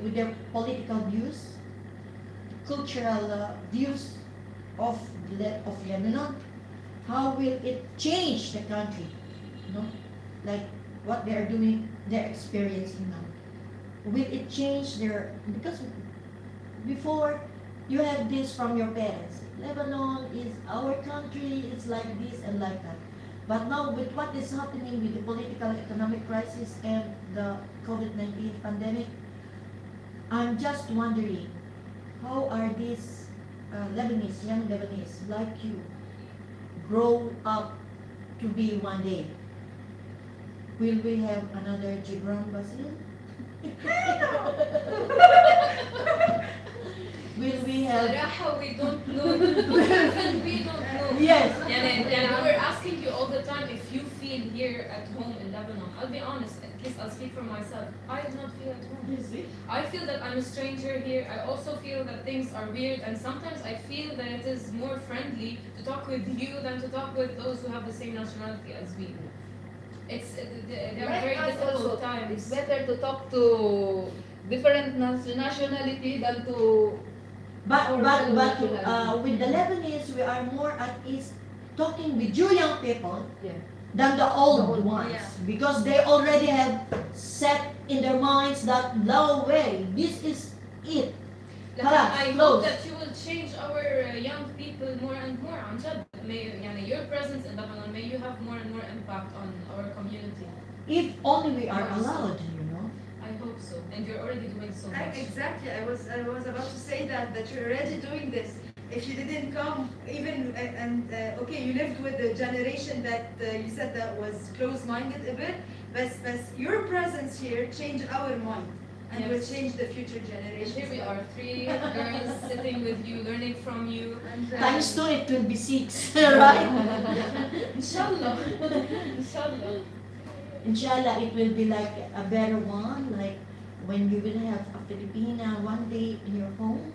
with their political views, cultural views of Lebanon? How will it change the country? You know, like what they are doing, they're experiencing now. Will it change because before you have this from your parents. Lebanon is our country, it's like this and like that. But now with what is happening with the political economic crisis and the COVID-19 pandemic, I'm just wondering, how are these Lebanese, young Lebanese like you, grow up to be one day? Will we have another Gibran Basil? Will we have? صراحة we don't know. Even we don't know. Yes. And we're asking you all the time if you feel here at home in Lebanon. I'll be honest, at least I'll speak for myself. I do not feel at home. I feel that I'm a stranger here. I also feel that things are weird, and sometimes I feel that it is more friendly to talk with you than to talk with those who have the same nationality as we. They are very Like us difficult also, times. it's better to talk to different nationality than to But nationality. with the Lebanese, we are more at ease talking with you young people. Yeah. than the old ones. Because they already have set in their minds that no way, this is it. Like, خلاص, I close. hope that you will change our young people more and more. عن جد. May يعني your presence in Lebanon, may you have more and more impact on our community. If only we are allowed, you know. I hope so. And you're already doing so much. Exactly. I was about to say that you're already doing this. If you didn't come, even okay, you lived with a generation that you said that was close-minded a bit, but your presence here changed our mind and will Yes. change the future And generations. here we are, 3 girls sitting with you, learning from you. And, Times 2, it will be 6, right? Inshallah. Inshallah. Inshallah, it will be like a better one, like when you will have a Filipina one day in your home,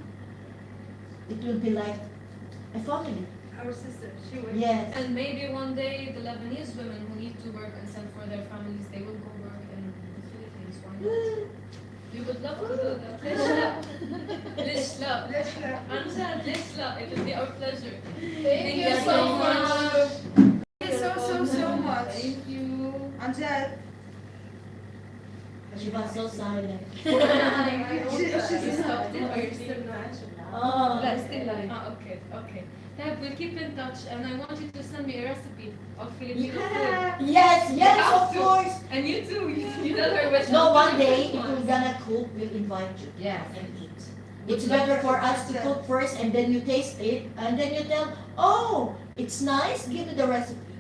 it will be like a family. our sister, she will. Yes. And maybe one day the Lebanese women who need to work and send for their families, they will go work in the Philippines. Why not? You would love to do that. ليش لا؟ ليش لا؟ ليش لا؟ عن جد ليش لا؟ It will be our pleasure. Thank you so much. Thank you so much. Thank you. عن جد. She was so silent. She's stopped it or you're still not? Oh. لا still live. Okay, okay. Tab, we'll keep in touch and I want you to send me a recipe of Filipino food. Yes, yes, of course. And you too, you tell her which No, one one day, if we're gonna cook, we'll invite you. Yes. And eat. It's better for us to cook first and then you taste it and then you tell, oh, it's nice, give me the recipe.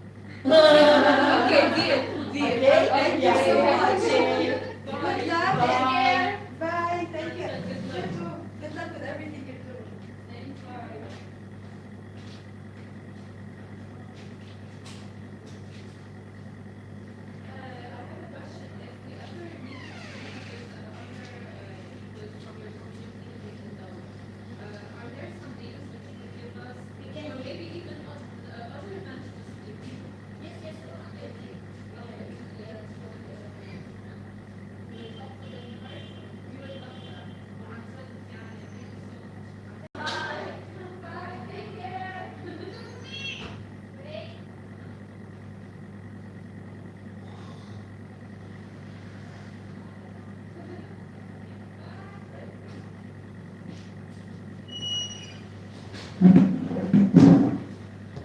Okay, deal, deal. Okay? Thank you Yeah. so much. Good luck. Bye. Take care. Bye. Thank you. Good luck. You too. Good luck with everything you're doing.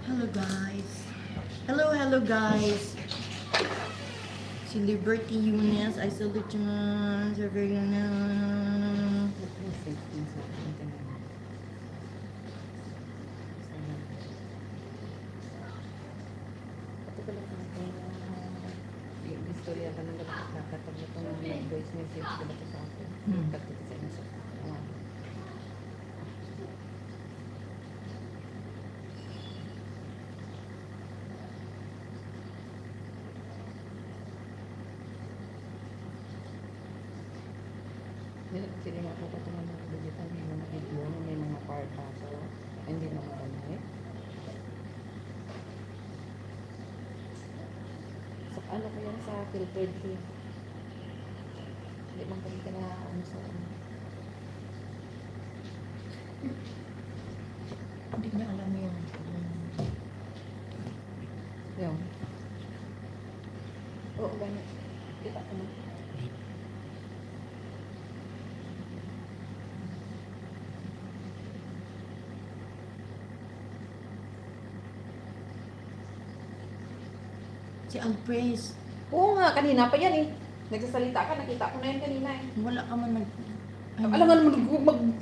Hello guys. Hello guys. Si Liberty Eunice, I salute you. Sir Vergana. Istorya ka nang nakakatag na itong voice message ko ba sa akin? Hmm. Pagkita sa inyo sa kawan. Sila nga po katungan ng kabigitan ng mga video na may mga part so hindi na makamay. So, ano ko yan sa filtered fee? Hindi bang kami ka na ano sa ano? Hindi niya alam yun. Yung. Oo, ganyan. Kita ko na. Si Alpraise, Oo nga, kanina pa yan eh. Nagsasalita ka, nakita ko na yan kanina eh. wala ka man nag... Alam nga naman,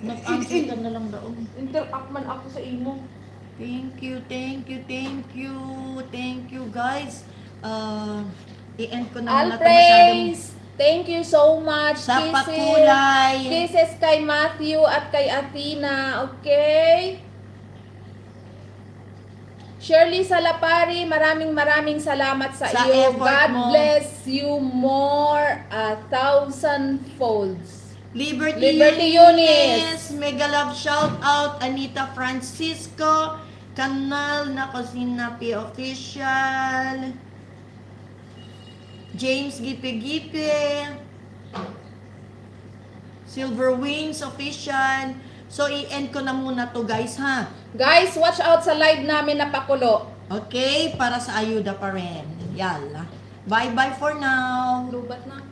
Nag-answer ka na lang daon. interact man ako sa imo. Thank you, thank you, thank you, thank you guys. I-end ko na muna ito masyadong Alpraise! Thank you so much. sa pakulay. Kisses kay Matthew at kay Athena, okay? Shirley Salapari, maraming salamat sa Sa iyo. effort God mo. bless you more 1,000 folds. Liberty, Liberty Eunice, mega love shout out Anita Francisco, Kanal na Kusina P Official, James Gipe, Silver Wings Official. So i-end ko na muna to guys ha. Guys, watch out sa live namin na pakulo. Okay, para sa ayuda pa rin. Yala. Bye-bye for now. Lubat na.